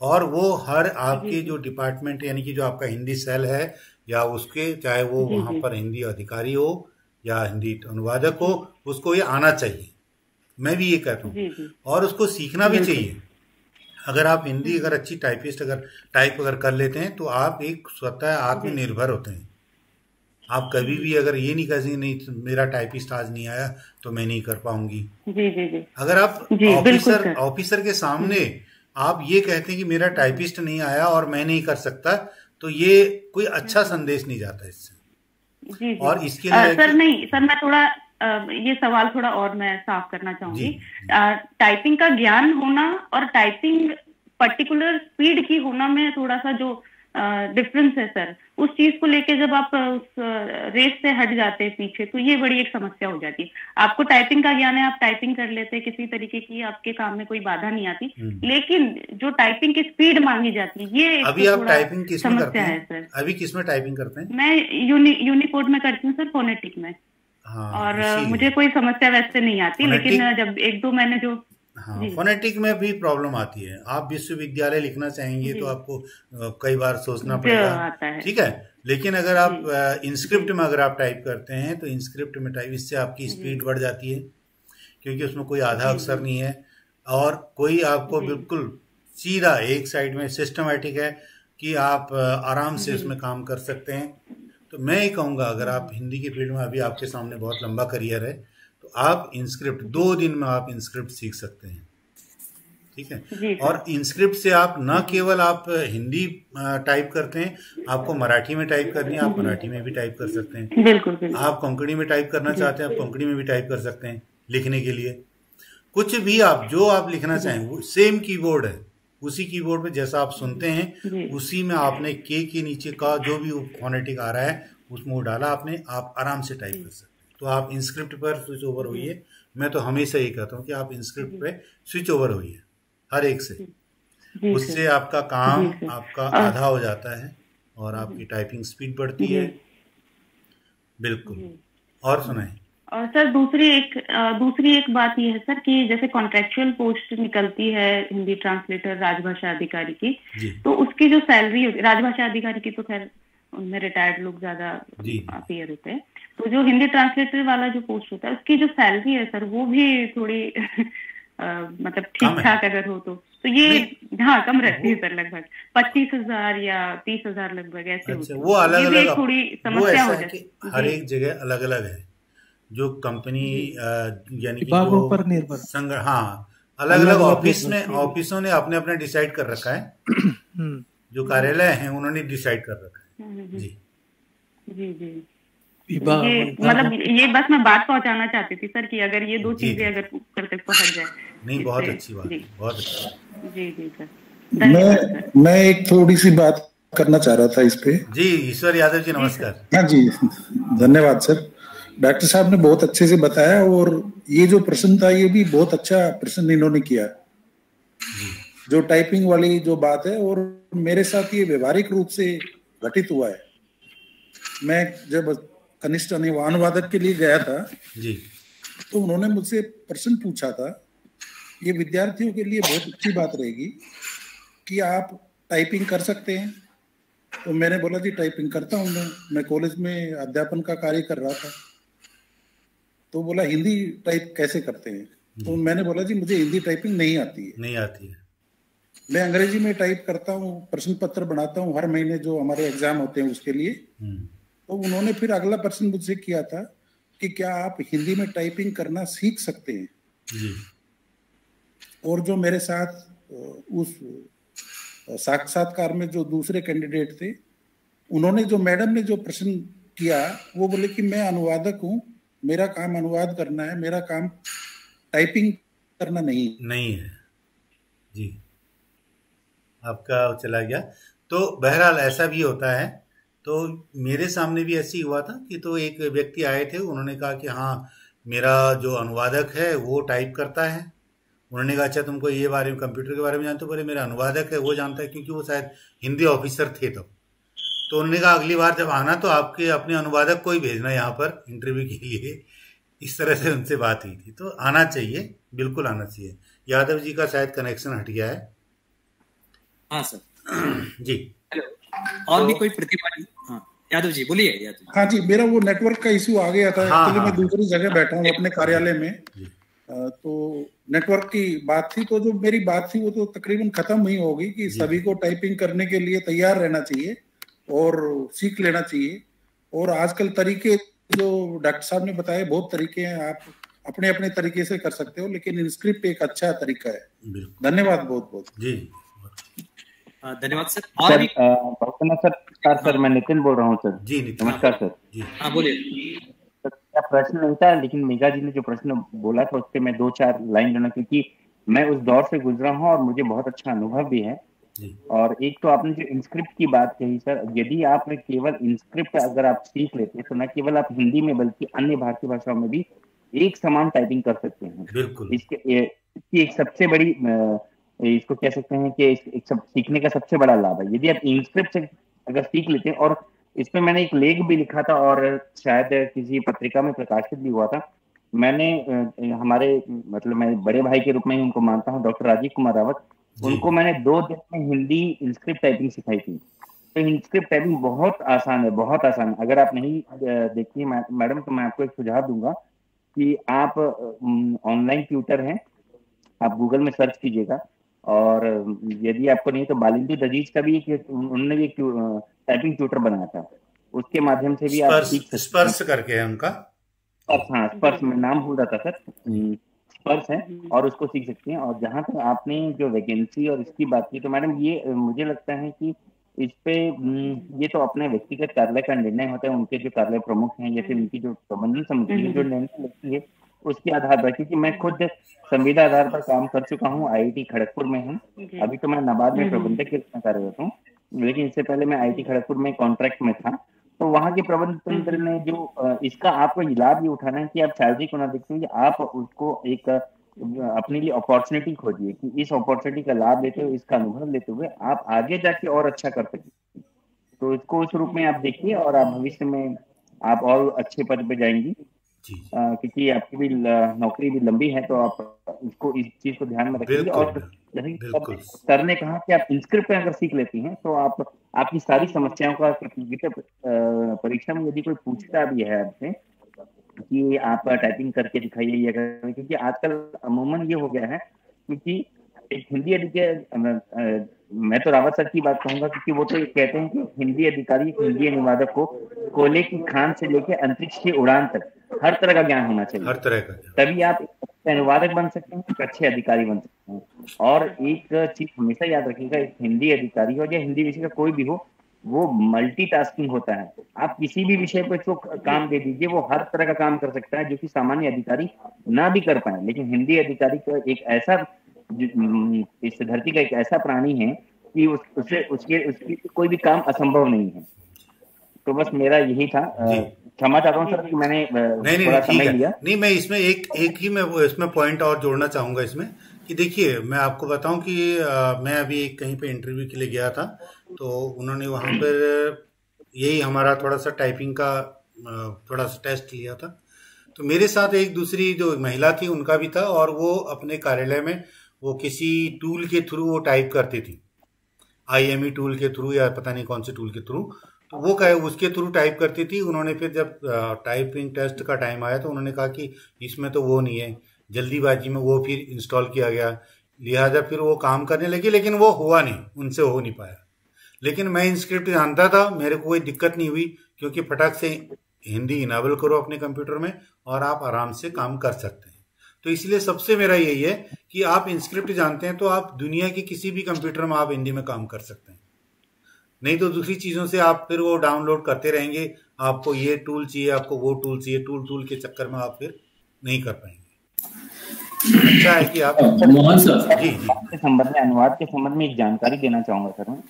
और वो हर आपके जो डिपार्टमेंट यानी कि जो आपका हिंदी सेल है या उसके चाहे वो वहां पर हिंदी अधिकारी हो या हिंदी अनुवादक हो, उसको ये आना चाहिए। मैं भी ये कहता हूँ और उसको सीखना भी चाहिए। अगर आप हिंदी अगर अच्छी टाइपिस्ट टाइप कर लेते हैं तो आप एक स्वतः आत्मनिर्भर होते हैं। आप कभी भी अगर ये नहीं कहेंगे नहीं मेरा टाइपिस्ट आज नहीं आया तो मैं नहीं कर पाऊंगी। अगर आप ऑफिसर के सामने आप ये कहते हैं कि मेरा टाइपिस्ट नहीं आया और मैं नहीं कर सकता, तो ये कोई अच्छा संदेश नहीं जाता इससे। और इसके लिए सर मैं थोड़ा ये सवाल थोड़ा और मैं साफ करना चाहूंगी। टाइपिंग का ज्ञान होना और टाइपिंग पर्टिकुलर स्पीड की होना में थोड़ा सा जो डिफरेंस है सर, उस चीज को लेके जब आप उस रेस से हट जाते हैं पीछे तो ये बड़ी एक समस्या हो जाती है। आपको टाइपिंग का ज्ञान है, आप टाइपिंग कर लेते हैं, किसी तरीके की आपके काम में कोई बाधा नहीं आती, लेकिन जो टाइपिंग की स्पीड मांगी जाती है ये अभी आप टाइपिंग किस में समस्या है सर। अभी किस में टाइपिंग करते हैं? मैं यूनिकोड में करती हूँ सर, फोनेटिक में। और मुझे कोई समस्या वैसे नहीं आती, लेकिन जब 1-2 मैंने जो फोनेटिक में भी प्रॉब्लम आती है। आप विश्वविद्यालय लिखना चाहेंगे तो आपको कई बार सोचना पड़ेगा, ठीक है, लेकिन अगर आप इंस्क्रिप्ट में अगर आप टाइप करते हैं तो इंस्क्रिप्ट में टाइप इससे आपकी स्पीड बढ़ जाती है, क्योंकि उसमें कोई आधा अक्षर नहीं है और कोई आपको बिल्कुल सीधा एक साइड में सिस्टमैटिक है कि आप आराम से उसमें काम कर सकते हैं। तो मैं ये कहूँगा अगर आप हिंदी की फील्ड में अभी आपके सामने बहुत लंबा करियर है तो आप इंस्क्रिप्ट 2 दिन में आप इंस्क्रिप्ट सीख सकते हैं, ठीक है। और इंस्क्रिप्ट से आप न केवल आप हिंदी टाइप करते हैं, आपको मराठी में टाइप करनी है, आप मराठी में भी टाइप कर सकते हैं। बिल्कुल। आप कोंकणी में टाइप करना चाहते हैं, आप कोंकणी में भी टाइप कर सकते हैं लिखने के लिए। कुछ भी आप जो आप लिखना चाहें वो सेम कीबोर्ड है, उसी कीबोर्ड पे जैसा आप सुनते हैं उसी में आपने के नीचे का जो भी फोनेटिक आ रहा है उसमें वो डाला आपने, आप आराम से टाइप कर सकते हैं। तो आप इंस्क्रिप्ट पर स्विच ओवर होइए। मैं तो हमेशा ये कहता हूँ कि आप इंस्क्रिप्ट पे स्विच ओवर होइए हर एक से, उससे आपका काम आपका आधा हो जाता है और आपकी टाइपिंग स्पीड बढ़ती है। बिल्कुल। और सुनाए। और सर दूसरी एक बात ये है सर कि जैसे कॉन्ट्रेक्चुअल पोस्ट निकलती है हिंदी ट्रांसलेटर राजभाषा अधिकारी की, तो उसकी जो सैलरी होती है, राजभाषा अधिकारी की तो खैर उनमें रिटायर्ड लोग ज्यादा अपीयर होते हैं, तो जो हिंदी ट्रांसलेटर वाला जो पोस्ट होता है उसकी जो सैलरी है सर वो भी थोड़ी मतलब ठीक ठाक अगर हो तो ये कम रहती है सर, लगभग 25,000 या 30,000 लगभग ऐसे होते हैं। वो अलग अलग थोड़ी समस्या हो जाती है। हर एक जगह अलग अलग है, जो कंपनी यानी कि पर निर्भर संग्रह, हाँ अलग अलग ऑफिसों ने अपने अपने डिसाइड कर रखा है, जो कार्यालय हैं उन्होंने डिसाइड कर रखा है। जी जी जी ये मतलब ये बस मैं बात पहुंचाना चाहती थी सर कि अगर ये 2 चीजें अगर करते पहुंच जाए। नहीं बहुत अच्छी बात, बहुत अच्छा। जी जी सर। मैं एक थोड़ी सी बात करना चाह रहा था इस पे। जी ईश्वर यादव जी नमस्कार। हाँ जी धन्यवाद सर। डॉक्टर साहब ने बहुत अच्छे से बताया और ये जो प्रश्न था ये भी बहुत अच्छा प्रश्न इन्होंने किया, जो टाइपिंग वाली जो बात है, और मेरे साथ ये व्यवहारिक रूप से घटित हुआ है। मैं जब कनिष्ठ अनुवादक के लिए गया था जी, तो उन्होंने मुझसे प्रश्न पूछा था, ये विद्यार्थियों के लिए बहुत अच्छी बात रहेगी कि आप टाइपिंग कर सकते हैं। तो मैंने बोला जी टाइपिंग करता हूँ, मैं कॉलेज में अध्यापन का कार्य कर रहा था। तो बोला हिंदी टाइप कैसे करते हैं? तो मैंने बोला जी मुझे हिंदी टाइपिंग नहीं आती है। मैं अंग्रेजी में टाइप करता हूँ, प्रश्न पत्र बनाता हूँ हर महीने जो हमारे एग्जाम होते हैं उसके लिए। तो उन्होंने फिर अगला प्रश्न मुझसे किया था कि क्या आप हिंदी में टाइपिंग करना सीख सकते हैं जी। और जो मेरे साथ उस साक्षात्कार में जो दूसरे कैंडिडेट थे, उन्होंने जो मैडम ने जो प्रश्न किया वो बोले कि मैं अनुवादक हूँ, मेरा काम अनुवाद करना है, मेरा काम टाइपिंग करना नहीं है जी। आपका चला गया। तो बहरहाल ऐसा भी होता है। तो मेरे सामने भी ऐसी हुआ था कि तो एक व्यक्ति आए थे, उन्होंने कहा कि हाँ मेरा जो अनुवादक है वो टाइप करता है। उन्होंने कहा अच्छा तुमको ये बारे में, कंप्यूटर के बारे में जानते हो? बोले मेरा अनुवादक है वो जानता है, क्योंकि वो शायद हिंदी ऑफिसर थे तब। तो उन्होंने कहा अगली बार जब आना तो आपके अपने अनुवादक को ही भेजना यहाँ पर इंटरव्यू के लिए। इस तरह से उनसे बात हुई थी। तो आना चाहिए, बिल्कुल आना चाहिए। यादव जी का शायद कनेक्शन हट गया है। हाँ सर जी। हेलो, और भी कोई प्रतिभागी? हाँ यादव जी बोलिए। यादव जी। हाँ जी, मेरा वो नेटवर्क का इशू आ गया था। हाँ, मैं दूसरी जगह बैठा हूँ अपने कार्यालय में, तो नेटवर्क की बात थी। तो जो मेरी बात थी वो तो तकरीबन खत्म हुई होगी कि सभी को टाइपिंग करने के लिए तैयार रहना चाहिए और सीख लेना चाहिए। और आजकल तरीके जो डॉक्टर साहब ने बताए, बहुत तरीके हैं, आप अपने अपने तरीके से कर सकते हो, लेकिन इनस्क्रिप्ट एक अच्छा तरीका है। धन्यवाद बहुत बहुत जी। धन्यवाद सर। और भी सर मैं नितिन बोल रहा हूँ सर जी। नमस्कार सर जी। हाँ बोलिए। क्या प्रश्न नहीं था, लेकिन मेघा जी ने जो प्रश्न बोला था उसके मैं 2-4 लाइन देना, क्योंकि मैं उस दौर से गुजरा हूँ और मुझे बहुत अच्छा अनुभव भी है। और एक तो आपने जो इंस्क्रिप्ट की बात कही सर, यदि आप केवल इंस्क्रिप्ट अगर आप सीख लेते हैं तो न केवल आप हिंदी में बल्कि अन्य भारतीय भाषाओं में भी एक समान टाइपिंग कर सकते हैं। बिल्कुल। इसकी एक सबसे बड़ी इसको कह सकते हैं कि एक सब सीखने का सबसे बड़ा लाभ है यदि आप इंस्क्रिप्ट से अगर सीख लेते हैं। और इस पे मैंने एक लेख भी लिखा था और शायद किसी पत्रिका में प्रकाशित भी हुआ था। मैंने हमारे मतलब मैं बड़े भाई के रूप में ही उनको मानता हूँ, डॉक्टर राजीव कुमार रावत, उनको मैंने 2 दिन में हिंदी इंस्क्रिप्ट टाइपिंग सिखाई थी। तो इंस्क्रिप्ट टाइपिंग बहुत आसान है, बहुत आसान है। अगर आप नहीं देखिए मैडम, तो मैं आपको एक सुझाव दूंगा कि आप ऑनलाइन ट्यूटर हैं, आप गूगल में सर्च कीजिएगा। और यदि आपको नहीं तो बालिंदी दजीज का भी उन्होंने भी टाइपिंग ट्यूटर बनाया था, उसके माध्यम से भी आप सीख सकते हैं। स्पर्श करके है उनका। हाँ स्पर्श, में नाम भूल रहा था सर, स्पर्श है, और उसको सीख सकते हैं। और जहां तक आपने जो वैकेंसी और इसकी बात की, तो मैडम ये मुझे लगता है कि इस पे ये तो अपने व्यक्तिगत कार्यालय का निर्णय होता है, उनके जो कार्यालय प्रमुख हैं या फिर उनकी जो प्रबंधन समिति है जो निर्णय लेती है उसके आधार पर। क्योंकि मैं खुद संविदा आधार पर काम कर चुका हूँ, IIT खड़गपुर में हूँ। अभी तो मैं नाबार्ड में प्रबंधक के रूप में कार्यरत हूँ, लेकिन इससे पहले मैं IIT खड़गपुर में कॉन्ट्रैक्ट में था। तो वहाँ के प्रबंध तंत्र ने जो इसका आपको लाभ ये उठाना है कि आप सैलरी को ना देखते हुए आप उसको एक अपने लिए अपॉर्चुनिटी खोजिए कि इस अपॉर्चुनिटी का लाभ लेते हुए, इसका अनुभव लेते हुए आप आगे जाके और अच्छा कर सकें। तो इसको उस रूप में आप देखिए और आप भविष्य में आप और अच्छे पद पे जाएंगी, क्योंकि आपकी भी नौकरी भी लंबी है। तो आप इसको इस चीज को ध्यान में रखिए। और सर ने कहा कि आप इंस्क्रिप्ट अगर सीख लेती हैं तो आप आपकी सारी समस्याओं का परीक्षा में यदि कोई पूछता भी है आपसे कि आप टाइपिंग करके दिखाइए या करें, क्योंकि आजकल अमूमन ये हो गया है, क्योंकि एक हिंदी अधिकारी, मैं तो रावत सर की बात कहूंगा, क्योंकि वो तो कहते हैं कि हिंदी अधिकारी, हिंदी अनुवादक को कोयले की खान से लेकर अंतरिक्ष की उड़ान तक हर तरह का ज्ञान होना चाहिए, हर तरह का, तभी आप एक अनुवादक बन सकते हैं, एक अच्छे अधिकारी बन सकते हैं। और एक चीज हमेशा याद रखिएगा, एक हिंदी अधिकारी हो या हिंदी विषय का कोई भी हो, वो मल्टीटास्किंग होता है। आप किसी भी विषय पर इसको काम दे दीजिए, वो हर तरह का काम कर सकता है जो कि सामान्य अधिकारी ना भी कर पाए। लेकिन हिंदी अधिकारी का एक ऐसा, इस धरती का एक ऐसा प्राणी है कि उसकी कोई भी काम असंभव नहीं है। तो बस मेरा यही था। क्षमा चाहता हूँ सर कि मैंने थोड़ा समय लिया। नहीं, मैं इसमें एक ही मैं इसमें पॉइंट और जोड़ना चाहूंगा इसमें कि देखिए, मैं आपको बताऊं कि मैं अभी कहीं पे इंटरव्यू के लिए गया था, तो उन्होंने वहां पर यही हमारा थोड़ा सा टाइपिंग का थोड़ा सा टेस्ट लिया था। तो मेरे साथ एक दूसरी जो महिला थी उनका भी था, और वो अपने कार्यालय में वो किसी टूल के थ्रू वो टाइप करती थी, IME टूल के थ्रू या पता नहीं कौन से टूल के थ्रू, तो वो उसके थ्रू टाइप करती थी। उन्होंने फिर जब टाइपिंग टेस्ट का टाइम आया तो उन्होंने कहा कि इसमें तो वो नहीं है, जल्दीबाजी में वो फिर इंस्टॉल किया गया लिहाजा फिर वो काम करने लगी, लेकिन वो हुआ नहीं, उनसे हो नहीं पाया। लेकिन मैं इंस्क्रिप्ट जानता था, मेरे को कोई दिक्कत नहीं हुई, क्योंकि फटाक से हिंदी इनेबल करो अपने कंप्यूटर में और आप आराम से काम कर सकते हैं। तो इसलिए सबसे मेरा यही है कि आप इंस्क्रिप्ट जानते हैं तो आप दुनिया के किसी भी कंप्यूटर में आप हिंदी में काम कर सकते हैं। नहीं तो दूसरी चीज़ों से आप फिर वो डाउनलोड करते रहेंगे, आपको ये टूल चाहिए, आपको वो टूल चाहिए, टूल के चक्कर में आप फिर नहीं कर पाएंगे। अच्छा है कि आप मोहन सर जी के संबंध में, अनुवाद के संबंध में एक जानकारी देना चाहूंगा सर मैं,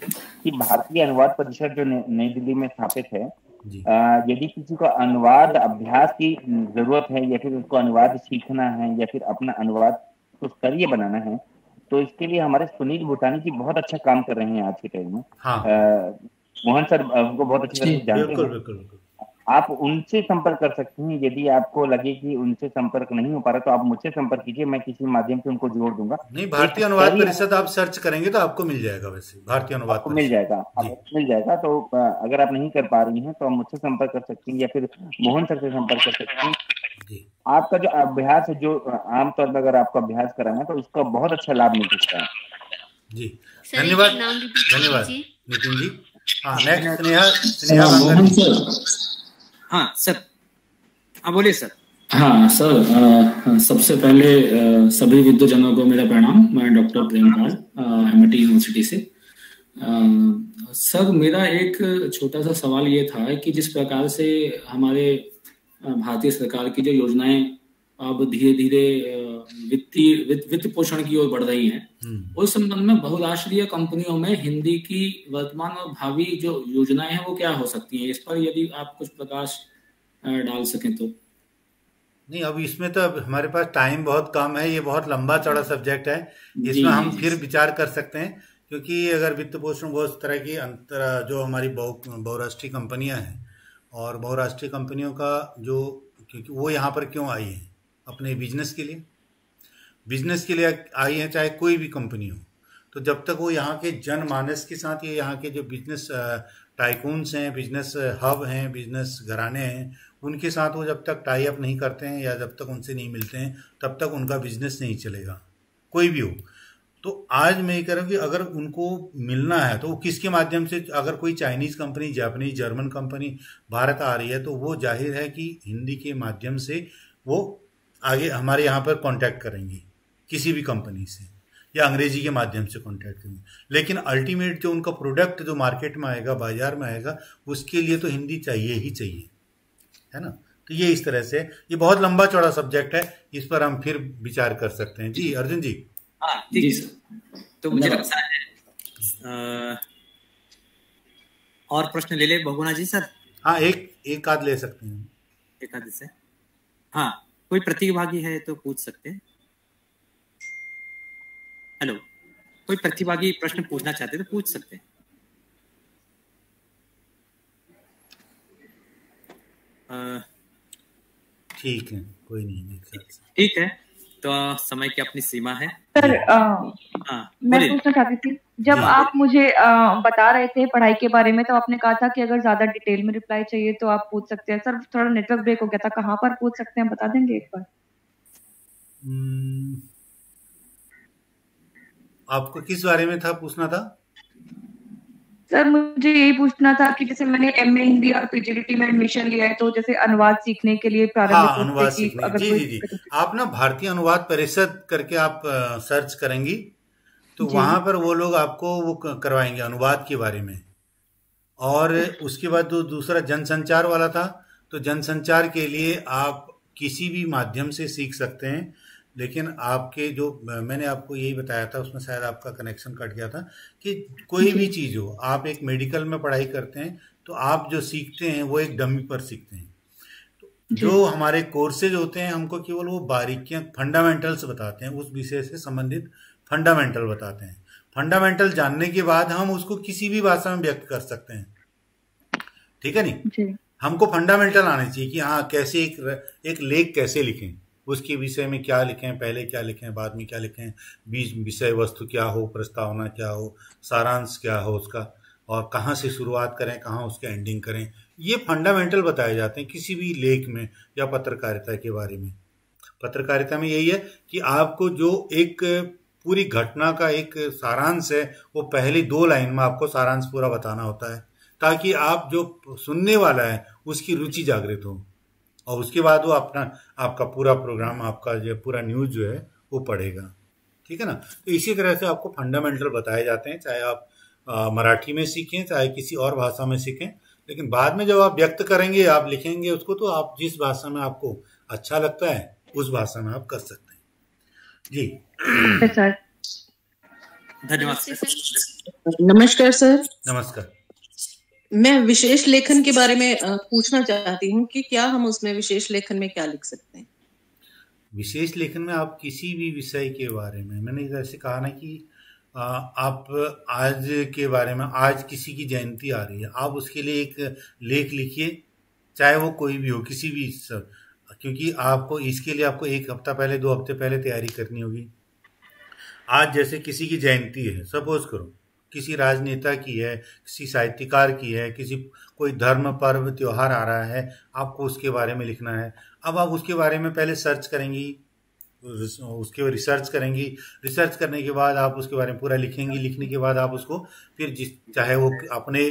कि भारतीय अनुवाद परिषद जो नई दिल्ली में स्थापित है, यदि किसी को अनुवाद अभ्यास की जरूरत है या फिर उसको अनुवाद सीखना है या फिर अपना अनुवाद को स्तरीय बनाना है, तो इसके लिए हमारे सुनील भूटानी जी बहुत अच्छा काम कर रहे हैं आज के टाइम में। मोहन सर उनको बहुत अच्छी तरह से जानते हैं, आप उनसे संपर्क कर सकते हैं। यदि आपको लगे कि उनसे संपर्क नहीं हो पा रहा तो आप मुझसे संपर्क कीजिए, मैं किसी माध्यम से उनको जोड़ दूंगा। नहीं, भारतीय अनुवाद परिषद आप सर्च करेंगे तो आपको मिल जाएगा, वैसे भारतीय अनुवाद आपको मिल जाएगा। तो अगर आप नहीं कर पा रही हैं तो आप मुझसे संपर्क कर सकती हैं या फिर मोहन सर से संपर्क कर सकती हैं। आपका जो अभ्यास है, जो आमतौर पर अगर आपको अभ्यास कराना है तो उसका बहुत अच्छा लाभ मिल सकता है। जी धन्यवाद नितिन जी। हाँ, नेक्स्ट स्नेहा। हाँ सर, हाँ बोलिए सर। हाँ सर, सबसे पहले सभी विद्वजनों को मेरा प्रणाम। मैं डॉक्टर प्रेमपाल एमआईटी यूनिवर्सिटी से। सर मेरा एक छोटा सा सवाल ये था कि जिस प्रकार से हमारे भारतीय सरकार की जो योजनाएं अब धीरे धीरे वित्त पोषण की ओर बढ़ रही हैं, उस संबंध में बहुराष्ट्रीय कंपनियों में हिंदी की वर्तमान और भावी जो योजनाएं हैं वो क्या हो सकती हैं, इस पर यदि आप कुछ प्रकाश डाल सकें तो। नहीं, अब इसमें तो अब हमारे पास टाइम बहुत कम है, ये बहुत लंबा चौड़ा सब्जेक्ट है, इसमें हम फिर विचार कर सकते हैं। क्योंकि अगर वित्त पोषण बहुत तरह की जो हमारी बहुराष्ट्रीय कंपनियां हैं, और बहुराष्ट्रीय कंपनियों का जो, क्योंकि वो यहाँ पर क्यों आई हैं, अपने बिजनेस के लिए आई हैं, चाहे कोई भी कंपनी हो। तो जब तक वो यहाँ के जनमानस के साथ, ये यहाँ के जो बिजनेस टाइकून्स हैं, बिजनेस हब हैं, बिजनेस घराने हैं, उनके साथ वो जब तक टाई अप नहीं करते हैं या जब तक उनसे नहीं मिलते हैं, तब तक उनका बिजनेस नहीं चलेगा, कोई भी हो। तो आज मैं ये कह रहा हूँ कि अगर उनको मिलना है तो वो किसके माध्यम से, अगर कोई Chinese company, Japanese, German company Bharat आ रही है तो वो जाहिर है कि हिंदी के माध्यम से वो आगे हमारे यहाँ पर कांटेक्ट करेंगी किसी भी कंपनी से, या अंग्रेजी के माध्यम से कांटेक्ट करेंगे। लेकिन अल्टीमेट जो उनका प्रोडक्ट जो मार्केट में आएगा, बाजार में आएगा, उसके लिए तो हिंदी चाहिए ही चाहिए, है ना। तो ये इस तरह से, ये बहुत लंबा चौड़ा सब्जेक्ट है, इस पर हम फिर विचार कर सकते हैं। जी अर्जुन जी। हाँ ठीक है, तो मुझे लगता है और प्रश्न ले ले बहुगुणा जी सर। हाँ, एक आध ले सकते हैं, एक आध से। हाँ, कोई प्रतिभागी है तो पूछ सकते हैं। हेलो, कोई प्रतिभागी प्रश्न पूछना चाहते तो पूछ सकते हैं। ठीक है, कोई नहीं। ठीक है, तो समय की अपनी सीमा है। सर मैं पूछना चाहती थी, जब आप मुझे बता रहे थे पढ़ाई के बारे में, तो आपने कहा था कि अगर ज्यादा डिटेल में रिप्लाई चाहिए तो आप पूछ सकते हैं। सर थोड़ा नेटवर्क ब्रेक हो गया था, कहाँ पर पूछ सकते हैं बता देंगे एक बार? आपको किस बारे में था पूछना था? सर मुझे यही पूछना था कि जैसे मैंने एमए हिंदी और पीजीडीटी में एडमिशन लिया है, तो जैसे अनुवाद सीखने के लिए प्रारंभिक अनुवाद सीखने, जी, आप ना भारतीय अनुवाद परिषद करके आप सर्च करेंगी तो वहां पर वो लोग आपको वो करवाएंगे अनुवाद के बारे में। और उसके बाद जो दूसरा जनसंचार वाला था, तो जनसंचार के लिए आप किसी भी माध्यम से सीख सकते हैं। लेकिन आपके जो मैंने आपको यही बताया था, उसमें शायद आपका कनेक्शन कट गया था, कि कोई भी चीज़ हो, आप एक मेडिकल में पढ़ाई करते हैं तो आप जो सीखते हैं वो एक डमी पर सीखते हैं। तो जो हमारे कोर्सेज होते हैं, हमको केवल वो बारीकियां, फंडामेंटल्स बताते हैं, उस विषय से संबंधित फंडामेंटल बताते हैं। फंडामेंटल जानने के बाद हम उसको किसी भी भाषा में व्यक्त कर सकते हैं, ठीक है नहीं। हमको फंडामेंटल आने चाहिए कि हाँ कैसे एक लेख कैसे लिखें, उसके विषय में क्या लिखें, पहले क्या लिखें, बाद में क्या लिखें, बीच विषय वस्तु क्या हो, प्रस्तावना क्या हो, सारांश क्या हो उसका, और कहाँ से शुरुआत करें, कहाँ उसका एंडिंग करें, ये फंडामेंटल बताए जाते हैं किसी भी लेख में या पत्रकारिता के बारे में। पत्रकारिता में यही है कि आपको जो एक पूरी घटना का एक सारांश है, वो पहली 2 लाइन में आपको सारांश पूरा बताना होता है, ताकि आप जो सुनने वाला है उसकी रुचि जागृत हो, और उसके बाद वो आपका पूरा प्रोग्राम, आपका जो पूरा न्यूज जो है वो पढ़ेगा। ठीक है ना। तो इसी तरह से आपको फंडामेंटल बताए जाते हैं, चाहे आप मराठी में सीखें चाहे किसी और भाषा में सीखें, लेकिन बाद में जब आप व्यक्त करेंगे, आप लिखेंगे उसको, तो आप जिस भाषा में आपको अच्छा लगता है उस भाषा में आप कर सकते हैं। जी सर। धन्यवाद। नमस्कार सर। नमस्कार। मैं विशेष लेखन के बारे में पूछना चाहती हूँ कि क्या हम उसमें विशेष लेखन में क्या लिख सकते हैं? विशेष लेखन में आप किसी भी विषय के बारे में, मैंने जैसे कहा ना कि आप आज के बारे में, आज किसी की जयंती आ रही है, आप उसके लिए एक लेख लिखिए, चाहे वो कोई भी हो, किसी भी सब, क्योंकि आपको इसके लिए आपको 1 हफ्ता पहले 2 हफ्ते पहले तैयारी करनी होगी। आज जैसे किसी की जयंती है, सपोज करो किसी राजनेता की है, किसी साहित्यकार की है, किसी कोई धर्म पर्व त्योहार आ रहा है, आपको उसके बारे में लिखना है। अब आप उसके बारे में पहले सर्च करेंगी, उसके रिसर्च करेंगी, रिसर्च करने के बाद आप उसके बारे में पूरा लिखेंगी, लिखने के बाद आप उसको फिर चाहे वो अपने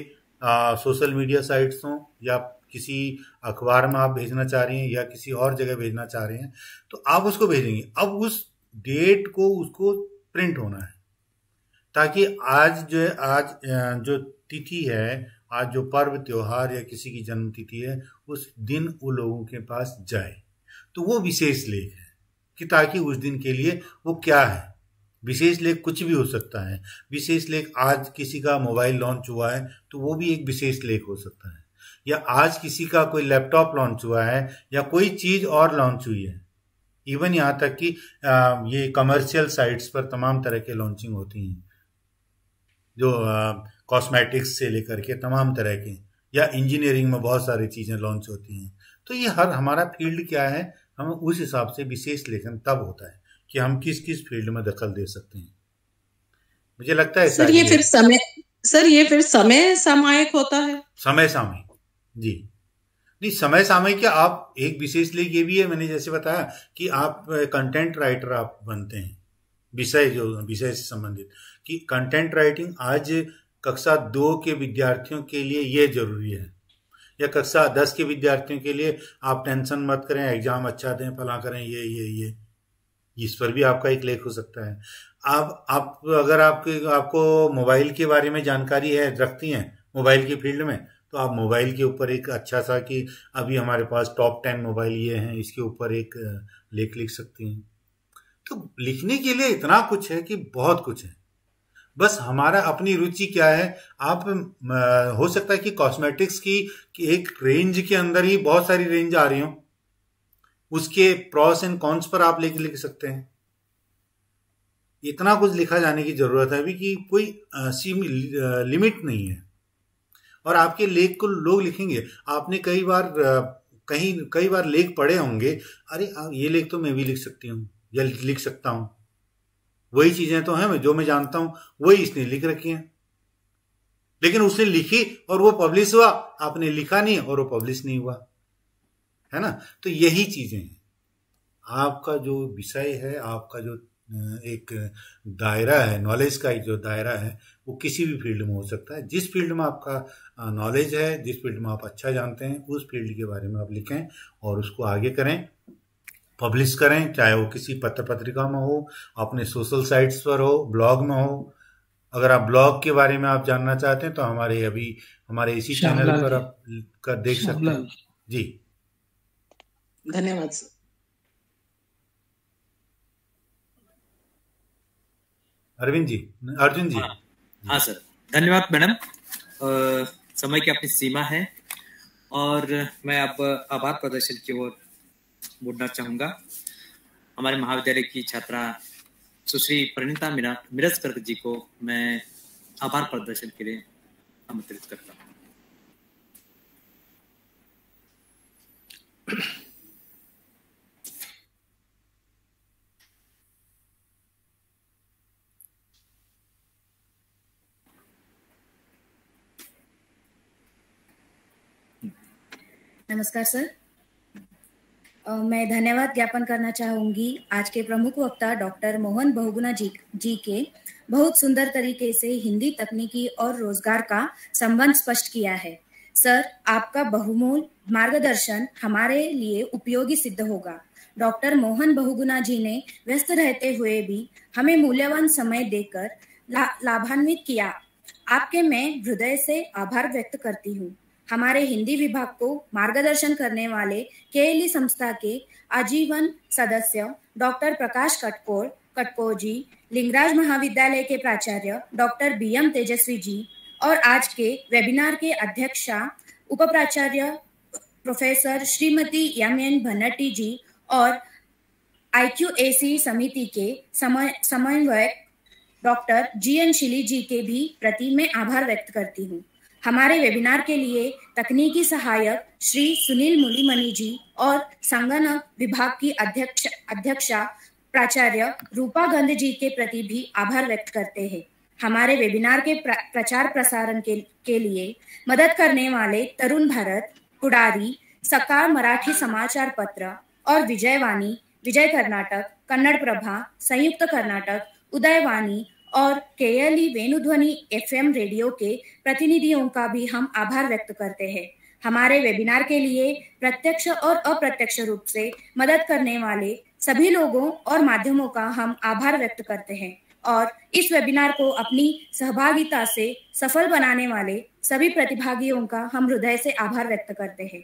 सोशल मीडिया साइट्स हों या किसी अखबार में आप भेजना चाह रही हैं या किसी और जगह भेजना चाह रहे हैं, तो आप उसको भेजेंगे। अब उस डेट को उसको प्रिंट होना है, ताकि आज जो है, आज जो तिथि है, आज जो पर्व त्योहार या किसी की जन्म तिथि है, उस दिन उन लोगों के पास जाए। तो वो विशेष लेख है कि ताकि उस दिन के लिए वो क्या है। विशेष लेख कुछ भी हो सकता है। विशेष लेख आज किसी का मोबाइल लॉन्च हुआ है तो वो भी एक विशेष लेख हो सकता है, या आज किसी का कोई लैपटॉप लॉन्च हुआ है या कोई चीज और लॉन्च हुई है। इवन यहाँ तक कि ये कमर्शियल साइट्स पर तमाम तरह के लॉन्चिंग होती हैं, जो कॉस्मेटिक्स से लेकर के तमाम तरह के, या इंजीनियरिंग में बहुत सारी चीजें लॉन्च होती हैं। तो ये हमारा फील्ड क्या है, हम उस हिसाब से विशेष लेखन तब होता है कि हम किस किस फील्ड में दखल दे सकते हैं। मुझे लगता है सर ये फिर समय सामयिक होता है। समय सामयिक, जी नहीं, समय सामयिक क्या, आप एक विशेष लेख ये भी है, मैंने जैसे बताया कि आप कंटेंट राइटर आप बनते हैं, विषय से संबंधित, कि कंटेंट राइटिंग आज कक्षा 2 के विद्यार्थियों के लिए ये जरूरी है, या कक्षा 10 के विद्यार्थियों के लिए आप टेंशन मत करें, एग्जाम अच्छा दें, फला करें, ये इस पर भी आपका एक लेख हो सकता है। आप अगर आपको मोबाइल के बारे में जानकारी है, रखती हैं मोबाइल की फील्ड में, तो आप मोबाइल के ऊपर एक अच्छा सा, कि अभी हमारे पास टॉप 10 मोबाइल ये हैं, इसके ऊपर एक लेख लिख सकती हैं। तो लिखने के लिए इतना कुछ है कि बहुत कुछ है, बस हमारा अपनी रुचि क्या है। आप हो सकता है कि कॉस्मेटिक्स की एक रेंज के अंदर ही बहुत सारी रेंज आ रही हो, उसके प्रॉस एंड कॉन्स पर आप लिख सकते हैं। इतना कुछ लिखा जाने की जरूरत है अभी कि कोई लिमिट नहीं है, और आपके लेख को लोग लिखेंगे। आपने कई बार लेख पढ़े होंगे, अरे ये लेख तो मैं भी लिख सकती हूँ या लिख सकता हूँ, वही चीजें तो हैं जो मैं जानता हूं, वही इसने लिख रखी हैं, लेकिन उसने लिखी और वो पब्लिश हुआ, आपने लिखा नहीं और वो पब्लिश नहीं हुआ, है ना। तो यही चीजें हैं। आपका जो विषय है, आपका जो एक दायरा है, नॉलेज का जो दायरा है, वो किसी भी फील्ड में हो सकता है। जिस फील्ड में आपका नॉलेज है, जिस फील्ड में आप अच्छा जानते हैं, उस फील्ड के बारे में आप लिखें और उसको आगे करें, पब्लिश करें, चाहे वो किसी पत्र पत्रिका में हो, अपने सोशल साइट्स पर हो, ब्लॉग में हो। अगर आप ब्लॉग के बारे में आप जानना चाहते हैं तो हमारे इसी चैनल पर आप कर देख सकते हैं। जी धन्यवाद सर। अर्जुन जी। हाँ सर, धन्यवाद मैडम। समय की अपनी सीमा है और मैं अब आभार प्रदर्शन की ओर मुड़ना चाहूंगा। हमारे महाविद्यालय की छात्रा सुश्री परिणीता मिरजकर जी को मैं आभार प्रदर्शन के लिए आमंत्रित करता हूँ। नमस्कार सर। मैं धन्यवाद ज्ञापन करना चाहूंगी आज के प्रमुख वक्ता डॉक्टर मोहन बहुगुणा जी के बहुत सुंदर तरीके से हिंदी तकनीकी और रोजगार का संबंध स्पष्ट किया है। सर, आपका बहुमूल्य मार्गदर्शन हमारे लिए उपयोगी सिद्ध होगा। डॉक्टर मोहन बहुगुणा जी ने व्यस्त रहते हुए भी हमें मूल्यवान समय देकर लाभान्वित किया। आपके मैं हृदय से आभार व्यक्त करती हूँ। हमारे हिंदी विभाग को मार्गदर्शन करने वाले केएलई संस्था के आजीवन सदस्य डॉक्टर प्रकाश कटकोर जी, लिंगराज महाविद्यालय के प्राचार्य डॉक्टर बीएम तेजस्वी जी और आज के वेबिनार के अध्यक्षा उपप्राचार्य प्रोफेसर श्रीमती एमएन बनर्टी जी और IQAC समिति के समन्वयक डॉक्टर जीएन शिली जी के भी प्रति मैं आभार व्यक्त करती हूँ। हमारे वेबिनार के लिए तकनीकी सहायक श्री सुनील मुलीमणि जी और संगणक विभाग की अध्यक्षा प्राचार्य रूपा गंध जी के प्रति भी आभार व्यक्त करते हैं। हमारे वेबिनार के प्रचार प्रसारण के लिए मदद करने वाले तरुण भारत, पुडारी, सकाळ मराठी समाचार पत्र और विजयवाणी, विजय कर्नाटक, कन्नड़ प्रभा, संयुक्त कर्नाटक, उदयवाणी और केएलई वेणुध्वनि FM रेडियो के प्रतिनिधियों का भी हम आभार व्यक्त करते हैं। हमारे वेबिनार के लिए प्रत्यक्ष और अप्रत्यक्ष रूप से मदद करने वाले सभी लोगों और माध्यमों का हम आभार व्यक्त करते हैं और इस वेबिनार को अपनी सहभागिता से सफल बनाने वाले सभी प्रतिभागियों का हम हृदय से आभार व्यक्त करते हैं।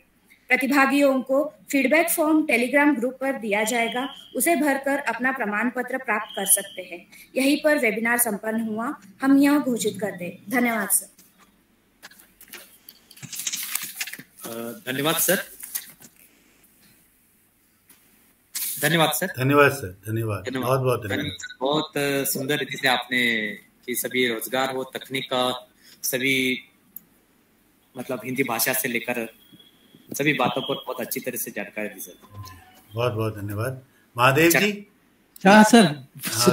प्रतिभागियों को फीडबैक फॉर्म टेलीग्राम ग्रुप पर दिया जाएगा, उसे भरकर अपना प्रमाण पत्र प्राप्त कर सकते हैं। यहीं पर वेबिनार संपन्न हुआ, हम यह घोषित करते हैं। धन्यवाद सर। धन्यवाद सर। धन्यवाद सर। धन्यवाद सर। धन्यवाद, बहुत बहुत धन्यवाद। बहुत सुंदर रीति से आपने कि सभी रोजगार हो, तकनीक का सभी मतलब हिंदी भाषा से लेकर सभी बातों पर बहुत अच्छी तरह से जानकारी दी सर। बहुत बहुत धन्यवाद। महादेव जी। क्या सर?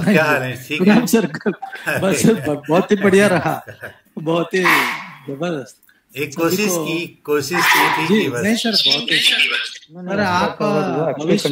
क्या हाल है? ठीक है सर। बस बहुत ही बढ़िया रहा, बहुत ही जबरदस्त। एक कोशिश की थी कि बस नहीं सर, बहुत ही। आप भविष्य